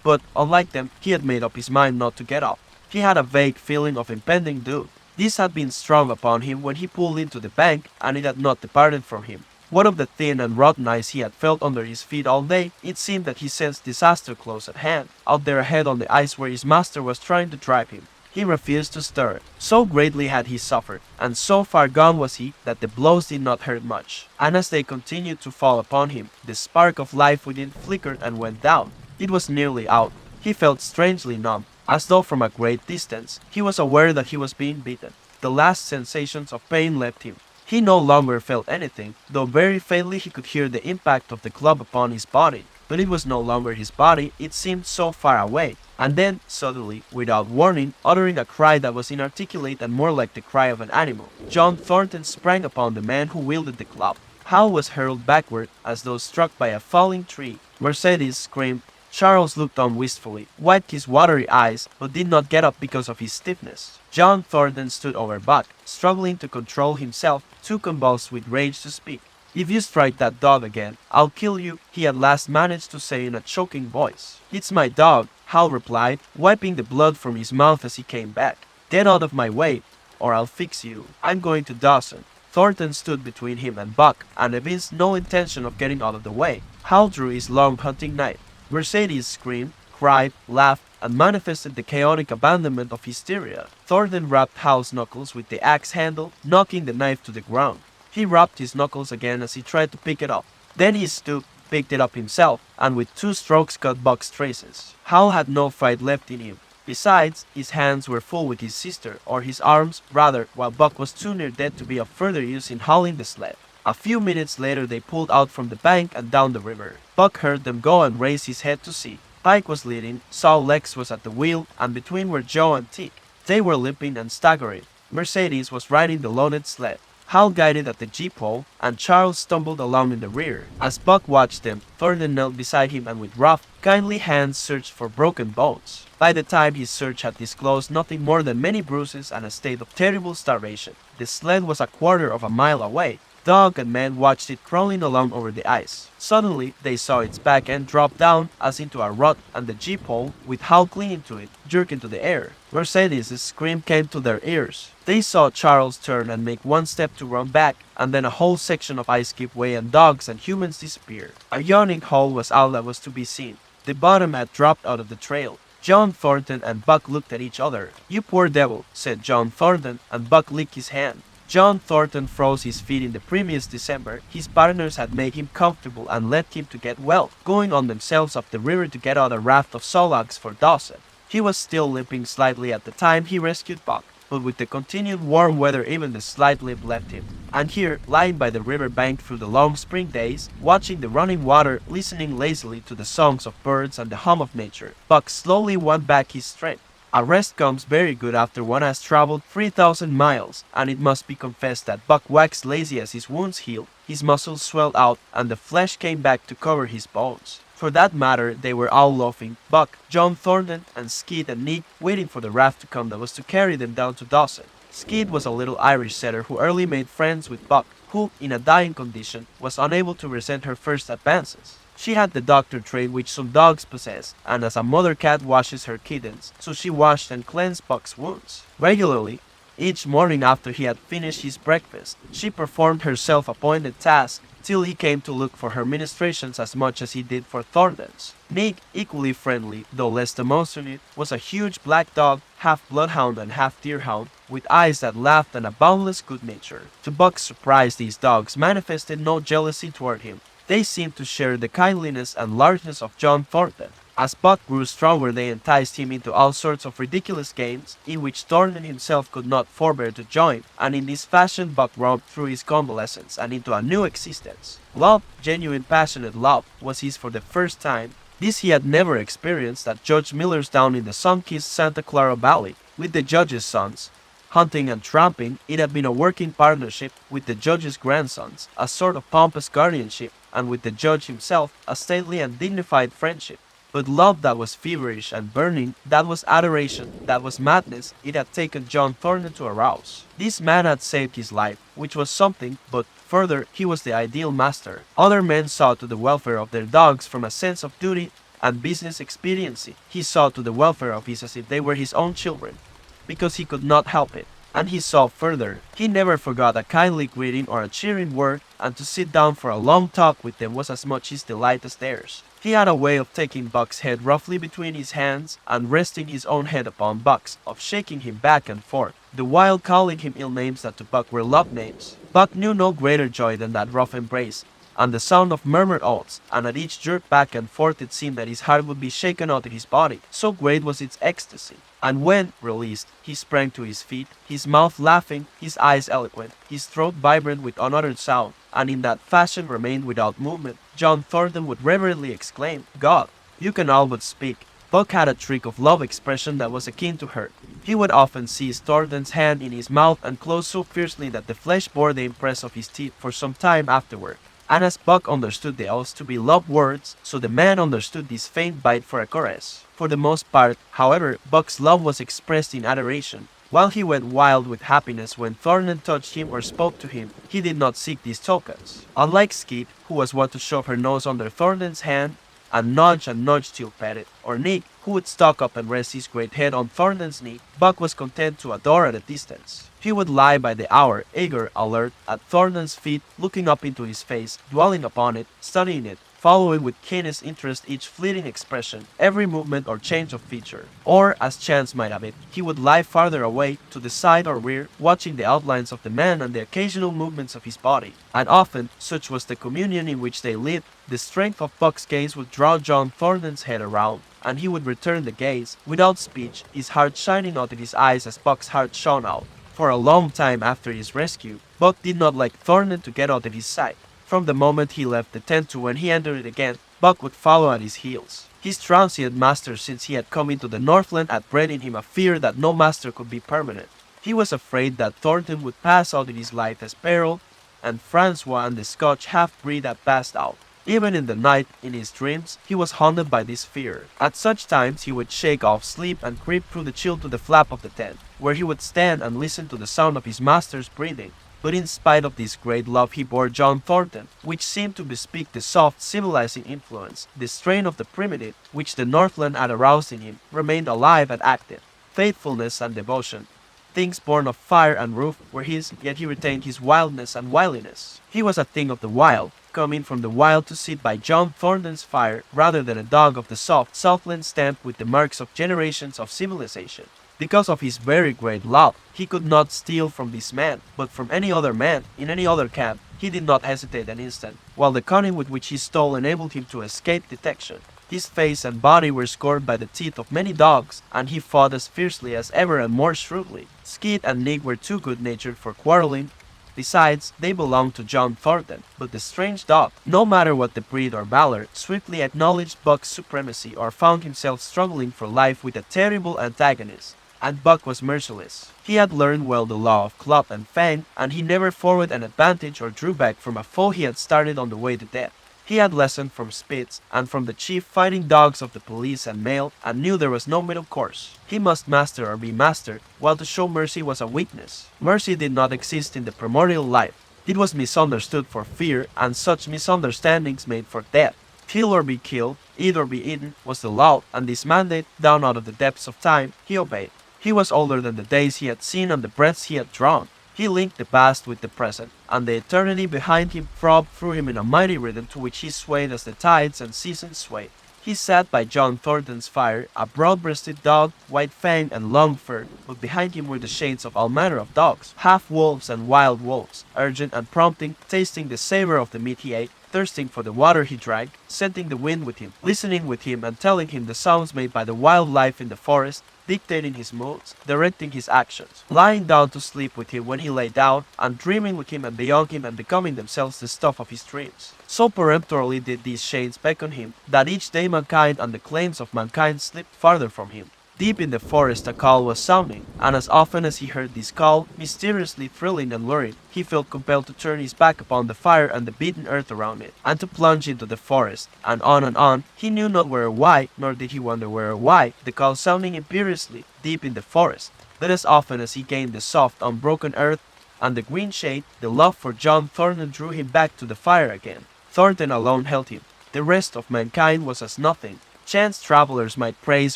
But, unlike them, he had made up his mind not to get up. He had a vague feeling of impending doom. This had been strong upon him when he pulled into the bank, and it had not departed from him. What of the thin and rotten ice he had felt under his feet all day, it seemed that he sensed disaster close at hand, out there ahead on the ice where his master was trying to drive him. He refused to stir. So greatly had he suffered, and so far gone was he, that the blows did not hurt much. And as they continued to fall upon him, the spark of life within flickered and went down. It was nearly out. He felt strangely numb, as though from a great distance. He was aware that he was being beaten. The last sensations of pain left him. He no longer felt anything, though very faintly he could hear the impact of the club upon his body. But it was no longer his body, it seemed so far away. And then, suddenly, without warning, uttering a cry that was inarticulate and more like the cry of an animal, John Thornton sprang upon the man who wielded the club. Hal was hurled backward, as though struck by a falling tree. Mercedes screamed. Charles looked on wistfully, wiped his watery eyes, but did not get up because of his stiffness. John Thornton stood over Buck, struggling to control himself, too convulsed with rage to speak. If you strike that dog again, I'll kill you, he at last managed to say in a choking voice. It's my dog, Hal replied, wiping the blood from his mouth as he came back. Get out of my way, or I'll fix you. I'm going to Dawson. Thornton stood between him and Buck, and evinced no intention of getting out of the way. Hal drew his long hunting knife. Mercedes screamed, cried, laughed, and manifested the chaotic abandonment of hysteria. Thornton rapped Hal's knuckles with the axe handle, knocking the knife to the ground. He rapped his knuckles again as he tried to pick it up. Then he stooped, picked it up himself, and with 2 strokes cut Buck's traces. Hal had no fight left in him. Besides, his hands were full with his sister, or his arms, rather, while Buck was too near dead to be of further use in hauling the sled. A few minutes later they pulled out from the bank and down the river. Buck heard them go and raised his head to see. Pike was leading, Saul Lex was at the wheel, and between were Joe and Teague. They were limping and staggering. Mercedes was riding the loaded sled. Hal guided at the jeep pole, and Charles stumbled along in the rear. As Buck watched them, Thornton knelt beside him and with rough, kindly hands searched for broken bones. By the time his search had disclosed nothing more than many bruises and a state of terrible starvation, the sled was a quarter of a mile away. Dog and man watched it crawling along over the ice. Suddenly, they saw its back end drop down as into a rut, and the jeep pole, with Hal clinging to it, jerk into the air. Mercedes' scream came to their ears. They saw Charles turn and make one step to run back, and then a whole section of ice give way and dogs and humans disappear. A yawning hole was all that was to be seen. The bottom had dropped out of the trail. John Thornton and Buck looked at each other. "You poor devil," said John Thornton, and Buck licked his hand. John Thornton froze his feet in the previous December. His partners had made him comfortable and left him to get well, going on themselves up the river to get out a raft of saw logs for Dawson. He was still limping slightly at the time he rescued Buck, but with the continued warm weather even the slight limp left him. And here, lying by the river bank through the long spring days, watching the running water, listening lazily to the songs of birds and the hum of nature, Buck slowly won back his strength. A rest comes very good after one has traveled 3,000 miles, and it must be confessed that Buck waxed lazy as his wounds healed, his muscles swelled out, and the flesh came back to cover his bones. For that matter, they were all laughing, Buck, John Thornton, and Skeet and Nick, waiting for the raft to come that was to carry them down to Dawson. Skeet was a little Irish setter who early made friends with Buck, who, in a dying condition, was unable to resent her first advances. She had the doctor trait which some dogs possess, and as a mother cat washes her kittens, so she washed and cleansed Buck's wounds. Regularly, each morning after he had finished his breakfast, she performed her self-appointed task till he came to look for her ministrations as much as he did for Thornton's. Nick, equally friendly, though less demonstrative, was a huge black dog, half bloodhound and half deerhound, with eyes that laughed and a boundless good nature. To Buck's surprise, these dogs manifested no jealousy toward him. They seemed to share the kindliness and largeness of John Thornton. As Buck grew stronger, they enticed him into all sorts of ridiculous games, in which Thornton himself could not forbear to join, and in this fashion Buck romped through his convalescence and into a new existence. Love, genuine passionate love, was his for the first time. This he had never experienced at Judge Miller's down in the sun-kissed Santa Clara Valley, with the judge's sons. Hunting and tramping, it had been a working partnership with the judge's grandsons, a sort of pompous guardianship, and with the judge himself, a stately and dignified friendship. But love that was feverish and burning, that was adoration, that was madness, it had taken John Thornton to arouse. This man had saved his life, which was something, but further, he was the ideal master. Other men saw to the welfare of their dogs from a sense of duty and business expediency. He saw to the welfare of his as if they were his own children, because he could not help it. And he saw further. He never forgot a kindly greeting or a cheering word, and to sit down for a long talk with them was as much his delight as theirs. He had a way of taking Buck's head roughly between his hands and resting his own head upon Buck's, of shaking him back and forth, the while calling him ill names that to Buck were love names. Buck knew no greater joy than that rough embrace, and the sound of murmured oaths, and at each jerk back and forth it seemed that his heart would be shaken out of his body, so great was its ecstasy. And when, released, he sprang to his feet, his mouth laughing, his eyes eloquent, his throat vibrant with unuttered sound, and in that fashion remained without movement, John Thornton would reverently exclaim, "God, you can all but speak." Buck had a trick of love expression that was akin to her. He would often seize Thornton's hand in his mouth and close so fiercely that the flesh bore the impress of his teeth for some time afterward. And as Buck understood the oaths to be love words, so the man understood this faint bite for a caress. For the most part, however, Buck's love was expressed in adoration. While he went wild with happiness when Thornton touched him or spoke to him, he did not seek these tokens. Unlike Skeet, who was wont to shove her nose under Thornton's hand, and nudge till petted, or Nick, who would stalk up and rest his great head on Thornton's knee, Buck was content to adore at a distance. He would lie by the hour, eager, alert, at Thornton's feet, looking up into his face, dwelling upon it, studying it, following with keenest interest each fleeting expression, every movement or change of feature. Or, as chance might have it, he would lie farther away, to the side or rear, watching the outlines of the man and the occasional movements of his body. And often, such was the communion in which they lived, the strength of Buck's gaze would draw John Thornton's head around, and he would return the gaze, without speech, his heart shining out in his eyes as Buck's heart shone out. For a long time after his rescue, Buck did not like Thornton to get out of his sight. From the moment he left the tent to when he entered it again, Buck would follow at his heels. His transient master since he had come into the Northland had bred in him a fear that no master could be permanent. He was afraid that Thornton would pass out in his life as Peril, and Francois and the Scotch half-breed had passed out. Even in the night, in his dreams, he was haunted by this fear. At such times he would shake off sleep and creep through the chill to the flap of the tent, where he would stand and listen to the sound of his master's breathing. But in spite of this great love he bore John Thornton, which seemed to bespeak the soft, civilizing influence, the strain of the primitive, which the Northland had aroused in him, remained alive and active. Faithfulness and devotion, things born of fire and roof, were his, yet he retained his wildness and wiliness. He was a thing of the wild, coming from the wild to sit by John Thornton's fire, rather than a dog of the soft Southland stamp with the marks of generations of civilization. Because of his very great love, he could not steal from this man, but from any other man, in any other camp. He did not hesitate an instant, while the cunning with which he stole enabled him to escape detection. His face and body were scored by the teeth of many dogs, and he fought as fiercely as ever and more shrewdly. Skeet and Nick were too good-natured for quarreling, Besides, they belonged to John Thornton, but the strange dog, no matter what the breed or valor, swiftly acknowledged Buck's supremacy or found himself struggling for life with a terrible antagonist. And Buck was merciless. He had learned well the law of club and fang, and he never forwarded an advantage or drew back from a foe he had started on the way to death. He had lessoned from Spitz and from the chief fighting dogs of the police and mail, and knew there was no middle course. He must master or be mastered, while to show mercy was a weakness. Mercy did not exist in the primordial life. It was misunderstood for fear, and such misunderstandings made for death. Kill or be killed, eat or be eaten, was the law, and this mandate, down out of the depths of time, he obeyed. He was older than the days he had seen and the breaths he had drawn. He linked the past with the present, and the eternity behind him throbbed through him in a mighty rhythm to which he swayed as the tides and seasons swayed. He sat by John Thornton's fire, a broad-breasted dog, white-fanged and long-furred, but behind him were the shades of all manner of dogs, half-wolves and wild wolves, urgent and prompting, tasting the savor of the meat he ate, thirsting for the water he drank, scenting the wind with him, listening with him and telling him the sounds made by the wild life in the forest, dictating his moods, directing his actions, lying down to sleep with him when he lay down, and dreaming with him and beyond him and becoming themselves the stuff of his dreams. So peremptorily did these shades beckon him, that each day mankind and the claims of mankind slipped farther from him. Deep in the forest a call was sounding, and as often as he heard this call, mysteriously thrilling and luring, he felt compelled to turn his back upon the fire and the beaten earth around it, and to plunge into the forest, and on, he knew not where or why, nor did he wonder where or why, the call sounding imperiously, deep in the forest. But as often as he gained the soft, unbroken earth, and the green shade, the love for John Thornton drew him back to the fire again. Thornton alone held him. The rest of mankind was as nothing. Chance travelers might praise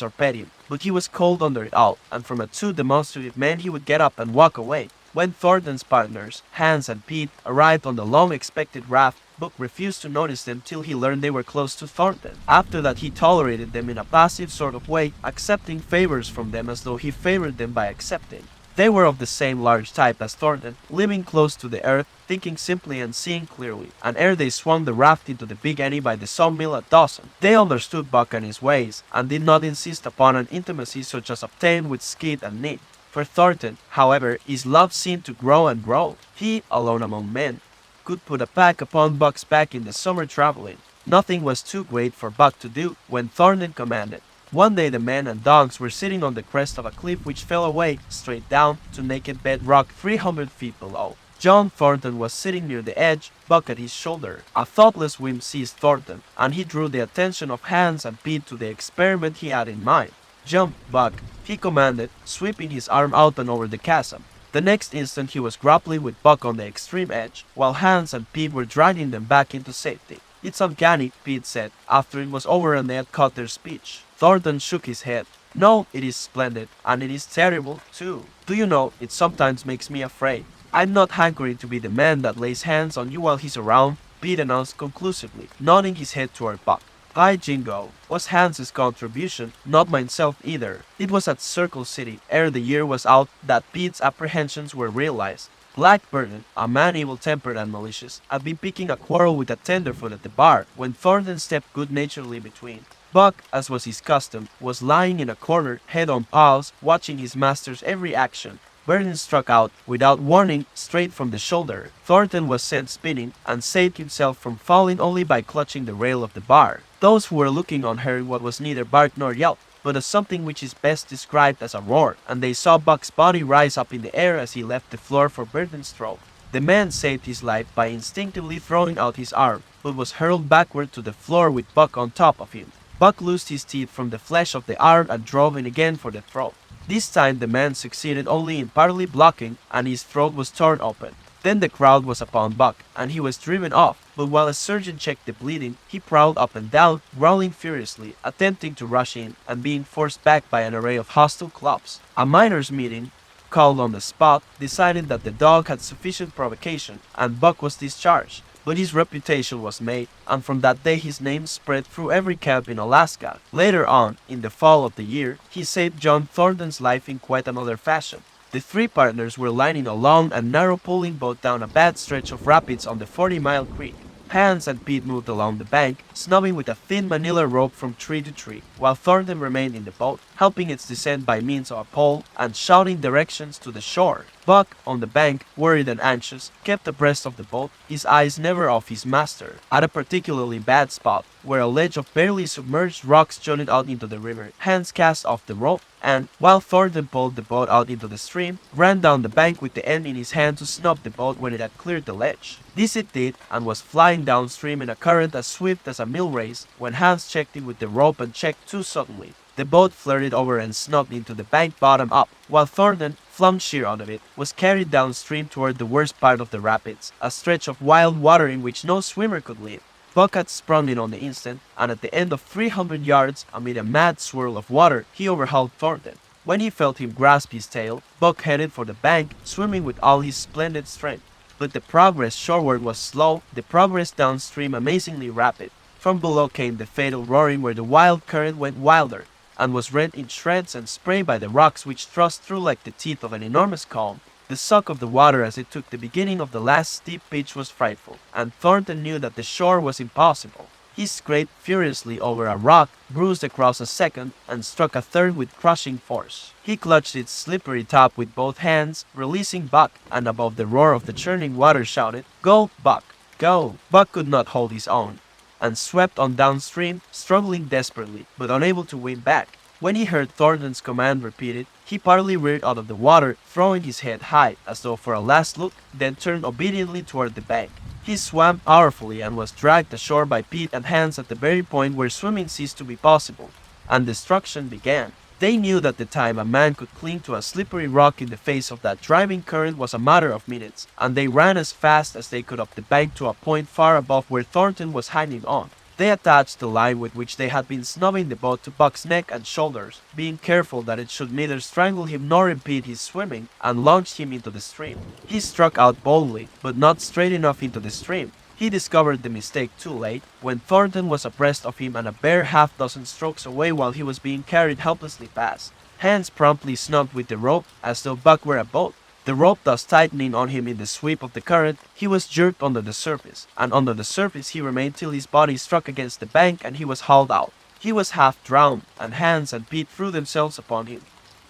or pet him, but he was cold under it all, and from a too demonstrative man he would get up and walk away. When Thornton's partners, Hans and Pete, arrived on the long-expected raft, Buck refused to notice them till he learned they were close to Thornton. After that he tolerated them in a passive sort of way, accepting favors from them as though he favored them by accepting. They were of the same large type as Thornton, living close to the earth, thinking simply and seeing clearly, and ere they swung the raft into the Big Annie by the sawmill at Dawson, they understood Buck and his ways, and did not insist upon an intimacy such as obtained with Skid and Nip. For Thornton, however, his love seemed to grow and grow. He, alone among men, could put a pack upon Buck's back in the summer traveling. Nothing was too great for Buck to do when Thornton commanded. One day the men and dogs were sitting on the crest of a cliff which fell away, straight down, to naked bedrock 300 feet below. John Thornton was sitting near the edge, Buck at his shoulder. A thoughtless whim seized Thornton, and he drew the attention of Hans and Pete to the experiment he had in mind. "Jump, Buck," he commanded, sweeping his arm out and over the chasm. The next instant he was grappling with Buck on the extreme edge, while Hans and Pete were dragging them back into safety. "It's uncanny," Pete said, after it was over and they had caught their speech. Thornton shook his head. "No, it is splendid, and it is terrible, too. Do you know, it sometimes makes me afraid. I'm not hankering to be the man that lays hands on you while he's around," Pete announced conclusively, nodding his head toward Buck. "By jingo," was Hans's contribution, "not myself either. It was at Circle City, ere the year was out, that Pete's apprehensions were realized. Black Burton, a man evil-tempered and malicious, had been picking a quarrel with a tenderfoot at the bar, when Thornton stepped good-naturedly between. Buck, as was his custom, was lying in a corner, head on paws, watching his master's every action. Burton struck out, without warning, straight from the shoulder. Thornton was sent spinning, and saved himself from falling only by clutching the rail of the bar. Those who were looking on heard what was neither bark nor yelp, but as something which is best described as a roar, and they saw Buck's body rise up in the air as he left the floor for Burton's throat. The man saved his life by instinctively throwing out his arm, but was hurled backward to the floor with Buck on top of him. Buck loosed his teeth from the flesh of the arm and drove in again for the throat. This time the man succeeded only in partly blocking, and his throat was torn open. Then the crowd was upon Buck, and he was driven off, but while a surgeon checked the bleeding, he prowled up and down, growling furiously, attempting to rush in, and being forced back by an array of hostile clubs. A miners' meeting, called on the spot, decided that the dog had sufficient provocation, and Buck was discharged. But his reputation was made, and from that day his name spread through every camp in Alaska. Later on, in the fall of the year, he saved John Thornton's life in quite another fashion. The three partners were lining a long and narrow pulling boat down a bad stretch of rapids on the 40-mile creek. Hans and Pete moved along the bank, snubbing with a thin manila rope from tree to tree, while Thornton remained in the boat, helping its descent by means of a pole and shouting directions to the shore. Buck, on the bank, worried and anxious, kept abreast of the boat, his eyes never off his master. At a particularly bad spot, where a ledge of barely submerged rocks jutted out into the river, Hans cast off the rope and, while Thornton pulled the boat out into the stream, ran down the bank with the end in his hand to snub the boat when it had cleared the ledge. This it did, and was flying downstream in a current as swift as a mill race when Hans checked it with the rope and checked too suddenly. The boat flirted over and snubbed into the bank bottom up, while Thornton, flung sheer out of it, was carried downstream toward the worst part of the rapids, a stretch of wild water in which no swimmer could live. Buck had sprung in on the instant, and at the end of 300 yards, amid a mad swirl of water, he overhauled Thornton. When he felt him grasp his tail, Buck headed for the bank, swimming with all his splendid strength. But the progress shoreward was slow, the progress downstream amazingly rapid. From below came the fatal roaring where the wild current went wilder, and was rent in shreds and spray by the rocks which thrust through like the teeth of an enormous comb. The suck of the water as it took the beginning of the last steep pitch was frightful, and Thornton knew that the shore was impossible. He scraped furiously over a rock, bruised across a second, and struck a third with crushing force. He clutched its slippery top with both hands, releasing Buck, and above the roar of the churning water shouted, "Go, Buck, go!" Buck could not hold his own, and swept on downstream, struggling desperately, but unable to win back. When he heard Thornton's command repeated, he partly reared out of the water, throwing his head high, as though for a last look, then turned obediently toward the bank. He swam powerfully and was dragged ashore by Pete and Hans at the very point where swimming ceased to be possible, and destruction began. They knew that the time a man could cling to a slippery rock in the face of that driving current was a matter of minutes, and they ran as fast as they could up the bank to a point far above where Thornton was hanging on. They attached the line with which they had been snubbing the boat to Buck's neck and shoulders, being careful that it should neither strangle him nor impede his swimming, and launched him into the stream. He struck out boldly, but not straight enough into the stream. He discovered the mistake too late, when Thornton was abreast of him and a bare half-dozen strokes away while he was being carried helplessly past. Hans promptly snubbed with the rope as though Buck were a boat. The rope thus tightening on him in the sweep of the current, he was jerked under the surface, and under the surface he remained till his body struck against the bank and he was hauled out. He was half drowned, and Hans and Pete threw themselves upon him,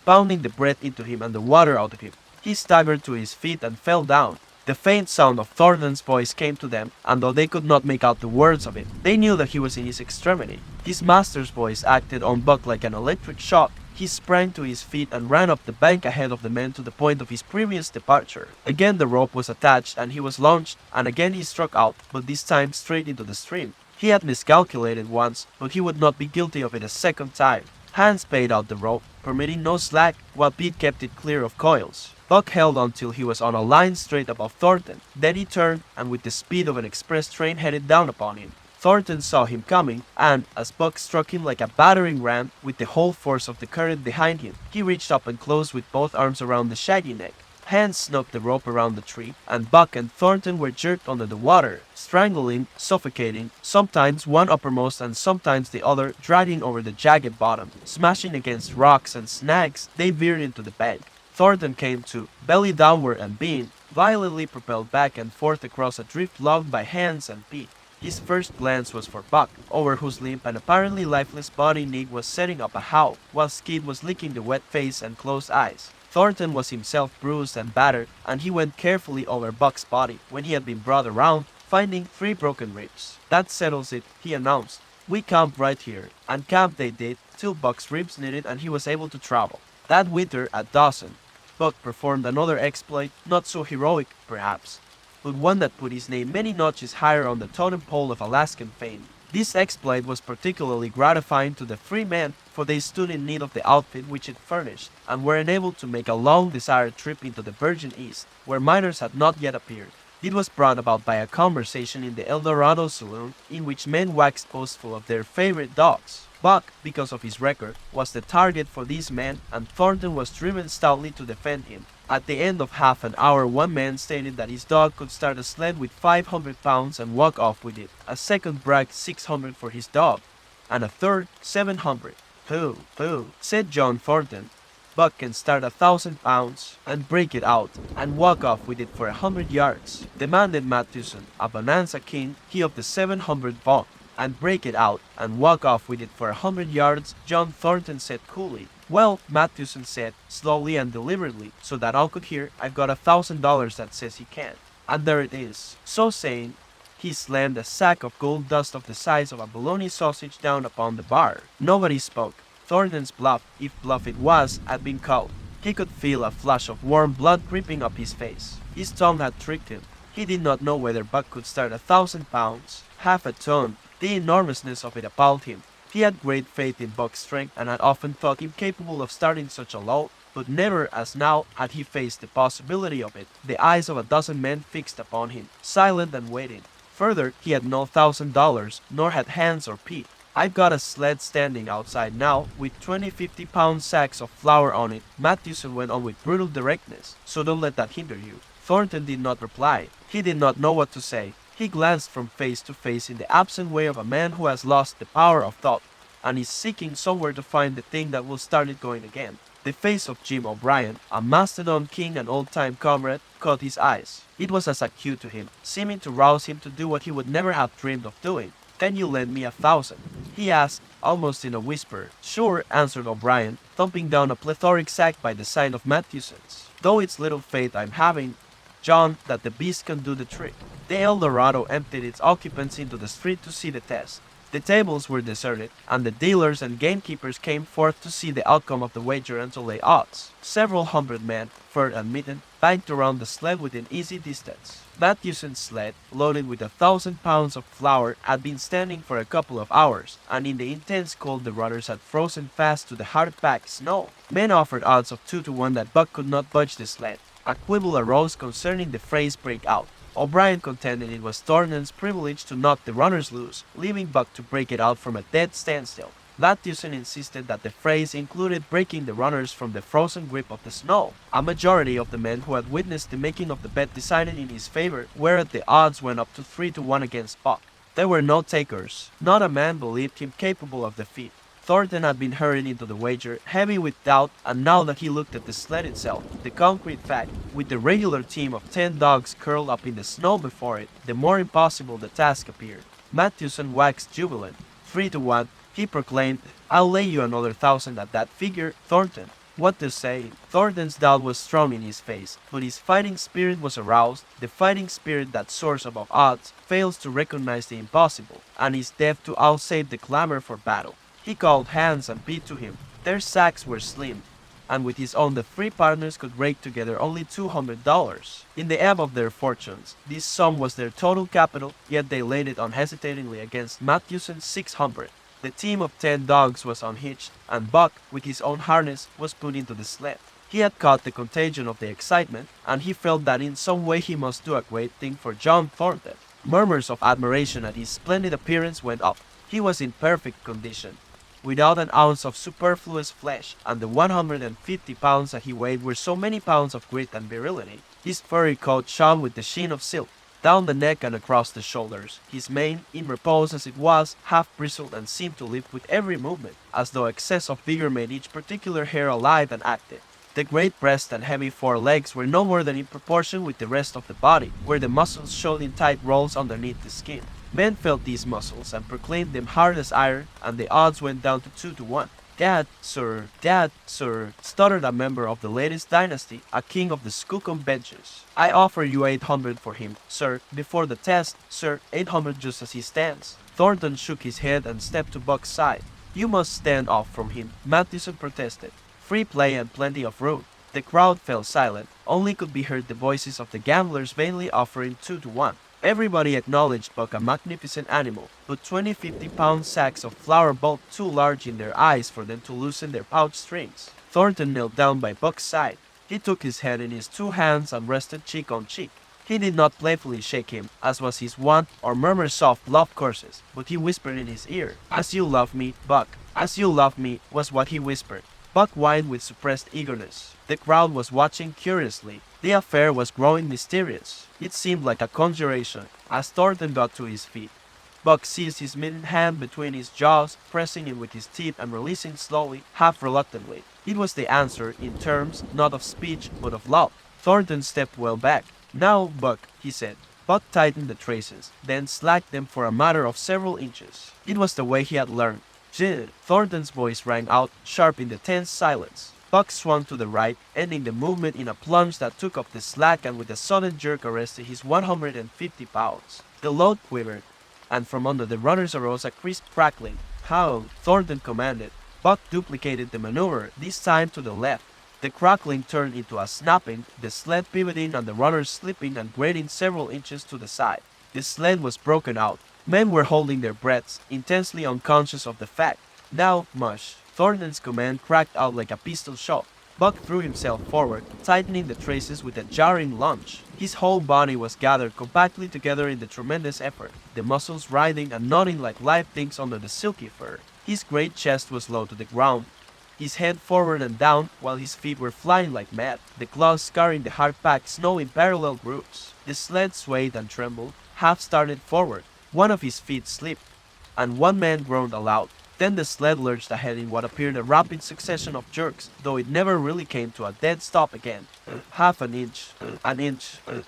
pounding the breath into him and the water out of him. He staggered to his feet and fell down. The faint sound of Thornton's voice came to them, and though they could not make out the words of it, they knew that he was in his extremity. His master's voice acted on Buck like an electric shock. He sprang to his feet and ran up the bank ahead of the men to the point of his previous departure. Again the rope was attached and he was launched, and again he struck out, but this time straight into the stream. He had miscalculated once, but he would not be guilty of it a second time. Hans paid out the rope, permitting no slack, while Pete kept it clear of coils. Buck held on till he was on a line straight above Thornton. Then he turned, and with the speed of an express train headed down upon him. Thornton saw him coming, and, as Buck struck him like a battering ram, with the whole force of the current behind him, he reached up and closed with both arms around the shaggy neck. Hans snuck the rope around the tree, and Buck and Thornton were jerked under the water, strangling, suffocating, sometimes one uppermost and sometimes the other dragging over the jagged bottom. Smashing against rocks and snags, they veered into the bank. Thornton came to, belly downward and being violently propelled back and forth across a drift log by Hans and Pete. His first glance was for Buck, over whose limp and apparently lifeless body Nick was setting up a howl, while Skid was licking the wet face and closed eyes. Thornton was himself bruised and battered, and he went carefully over Buck's body when he had been brought around, finding 3 broken ribs. "That settles it," he announced. "We camp right here," and camp they did, till Buck's ribs knitted and he was able to travel. That winter at Dawson, Buck performed another exploit, not so heroic, perhaps, but one that put his name many notches higher on the totem pole of Alaskan fame. This exploit was particularly gratifying to the 3 men, for they stood in need of the outfit which it furnished, and were enabled to make a long-desired trip into the Virgin East, where miners had not yet appeared. It was brought about by a conversation in the El Dorado saloon, in which men waxed boastful of their favorite dogs. Buck, because of his record, was the target for these men, and Thornton was driven stoutly to defend him. At the end of half an hour, one man stated that his dog could start a sled with 500 pounds and walk off with it. A second bragged 600 for his dog, and a third 700. "Pooh, pooh," said John Thornton. Buck can start 1,000 pounds and break it out and walk off with it for 100 yards, demanded Mathewson, a bonanza king, he of the 700 bond. And break it out and walk off with it for 100 yards, John Thornton said coolly. Well, Mathewson said, slowly and deliberately, so that all could hear, I've got $1,000 that says he can. And there it is. So saying, he slammed a sack of gold dust of the size of a bologna sausage down upon the bar. Nobody spoke. Thornton's bluff, if bluff it was, had been called. He could feel a flush of warm blood creeping up his face. His tongue had tricked him. He did not know whether Buck could start 1,000 pounds, half a ton. The enormousness of it appalled him. He had great faith in Buck's strength and had often thought him capable of starting such a load, but never as now had he faced the possibility of it. The eyes of a dozen men fixed upon him, silent and waiting. Further, he had no $1,000, nor had hands or feet. I've got a sled standing outside now, with 20 50-pound sacks of flour on it, Mathewson went on with brutal directness, so don't let that hinder you. Thornton did not reply. He did not know what to say. He glanced from face to face in the absent way of a man who has lost the power of thought, and is seeking somewhere to find the thing that will start it going again. The face of Jim O'Brien, a mastodon king and old-time comrade, caught his eyes. It was as a cue to him, seeming to rouse him to do what he would never have dreamed of doing. Can you lend me 1,000? He asked, almost in a whisper. Sure, answered O'Brien, thumping down a plethoric sack by the side of Mathewson's. Though it's little faith I'm having, John, that the beast can do the trick. The El Dorado emptied its occupants into the street to see the test. The tables were deserted, and the dealers and gamekeepers came forth to see the outcome of the wager and to lay odds. Several hundred men, furred and mittened, banked around the sled within easy distance. Mathewson's sled, loaded with 1,000 pounds of flour, had been standing for a couple of hours, and in the intense cold the runners had frozen fast to the hard-packed snow. Men offered odds of 2 to 1 that Buck could not budge the sled. A quibble arose concerning the phrase break out. O'Brien contended it was Thornton's privilege to knock the runners loose, leaving Buck to break it out from a dead standstill. Mathewson insisted that the phrase included breaking the runners from the frozen grip of the snow. A majority of the men who had witnessed the making of the bet decided in his favor, whereat the odds went up to 3 to 1 against Buck. There were no takers. Not a man believed him capable of the feat. Thornton had been hurried into the wager, heavy with doubt, and now that he looked at the sled itself, the concrete fact, with the regular team of 10 dogs curled up in the snow before it, the more impossible the task appeared. Mathewson waxed jubilant. 3 to 1, he proclaimed, I'll lay you another 1,000 at that figure, Thornton. What to say? Thornton's doubt was strong in his face, but his fighting spirit was aroused. The fighting spirit that soars above odds fails to recognize the impossible, and is deaf to outsave the clamor for battle. He called Hans and Pete to him. Their sacks were slim, and with his own the 3 partners could rake together only $200. In the ebb of their fortunes, this sum was their total capital, yet they laid it unhesitatingly against Mathewson's 600. The team of 10 dogs was unhitched, and Buck, with his own harness, was put into the sled. He had caught the contagion of the excitement, and he felt that in some way he must do a great thing for John Thornton. Murmurs of admiration at his splendid appearance went up. He was in perfect condition, without an ounce of superfluous flesh, and the 150 pounds that he weighed were so many pounds of grit and virility. His furry coat shone with the sheen of silk, down the neck and across the shoulders. His mane, in repose as it was, half bristled and seemed to lift with every movement, as though excess of vigor made each particular hair alive and active. The great breast and heavy forelegs were no more than in proportion with the rest of the body, where the muscles showed in tight rolls underneath the skin. Men felt these muscles and proclaimed them hard as iron, and the odds went down to 2 to 1. Dad, sir, stuttered a member of the latest dynasty, a king of the Skookum benches. I offer you 800 for him, sir, before the test, sir, 800 just as he stands. Thornton shook his head and stepped to Buck's side. You must stand off from him, Mathewson protested. Free play and plenty of room. The crowd fell silent. Only could be heard the voices of the gamblers vainly offering 2 to 1. Everybody acknowledged Buck a magnificent animal, but 20 50-pound sacks of flour bulked too large in their eyes for them to loosen their pouch strings. Thornton knelt down by Buck's side. He took his head in his 2 hands and rested cheek on cheek. He did not playfully shake him, as was his wont, or murmur soft love curses, but he whispered in his ear, As you love me, Buck, as you love me, was what he whispered. Buck whined with suppressed eagerness. The crowd was watching curiously. The affair was growing mysterious. It seemed like a conjuration, as Thornton got to his feet. Buck seized his mittened hand between his jaws, pressing it with his teeth and releasing slowly, half reluctantly. It was the answer, in terms, not of speech, but of love. Thornton stepped well back. "Now, Buck," he said. Buck tightened the traces, then slacked them for a matter of several inches. It was the way he had learned. "Jid!" Thornton's voice rang out, sharp in the tense silence. Buck swung to the right, ending the movement in a plunge that took up the slack and with a sudden jerk arrested his 150 pounds. The load quivered, and from under the runners arose a crisp crackling. "How!" Thornton commanded. Buck duplicated the maneuver, this time to the left. The crackling turned into a snapping, the sled pivoting and the runners slipping and grating several inches to the side. The sled was broken out. Men were holding their breaths, intensely unconscious of the fact. "Now, mush!" Thornton's command cracked out like a pistol shot. Buck threw himself forward, tightening the traces with a jarring lunge. His whole body was gathered compactly together in the tremendous effort, the muscles writhing and knotting like live things under the silky fur. His great chest was low to the ground, his head forward and down, while his feet were flying like mad, the claws scarring the hard-packed snow in parallel grooves. The sled swayed and trembled, half started forward. One of his feet slipped, and one man groaned aloud. Then the sled lurched ahead in what appeared a rapid succession of jerks, though it never really came to a dead stop again. Half an inch,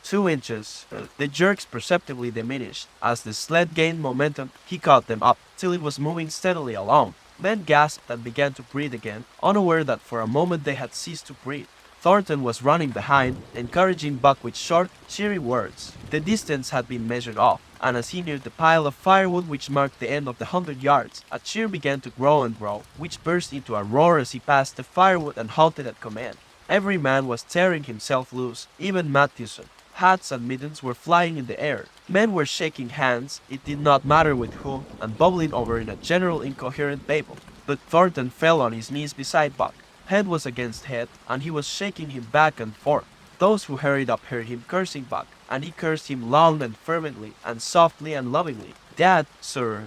2 inches. The jerks perceptibly diminished. As the sled gained momentum, he caught them up, till it was moving steadily along. Men gasped and began to breathe again, unaware that for a moment they had ceased to breathe. Thornton was running behind, encouraging Buck with short, cheery words. The distance had been measured off, and as he neared the pile of firewood which marked the end of the 100 yards, a cheer began to grow and grow, which burst into a roar as he passed the firewood and halted at command. Every man was tearing himself loose, even Matthewson. Hats and mittens were flying in the air. Men were shaking hands, it did not matter with whom, and bubbling over in a general incoherent babel. But Thornton fell on his knees beside Buck. Head was against head, and he was shaking him back and forth. Those who hurried up heard him cursing Buck, and he cursed him long and fervently, and softly and lovingly. Dad, sir,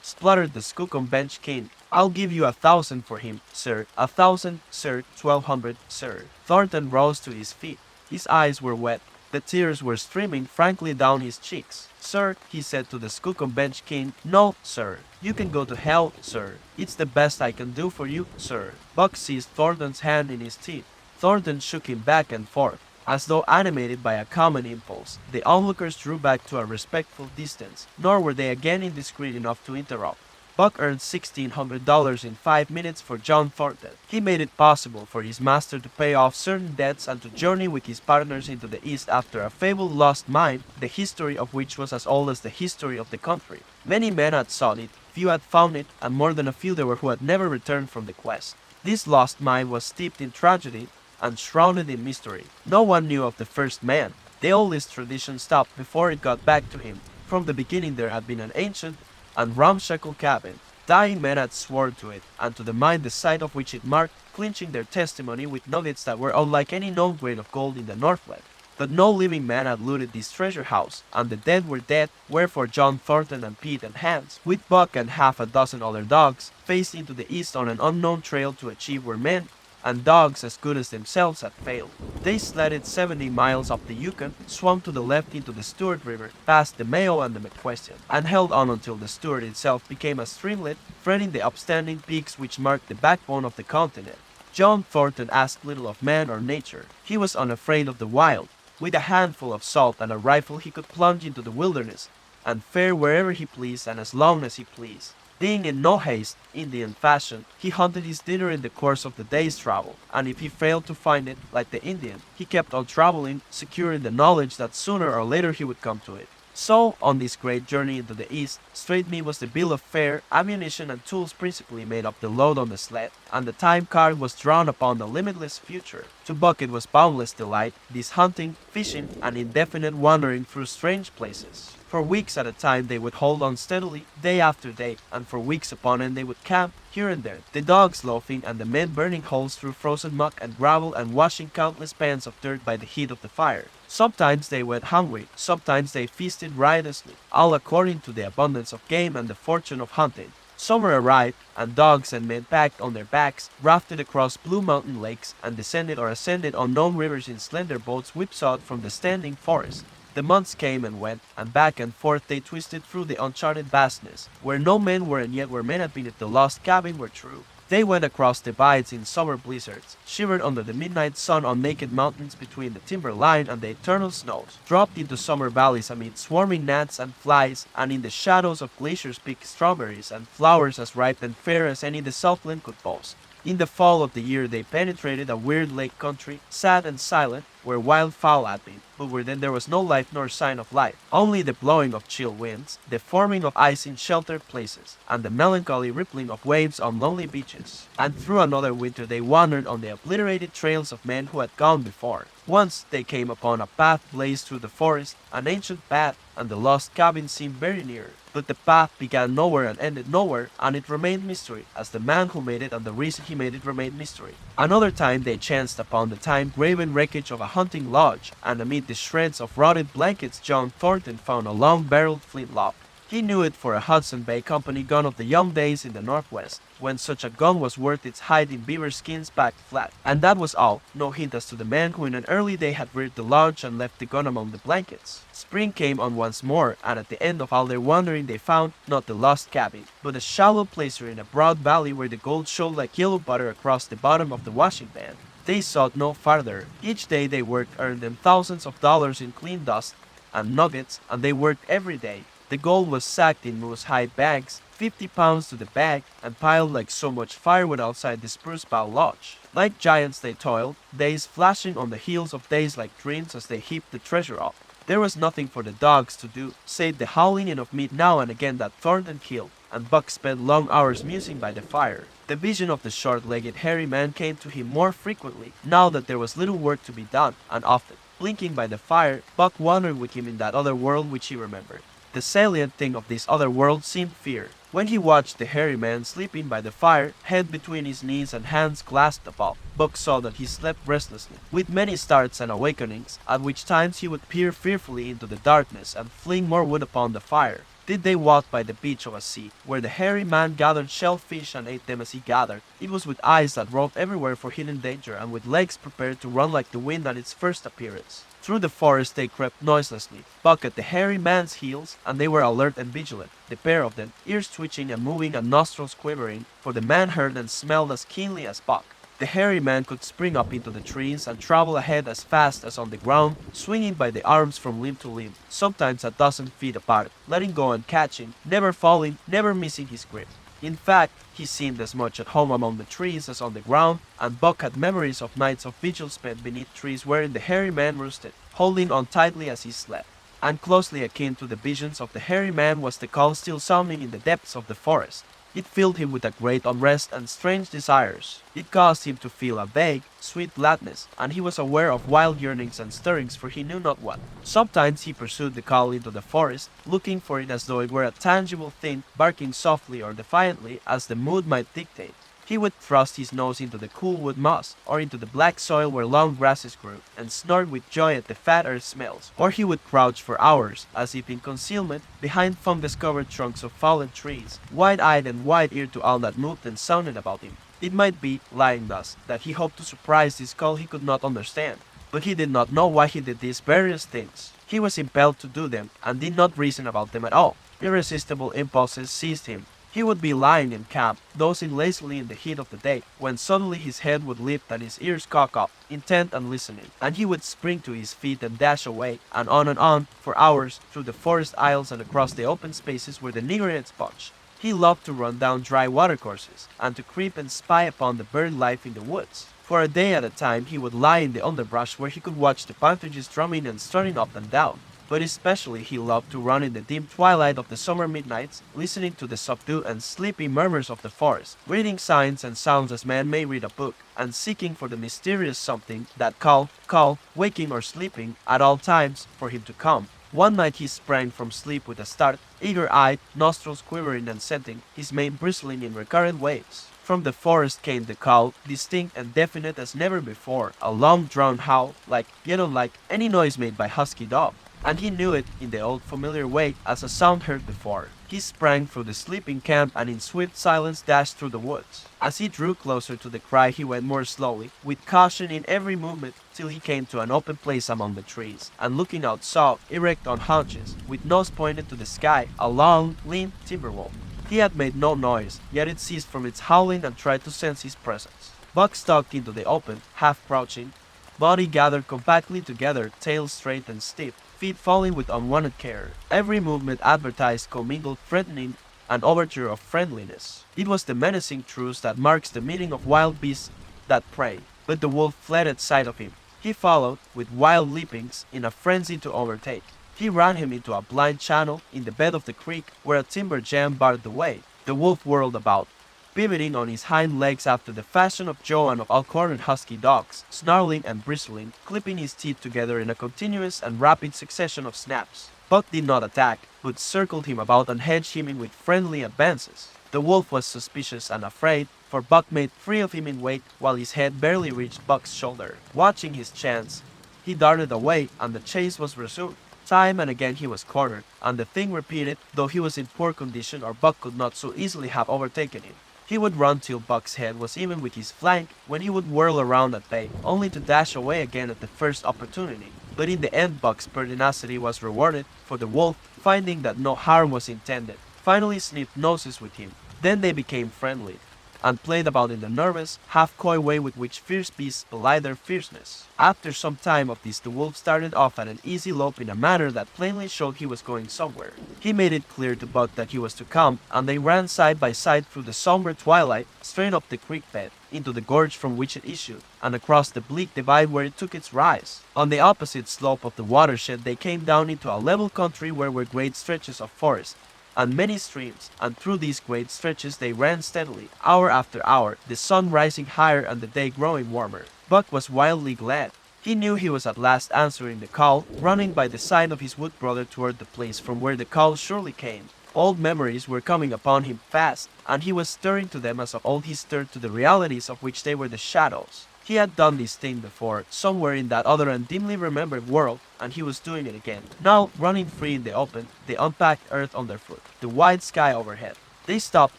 spluttered the Skookum bench king. "I'll give you 1,000 for him, sir. 1,000, sir, 1,200, sir." Thornton rose to his feet. His eyes were wet. The tears were streaming frankly down his cheeks. "Sir," he said to the Skookum bench king, "no, sir. You can go to hell, sir. It's the best I can do for you, sir." Buck seized Thornton's hand in his teeth. Thornton shook him back and forth, as though animated by a common impulse. The onlookers drew back to a respectful distance, nor were they again indiscreet enough to interrupt. Buck earned $1,600 in 5 minutes for John Thornton. He made it possible for his master to pay off certain debts and to journey with his partners into the East after a fabled lost mine, the history of which was as old as the history of the country. Many men had sought it, few had found it, and more than a few there were who had never returned from the quest. This lost mine was steeped in tragedy and shrouded in mystery. No one knew of the first man. The oldest tradition stopped before it got back to him. From the beginning there had been an ancient and ramshackle cabin. Dying men had sworn to it, and to the mine the site of which it marked, clinching their testimony with nuggets that were unlike any known grade of gold in the Northland. But no living man had looted this treasure house, and the dead were dead, wherefore John Thornton and Pete and Hans, with Buck and half a dozen other dogs, faced into the east on an unknown trail to achieve where men and dogs as good as themselves had failed. They sledded 70 miles up the Yukon, swam to the left into the Stewart River, past the Mayo and the McQuestion, and held on until the Stewart itself became a streamlet, fretting the upstanding peaks which marked the backbone of the continent. John Thornton asked little of man or nature. He was unafraid of the wild. With a handful of salt and a rifle he could plunge into the wilderness, and fare wherever he pleased and as long as he pleased. Being in no haste, Indian fashion, he hunted his dinner in the course of the day's travel, and if he failed to find it, like the Indian, he kept on traveling, secure in the knowledge that sooner or later he would come to it. So, on this great journey into the east, straight meat was the bill of fare, ammunition and tools principally made up the load on the sled, and the time card was drawn upon the limitless future. To Buck it was boundless delight, this hunting, fishing, and indefinite wandering through strange places. For weeks at a time they would hold on steadily, day after day, and for weeks upon end they would camp, here and there, the dogs loafing and the men burning holes through frozen muck and gravel and washing countless pans of dirt by the heat of the fire. Sometimes they went hungry, sometimes they feasted riotously, all according to the abundance of game and the fortune of hunting. Summer arrived, and dogs and men packed on their backs, rafted across blue mountain lakes, and descended or ascended unknown rivers in slender boats whipsawed from the standing forest. The months came and went, and back and forth they twisted through the uncharted vastness, where no men were and yet where men had been at the lost cabin were true. They went across divides in summer blizzards, shivered under the midnight sun on naked mountains between the timberline and the eternal snows, dropped into summer valleys amid swarming gnats and flies, and in the shadows of glaciers picked strawberries and flowers as ripe and fair as any the Southland could boast. In the fall of the year they penetrated a weird lake country, sad and silent, where wildfowl had been, but where then there was no life nor sign of life, only the blowing of chill winds, the forming of ice in sheltered places, and the melancholy rippling of waves on lonely beaches. And through another winter they wandered on the obliterated trails of men who had gone before. Once they came upon a path blazed through the forest, an ancient path, and the lost cabin seemed very near. But the path began nowhere and ended nowhere, and it remained mystery, as the man who made it and the reason he made it remained mystery. Another time they chanced upon the time-graven wreckage of a hunting lodge, and amid the shreds of rotted blankets John Thornton found a long-barreled flintlock. He knew it for a Hudson Bay Company gun of the young days in the Northwest, when such a gun was worth its hide in beaver skins packed flat. And that was all, no hint as to the man who in an early day had reared the lodge and left the gun among the blankets. Spring came on once more, and at the end of all their wandering they found, not the lost cabin, but a shallow placer in a broad valley where the gold showed like yellow butter across the bottom of the washing pan. They sought no farther. Each day they worked earned them thousands of dollars in clean dust and nuggets, and they worked every day. The gold was sacked in moose-hide bags, 50 pounds to the bag, and piled like so much firewood outside the Spruce Bough Lodge. Like giants they toiled, days flashing on the heels of days like dreams as they heaped the treasure up. There was nothing for the dogs to do, save the howling in of meat now and again that Thornton killed, and Buck spent long hours musing by the fire. The vision of the short-legged hairy man came to him more frequently, now that there was little work to be done, and often, blinking by the fire, Buck wandered with him in that other world which he remembered. The salient thing of this other world seemed fear. When he watched the hairy man sleeping by the fire, head between his knees and hands clasped above, Buck saw that he slept restlessly, with many starts and awakenings, at which times he would peer fearfully into the darkness and fling more wood upon the fire. Did they walk by the beach of a sea, where the hairy man gathered shellfish and ate them as he gathered, it was with eyes that roved everywhere for hidden danger and with legs prepared to run like the wind at its first appearance. Through the forest they crept noiselessly, Buck at the hairy man's heels, and they were alert and vigilant, the pair of them, ears twitching and moving and nostrils quivering, for the man heard and smelled as keenly as Buck. The hairy man could spring up into the trees and travel ahead as fast as on the ground, swinging by the arms from limb to limb, sometimes a dozen feet apart, letting go and catching, never falling, never missing his grip. In fact, he seemed as much at home among the trees as on the ground, and Buck had memories of nights of vigil spent beneath trees wherein the hairy man roosted, holding on tightly as he slept. And closely akin to the visions of the hairy man was the call still sounding in the depths of the forest. It filled him with a great unrest and strange desires. It caused him to feel a vague, sweet gladness, and he was aware of wild yearnings and stirrings for he knew not what. Sometimes he pursued the call into the forest, looking for it as though it were a tangible thing, barking softly or defiantly as the mood might dictate. He would thrust his nose into the cool wood moss, or into the black soil where long grasses grew, and snort with joy at the fat earth smells, or he would crouch for hours, as if in concealment, behind fungus-covered trunks of fallen trees, wide-eyed and wide-eared to all that moved and sounded about him. It might be, lying thus, that he hoped to surprise this call he could not understand, but he did not know why he did these various things. He was impelled to do them, and did not reason about them at all. Irresistible impulses seized him. He would be lying in camp, dozing lazily in the heat of the day, when suddenly his head would lift and his ears cock up, intent and listening, and he would spring to his feet and dash away, and on, for hours, through the forest aisles and across the open spaces where the niggerheads bunched. He loved to run down dry watercourses, and to creep and spy upon the bird life in the woods. For a day at a time he would lie in the underbrush where he could watch the partridges drumming and strutting up and down. But especially he loved to run in the dim twilight of the summer midnights, listening to the subdued and sleepy murmurs of the forest, reading signs and sounds as man may read a book, and seeking for the mysterious something that called, waking or sleeping, at all times, for him to come. One night he sprang from sleep with a start, eager-eyed, nostrils quivering and scenting, his mane bristling in recurrent waves. From the forest came the call, distinct and definite as never before, a long-drawn howl, like, yet unlike, any noise made by husky dog. And he knew it in the old familiar way as a sound heard before. he sprang through the sleeping camp and in swift silence dashed through the woods. As he drew closer to the cry, he went more slowly, with caution in every movement, till he came to an open place among the trees, and looking out saw, erect on haunches, with nose pointed to the sky, a long, lean timber wolf. He had made no noise, yet it ceased from its howling and tried to sense his presence. Buck stalked into the open, half crouching, body gathered compactly together, tail straight and stiff, feet falling with unwanted care. Every movement advertised commingled threatening and overture of friendliness. It was the menacing truce that marks the meeting of wild beasts that prey. But the wolf fled at sight of him. He followed, with wild leapings, in a frenzy to overtake. He ran him into a blind channel in the bed of the creek where a timber jam barred the way. The wolf whirled about, pivoting on his hind legs after the fashion of Joe and of all cornered husky dogs, snarling and bristling, clipping his teeth together in a continuous and rapid succession of snaps. Buck did not attack, but circled him about and hedged him in with friendly advances. The wolf was suspicious and afraid, for Buck made free of him in wait while his head barely reached Buck's shoulder. Watching his chance, he darted away and the chase was resumed. Time and again he was cornered, and the thing repeated, though he was in poor condition or Buck could not so easily have overtaken him. He would run till Buck's head was even with his flank, when he would whirl around at bay, only to dash away again at the first opportunity. But in the end Buck's pertinacity was rewarded, for the wolf, finding that no harm was intended, finally sniffed noses with him. Then they became friendly, and played about in the nervous, half-coy way with which fierce beasts belie their fierceness. After some time of this, the wolf started off at an easy lope in a manner that plainly showed he was going somewhere. He made it clear to Buck that he was to come, and they ran side by side through the somber twilight, straight up the creek bed, into the gorge from which it issued, and across the bleak divide where it took its rise. On the opposite slope of the watershed they came down into a level country where were great stretches of forest, and many streams, and through these great stretches they ran steadily, hour after hour, the sun rising higher and the day growing warmer. Buck was wildly glad. He knew he was at last answering the call, running by the side of his wood brother toward the place from where the call surely came. Old memories were coming upon him fast, and he was stirring to them as of old he stirred to the realities of which they were the shadows. He had done this thing before, somewhere in that other and dimly remembered world, and he was doing it again. Now, running free in the open, the unpacked earth underfoot, the wide sky overhead. They stopped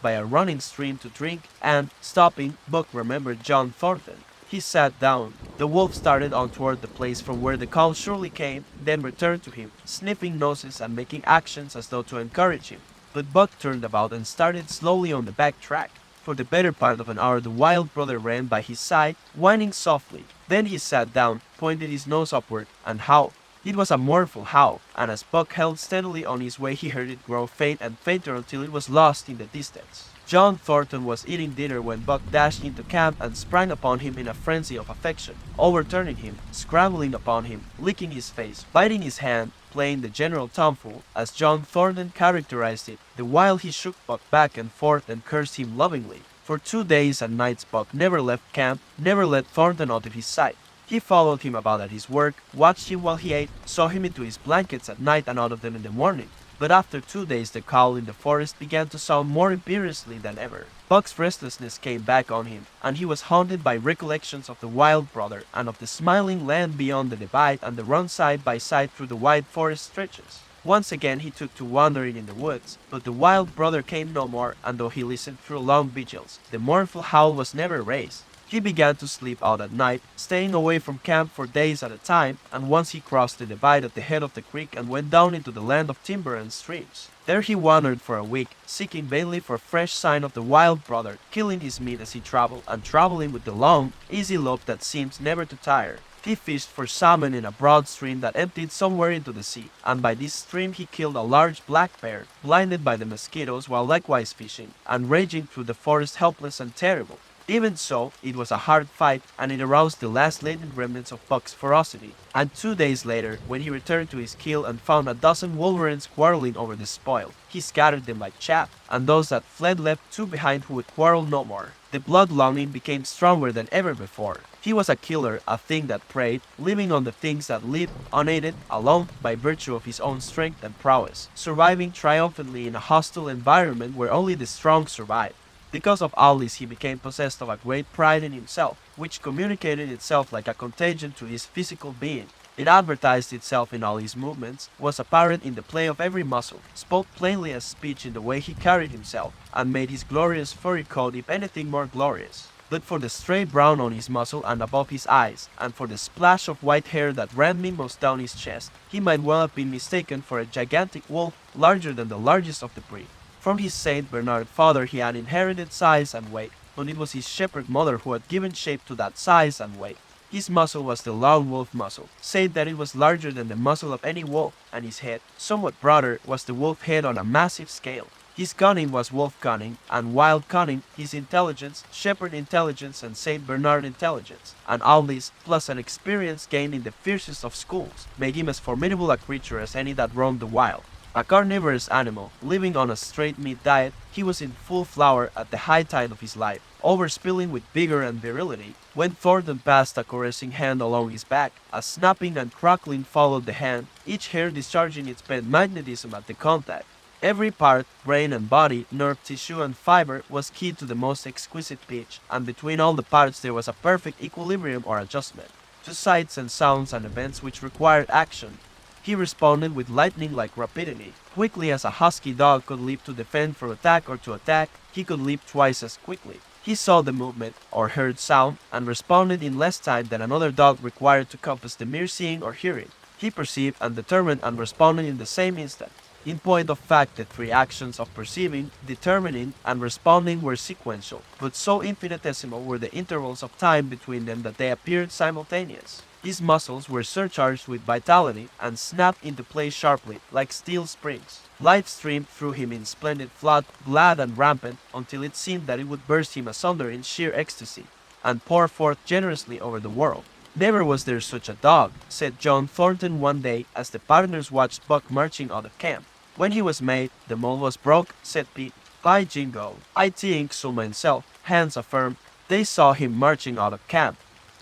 by a running stream to drink, and, stopping, Buck remembered John Thornton. He sat down. The wolf started on toward the place from where the call surely came, then returned to him, sniffing noses and making actions as though to encourage him. But Buck turned about and started slowly on the back track. For the better part of an hour the wild brother ran by his side, whining softly. Then he sat down, pointed his nose upward, and howled. It was a mournful howl, and as Buck held steadily on his way he heard it grow faint and fainter until it was lost in the distance. John Thornton was eating dinner when Buck dashed into camp and sprang upon him in a frenzy of affection, overturning him, scrambling upon him, licking his face, biting his hand, playing the general tomfool, as John Thornton characterized it, the while he shook Buck back and forth and cursed him lovingly. For 2 days and nights Buck never left camp, never let Thornton out of his sight. He followed him about at his work, watched him while he ate, saw him into his blankets at night and out of them in the morning. But after 2 days the call in the forest began to sound more imperiously than ever. Buck's restlessness came back on him, and he was haunted by recollections of the wild brother and of the smiling land beyond the divide and the run side by side through the wide forest stretches. Once again he took to wandering in the woods, but the wild brother came no more, and though he listened through long vigils, the mournful howl was never raised. He began to sleep out at night, staying away from camp for days at a time, and once he crossed the divide at the head of the creek and went down into the land of timber and streams. There he wandered for a week, seeking vainly for fresh sign of the wild brother, killing his meat as he traveled, and traveling with the long, easy lope that seems never to tire. He fished for salmon in a broad stream that emptied somewhere into the sea, and by this stream he killed a large black bear, blinded by the mosquitoes while likewise fishing, and raging through the forest helpless and terrible. Even so, it was a hard fight, and it aroused the last latent remnants of Buck's ferocity. And 2 days later, when he returned to his kill and found a dozen wolverines quarreling over the spoil, he scattered them like chaff, and those that fled left 2 behind who would quarrel no more. The blood longing became stronger than ever before. He was a killer, a thing that preyed, living on the things that lived, unaided, alone, by virtue of his own strength and prowess, surviving triumphantly in a hostile environment where only the strong survive. Because of all this he became possessed of a great pride in himself, which communicated itself like a contagion to his physical being. It advertised itself in all his movements, was apparent in the play of every muscle, spoke plainly as speech in the way he carried himself, and made his glorious furry coat if anything more glorious. But for the stray brown on his muzzle and above his eyes, and for the splash of white hair that ran mimos down his chest, he might well have been mistaken for a gigantic wolf larger than the largest of the breed. From his Saint Bernard father he had inherited size and weight, but it was his shepherd mother who had given shape to that size and weight. His muzzle was the lone wolf muzzle, save that it was larger than the muzzle of any wolf, and his head, somewhat broader, was the wolf head on a massive scale. His cunning was wolf cunning, and wild cunning, his intelligence, shepherd intelligence, and Saint Bernard intelligence, and all this, plus an experience gained in the fiercest of schools, made him as formidable a creature as any that roamed the wild. A carnivorous animal, living on a straight meat diet, he was in full flower at the high tide of his life, overspilling with vigor and virility, when Thornton passed a caressing hand along his back. A snapping and crackling followed the hand, each hair discharging its bent magnetism at the contact. Every part, brain and body, nerve tissue and fiber, was keyed to the most exquisite pitch, and between all the parts there was a perfect equilibrium or adjustment, to sights and sounds and events which required action. He responded with lightning-like rapidity. Quickly as a husky dog could leap to defend for attack or to attack, he could leap twice as quickly. He saw the movement, or heard sound, and responded in less time than another dog required to compass the mere seeing or hearing. He perceived and determined and responded in the same instant. In point of fact, the three actions of perceiving, determining, and responding were sequential, but so infinitesimal were the intervals of time between them that they appeared simultaneous. His muscles were surcharged with vitality and snapped into place sharply, like steel springs. Life streamed through him in splendid flood, glad and rampant, until it seemed that it would burst him asunder in sheer ecstasy, and pour forth generously over the world. "Never was there such a dog," said John Thornton one day as the partners watched Buck marching out of camp. "When he was made, the mold was broke," said Pete. "By jingo, I think so myself," Hans affirmed. They saw him marching out of camp,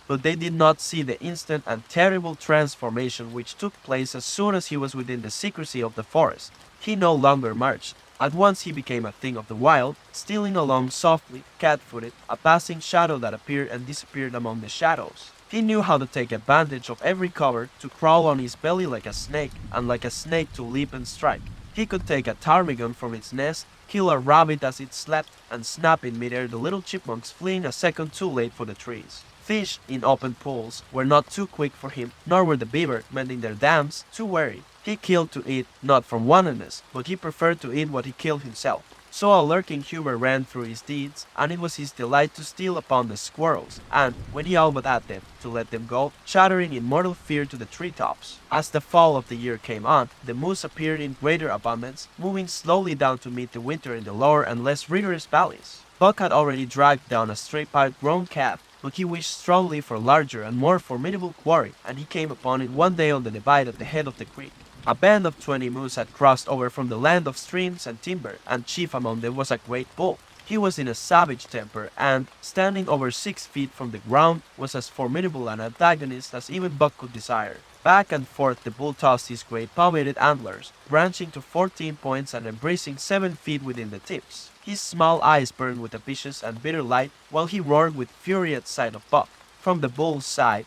but they did not see the instant and terrible transformation which took place as soon as he was within the secrecy of the forest. He no longer marched. At once he became a thing of the wild, stealing along softly, cat-footed, a passing shadow that appeared and disappeared among the shadows. He knew how to take advantage of every cover, to crawl on his belly like a snake, and like a snake to leap and strike. He could take a ptarmigan from its nest, kill a rabbit as it slept, and snap in midair the little chipmunks fleeing a second too late for the trees. Fish, in open pools, were not too quick for him, nor were the beaver, mending their dams, too wary. He killed to eat, not from wantonness, but he preferred to eat what he killed himself. So a lurking humor ran through his deeds, and it was his delight to steal upon the squirrels, and, when he all but at them, to let them go, chattering in mortal fear to the treetops. As the fall of the year came on, the moose appeared in greater abundance, moving slowly down to meet the winter in the lower and less rigorous valleys. Buck had already dragged down a stray pied-grown calf, but he wished strongly for larger and more formidable quarry, and he came upon it one day on the divide at the head of the creek. A band of 20 moose had crossed over from the land of streams and timber, and chief among them was a great bull. He was in a savage temper, and, standing over 6 feet from the ground, was as formidable an antagonist as even Buck could desire. Back and forth the bull tossed his great palmated antlers, branching to 14 points and embracing 7 feet within the tips. His small eyes burned with a vicious and bitter light, while he roared with fury at sight of Buck. From the bull's side,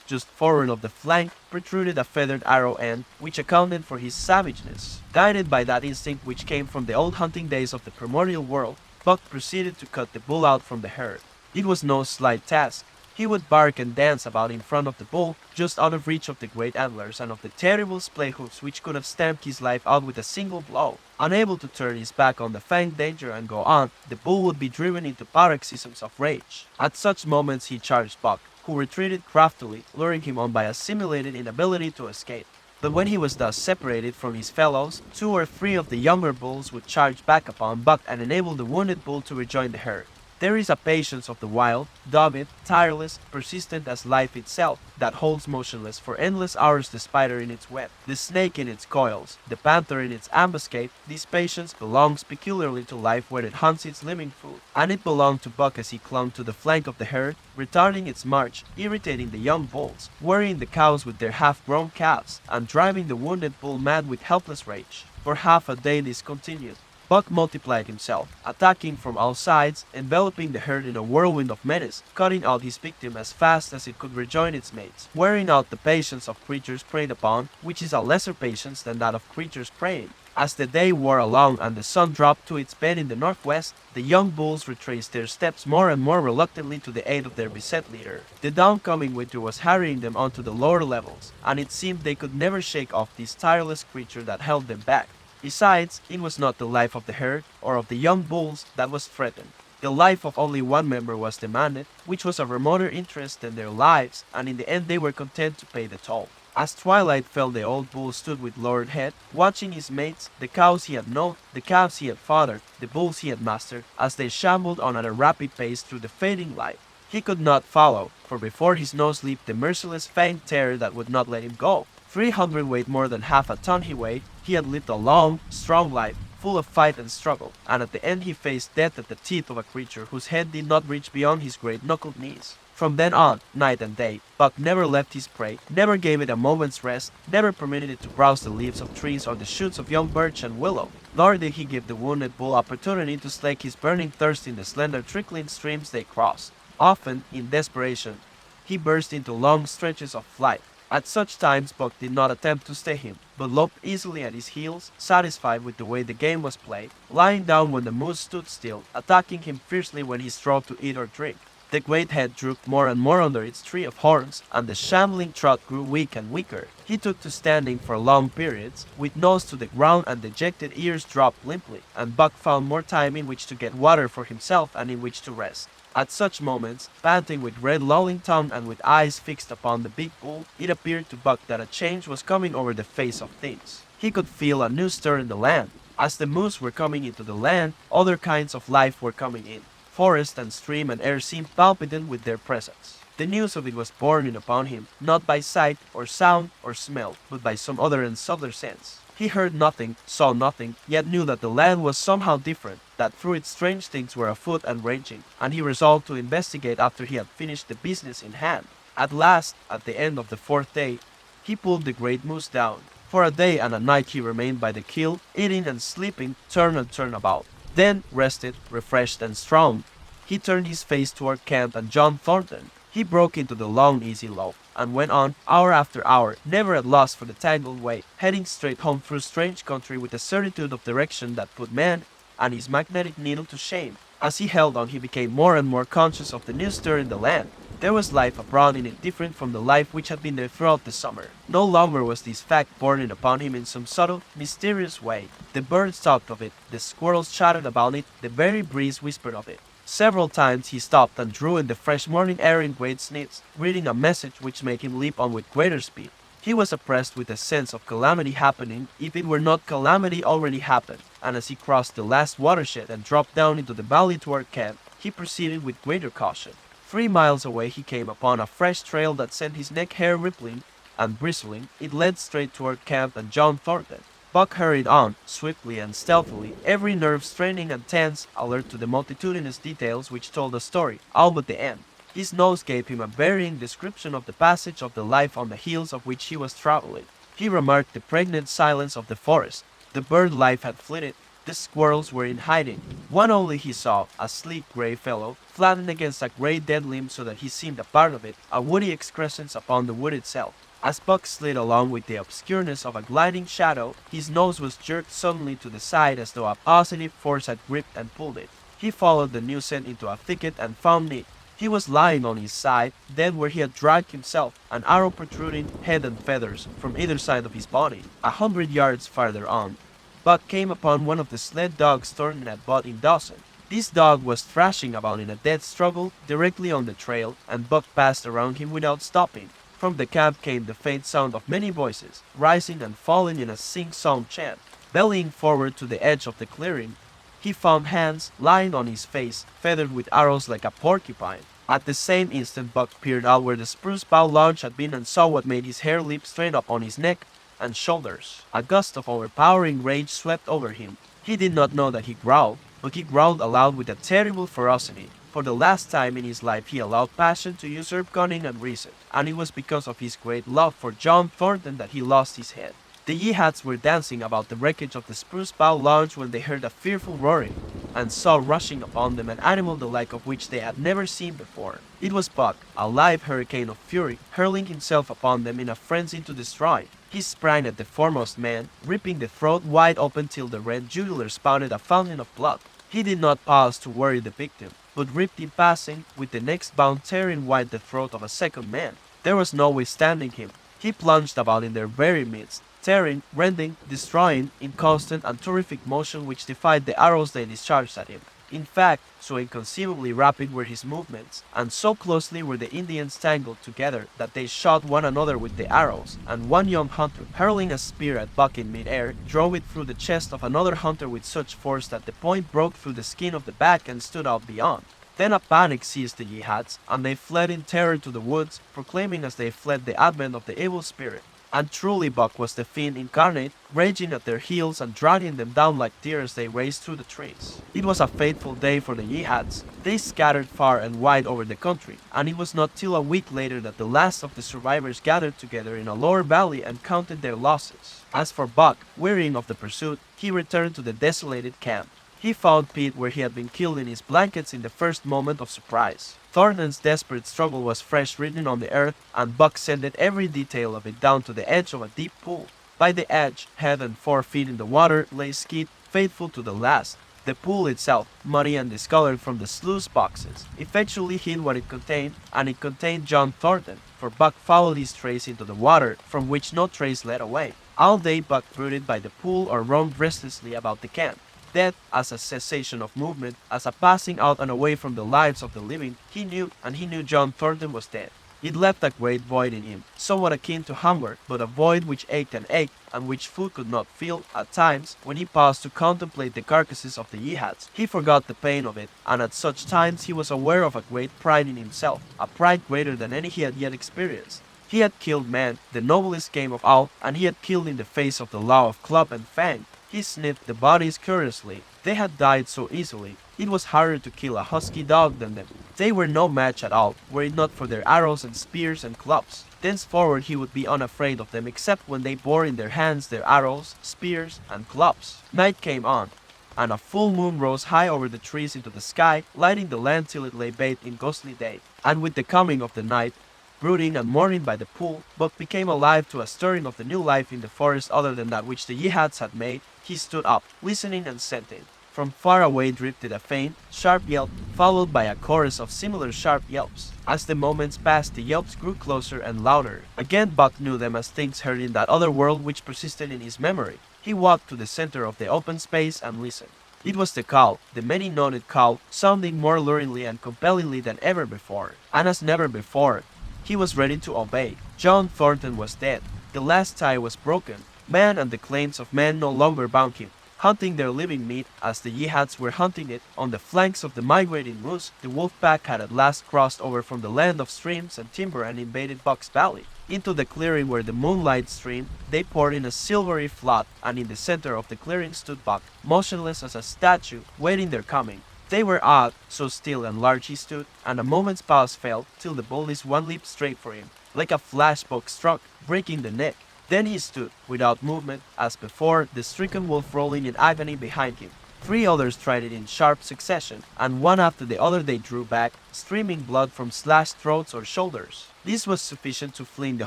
just forward of the flank, protruded a feathered arrow end, which accounted for his savageness. Guided by that instinct which came from the old hunting days of the primordial world, Buck proceeded to cut the bull out from the herd. It was no slight task. He would bark and dance about in front of the bull, just out of reach of the great antlers and of the terrible splay hoofs which could have stamped his life out with a single blow. Unable to turn his back on the fanged danger and go on, the bull would be driven into paroxysms of rage. At such moments he charged Buck, who retreated craftily, luring him on by a simulated inability to escape. But when he was thus separated from his fellows, 2 or 3 of the younger bulls would charge back upon Buck and enable the wounded bull to rejoin the herd. There is a patience of the wild, dogged, tireless, persistent as life itself, that holds motionless for endless hours the spider in its web, the snake in its coils, the panther in its ambuscade. This patience belongs peculiarly to life where it hunts its living food, and it belonged to Buck as he clung to the flank of the herd, retarding its march, irritating the young bulls, worrying the cows with their half-grown calves, and driving the wounded bull mad with helpless rage. For half a day this continued. Buck multiplied himself, attacking from all sides, enveloping the herd in a whirlwind of menace, cutting out his victim as fast as it could rejoin its mates, wearing out the patience of creatures preyed upon, which is a lesser patience than that of creatures preying. As the day wore along and the sun dropped to its bed in the northwest, the young bulls retraced their steps more and more reluctantly to the aid of their beset leader. The downcoming winter was harrying them onto the lower levels, and it seemed they could never shake off this tireless creature that held them back. Besides, it was not the life of the herd or of the young bulls that was threatened. The life of only one member was demanded, which was a remoter interest than their lives, and in the end they were content to pay the toll. As twilight fell, the old bull stood with lowered head, watching his mates, the cows he had known, the calves he had fathered, the bulls he had mastered, as they shambled on at a rapid pace through the fading light. He could not follow, for before his nose leaped the merciless fanged terror that would not let him go. 300 weighed more than half a ton he weighed. He had lived a long, strong life, full of fight and struggle, and at the end he faced death at the teeth of a creature whose head did not reach beyond his great knuckled knees. From then on, night and day, Buck never left his prey, never gave it a moment's rest, never permitted it to browse the leaves of trees or the shoots of young birch and willow, nor did he give the wounded bull opportunity to slake his burning thirst in the slender trickling streams they crossed. Often, in desperation, he burst into long stretches of flight. At such times Buck did not attempt to stay him, but loped easily at his heels, satisfied with the way the game was played, lying down when the moose stood still, attacking him fiercely when he strove to eat or drink. The great head drooped more and more under its tree of horns, and the shambling trot grew weak and weaker. He took to standing for long periods, with nose to the ground and dejected ears dropped limply, and Buck found more time in which to get water for himself and in which to rest. At such moments, panting with red lolling tongue and with eyes fixed upon the big bull, it appeared to Buck that a change was coming over the face of things. He could feel a new stir in the land. As the moose were coming into the land, other kinds of life were coming in. Forest and stream and air seemed palpitant with their presence. The news of it was borne in upon him, not by sight or sound or smell, but by some other and subtler sense. He heard nothing, saw nothing, yet knew that the land was somehow different, that through it strange things were afoot and raging, and he resolved to investigate after he had finished the business in hand. At last, at the end of the fourth day, he pulled the great moose down. For a day and a night he remained by the kill, eating and sleeping, turn and turn about. Then, rested, refreshed, and strong, he turned his face toward camp and John Thornton. He broke into the long, easy lope, and went on, hour after hour, never at loss for the tangled way, heading straight home through strange country with a certitude of direction that put man and his magnetic needle to shame. As he held on, he became more and more conscious of the new stir in the land. There was life abroad in it different from the life which had been there throughout the summer. No longer was this fact borne in upon him in some subtle, mysterious way. The birds talked of it, the squirrels chattered about it, the very breeze whispered of it. Several times he stopped and drew in the fresh morning air in great sniffs, reading a message which made him leap on with greater speed. He was oppressed with a sense of calamity happening, if it were not calamity already happened, and as he crossed the last watershed and dropped down into the valley toward camp, he proceeded with greater caution. 3 miles away he came upon a fresh trail that sent his neck hair rippling and bristling. It led straight toward camp and John Thornton. Buck hurried on, swiftly and stealthily, every nerve straining and tense, alert to the multitudinous details which told the story, all but the end. His nose gave him a varying description of the passage of the life on the heels of which he was traveling. He remarked the pregnant silence of the forest. The bird life had flitted. The squirrels were in hiding. One only he saw, a sleek gray fellow, flattened against a gray dead limb so that he seemed a part of it, a woody excrescence upon the wood itself. As Buck slid along with the obscureness of a gliding shadow, his nose was jerked suddenly to the side as though a positive force had gripped and pulled it. He followed the new scent into a thicket and found Nick. He was lying on his side, dead where he had dragged himself, an arrow protruding, head and feathers, from either side of his body. 100 yards farther on, Buck came upon one of the sled dogs Thornton had bought in Dawson. This dog was thrashing about in a dead struggle directly on the trail, and Buck passed around him without stopping. From the camp came the faint sound of many voices, rising and falling in a sing-song chant. Bellying forward to the edge of the clearing, he found Hans lying on his face, feathered with arrows like a porcupine. At the same instant Buck peered out where the spruce bough launch had been and saw what made his hair leap straight up on his neck and shoulders. A gust of overpowering rage swept over him. He did not know that he growled, but he growled aloud with a terrible ferocity. For the last time in his life he allowed passion to usurp cunning and reason, and it was because of his great love for John Thornton that he lost his head. The Yehats were dancing about the wreckage of the Spruce Bough Lounge when they heard a fearful roaring, and saw rushing upon them an animal the like of which they had never seen before. It was Buck, a live hurricane of fury, hurling himself upon them in a frenzy to destroy. He sprang at the foremost man, ripping the throat wide open till the red jugular spouted a fountain of blood. He did not pause to worry the victim, but ripped in passing, with the next bound tearing wide the throat of a second man. There was no withstanding him. He plunged about in their very midst, tearing, rending, destroying, in constant and terrific motion which defied the arrows they discharged at him. In fact, so inconceivably rapid were his movements, and so closely were the Indians tangled together that they shot one another with the arrows, and one young hunter, hurling a spear at Buck in mid-air, drove it through the chest of another hunter with such force that the point broke through the skin of the back and stood out beyond. Then a panic seized the Yehads, and they fled in terror to the woods, proclaiming as they fled the advent of the evil spirit. And truly Buck was the fiend incarnate, raging at their heels and dragging them down like deer as they raced through the trees. It was a fateful day for the Yehads. They scattered far and wide over the country, and it was not till a week later that the last of the survivors gathered together in a lower valley and counted their losses. As for Buck, wearying of the pursuit, he returned to the desolated camp. He found Pete where he had been killed in his blankets in the first moment of surprise. Thornton's desperate struggle was fresh written on the earth, and Buck sended every detail of it down to the edge of a deep pool. By the edge, head and 4 feet in the water, lay Skeet, faithful to the last. The pool itself, muddy and discolored from the sluice boxes, effectually hid what it contained, and it contained John Thornton, for Buck followed his trace into the water, from which no trace led away. All day Buck brooded by the pool or roamed restlessly about the camp. Death, as a cessation of movement, as a passing out and away from the lives of the living, he knew, and he knew John Thornton was dead. It left a great void in him, somewhat akin to hunger, but a void which ached, and which food could not fill. At times, when he paused to contemplate the carcasses of the Yehads, he forgot the pain of it, and at such times he was aware of a great pride in himself, a pride greater than any he had yet experienced. He had killed man, the noblest game of all, and he had killed in the face of the law of club and fang. He sniffed the bodies curiously. They had died so easily. It was harder to kill a husky dog than them. They were no match at all, were it not for their arrows and spears and clubs. Thenceforward he would be unafraid of them except when they bore in their hands their arrows, spears, and clubs. Night came on, and a full moon rose high over the trees into the sky, lighting the land till it lay bathed in ghostly day. And with the coming of the night, brooding and mourning by the pool, Buck became alive to a stirring of the new life in the forest other than that which the Yehads had made. He stood up, listening and scenting. From far away drifted a faint, sharp yelp, followed by a chorus of similar sharp yelps. As the moments passed, the yelps grew closer and louder. Again Buck knew them as things heard in that other world which persisted in his memory. He walked to the center of the open space and listened. It was the call, the many-noted call, sounding more luringly and compellingly than ever before. And as never before, he was ready to obey. John Thornton was dead. The last tie was broken. Man and the claims of man no longer bound him. Hunting their living meat, as the Yehads were hunting it, on the flanks of the migrating moose, the wolf pack had at last crossed over from the land of streams and timber and invaded Buck's Valley. Into the clearing where the moonlight streamed, they poured in a silvery flood, and in the center of the clearing stood Buck, motionless as a statue, waiting their coming. They were odd, so still and large he stood, and a moment's pause fell, till the boldest one leaped straight for him. Like a flash Buck struck, breaking the neck. Then he stood, without movement, as before, the stricken wolf rolling in agony behind him. 3 others tried it in sharp succession, and one after the other they drew back, streaming blood from slashed throats or shoulders. This was sufficient to fling the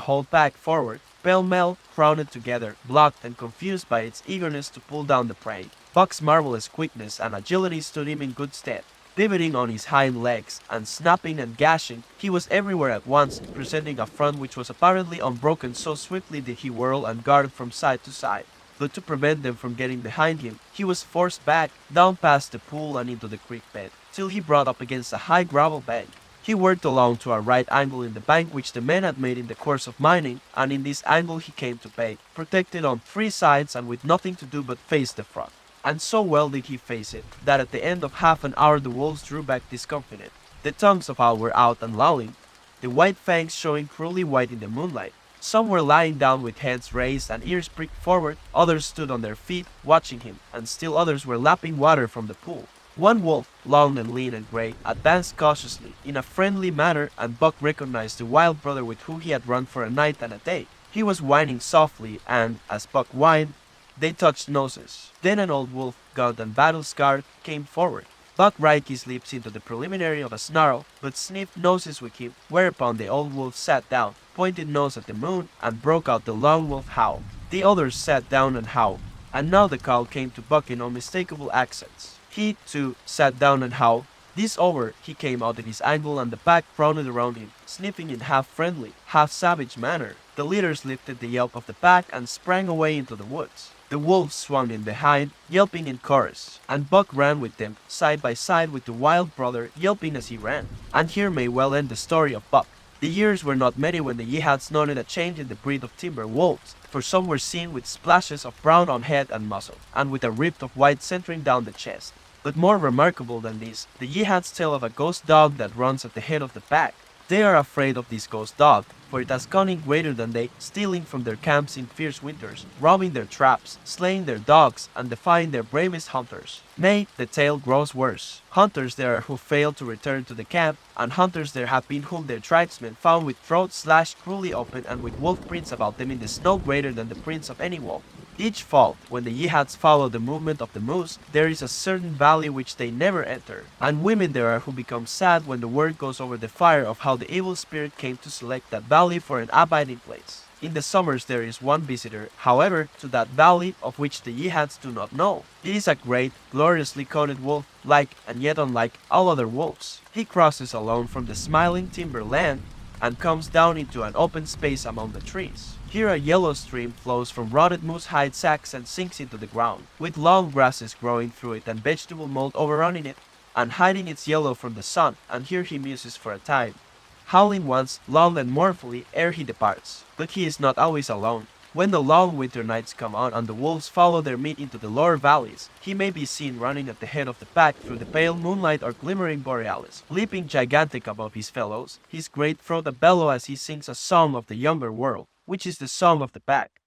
whole pack forward, pell-mell, crowded together, blocked and confused by its eagerness to pull down the prey. Buck's marvelous quickness and agility stood him in good stead. Pivoting on his hind legs, and snapping and gashing, he was everywhere at once, presenting a front which was apparently unbroken, so swiftly did he whirl and guard from side to side. But to prevent them from getting behind him, he was forced back, down past the pool and into the creek bed, till he brought up against a high gravel bank. He worked along to a right angle in the bank which the men had made in the course of mining, and in this angle he came to bay, protected on 3 sides and with nothing to do but face the front. And so well did he face it, that at the end of half an hour the wolves drew back discomfited. The tongues of all were out and lolling, the white fangs showing cruelly white in the moonlight. Some were lying down with heads raised and ears pricked forward, others stood on their feet, watching him, and still others were lapping water from the pool. One wolf, long and lean and gray, advanced cautiously, in a friendly manner, and Buck recognized the wild brother with whom he had run for a night and a day. He was whining softly, and, as Buck whined, they touched noses. Then an old wolf, gaunt and battle-scarred, came forward. Buck raked his lips into the preliminary of a snarl, but sniffed noses with him, whereupon the old wolf sat down, pointed nose at the moon, and broke out the lone wolf howl. The others sat down and howled, and now the call came to Buck in unmistakable accents. He, too, sat down and howled. This over, he came out of his angle and the pack crowded around him, sniffing in half-friendly, half-savage manner. The leaders lifted the yelp of the pack and sprang away into the woods. The wolves swung in behind, yelping in chorus, and Buck ran with them, side by side with the wild brother, yelping as he ran. And here may well end the story of Buck. The years were not many when the Yeehats noted a change in the breed of timber wolves, for some were seen with splashes of brown on head and muzzle, and with a rift of white centering down the chest. But more remarkable than this, the Yeehats tell of a ghost dog that runs at the head of the pack. They are afraid of this ghost dog, for it has cunning greater than they, stealing from their camps in fierce winters, robbing their traps, slaying their dogs, and defying their bravest hunters. Nay, the tale grows worse. Hunters there are who fail to return to the camp, and hunters there have been whom their tribesmen found with throats slashed cruelly open and with wolf prints about them in the snow greater than the prints of any wolf. Each fall, when the Yeehats follow the movement of the moose, there is a certain valley which they never enter, and women there are who become sad when the word goes over the fire of how the evil spirit came to select that valley for an abiding place. In the summers there is one visitor, however, to that valley of which the Yeehats do not know. It is a great, gloriously coated wolf, like and yet unlike all other wolves. He crosses alone from the smiling timberland and comes down into an open space among the trees. Here a yellow stream flows from rotted moose hide sacks and sinks into the ground, with long grasses growing through it and vegetable mold overrunning it, and hiding its yellow from the sun, and here he muses for a time, howling once, long and mournfully, ere he departs. But he is not always alone. When the long winter nights come on and the wolves follow their meat into the lower valleys, he may be seen running at the head of the pack through the pale moonlight or glimmering borealis, leaping gigantic above his fellows, his great throat a bellow as he sings a song of the younger world, which is the song of the pack.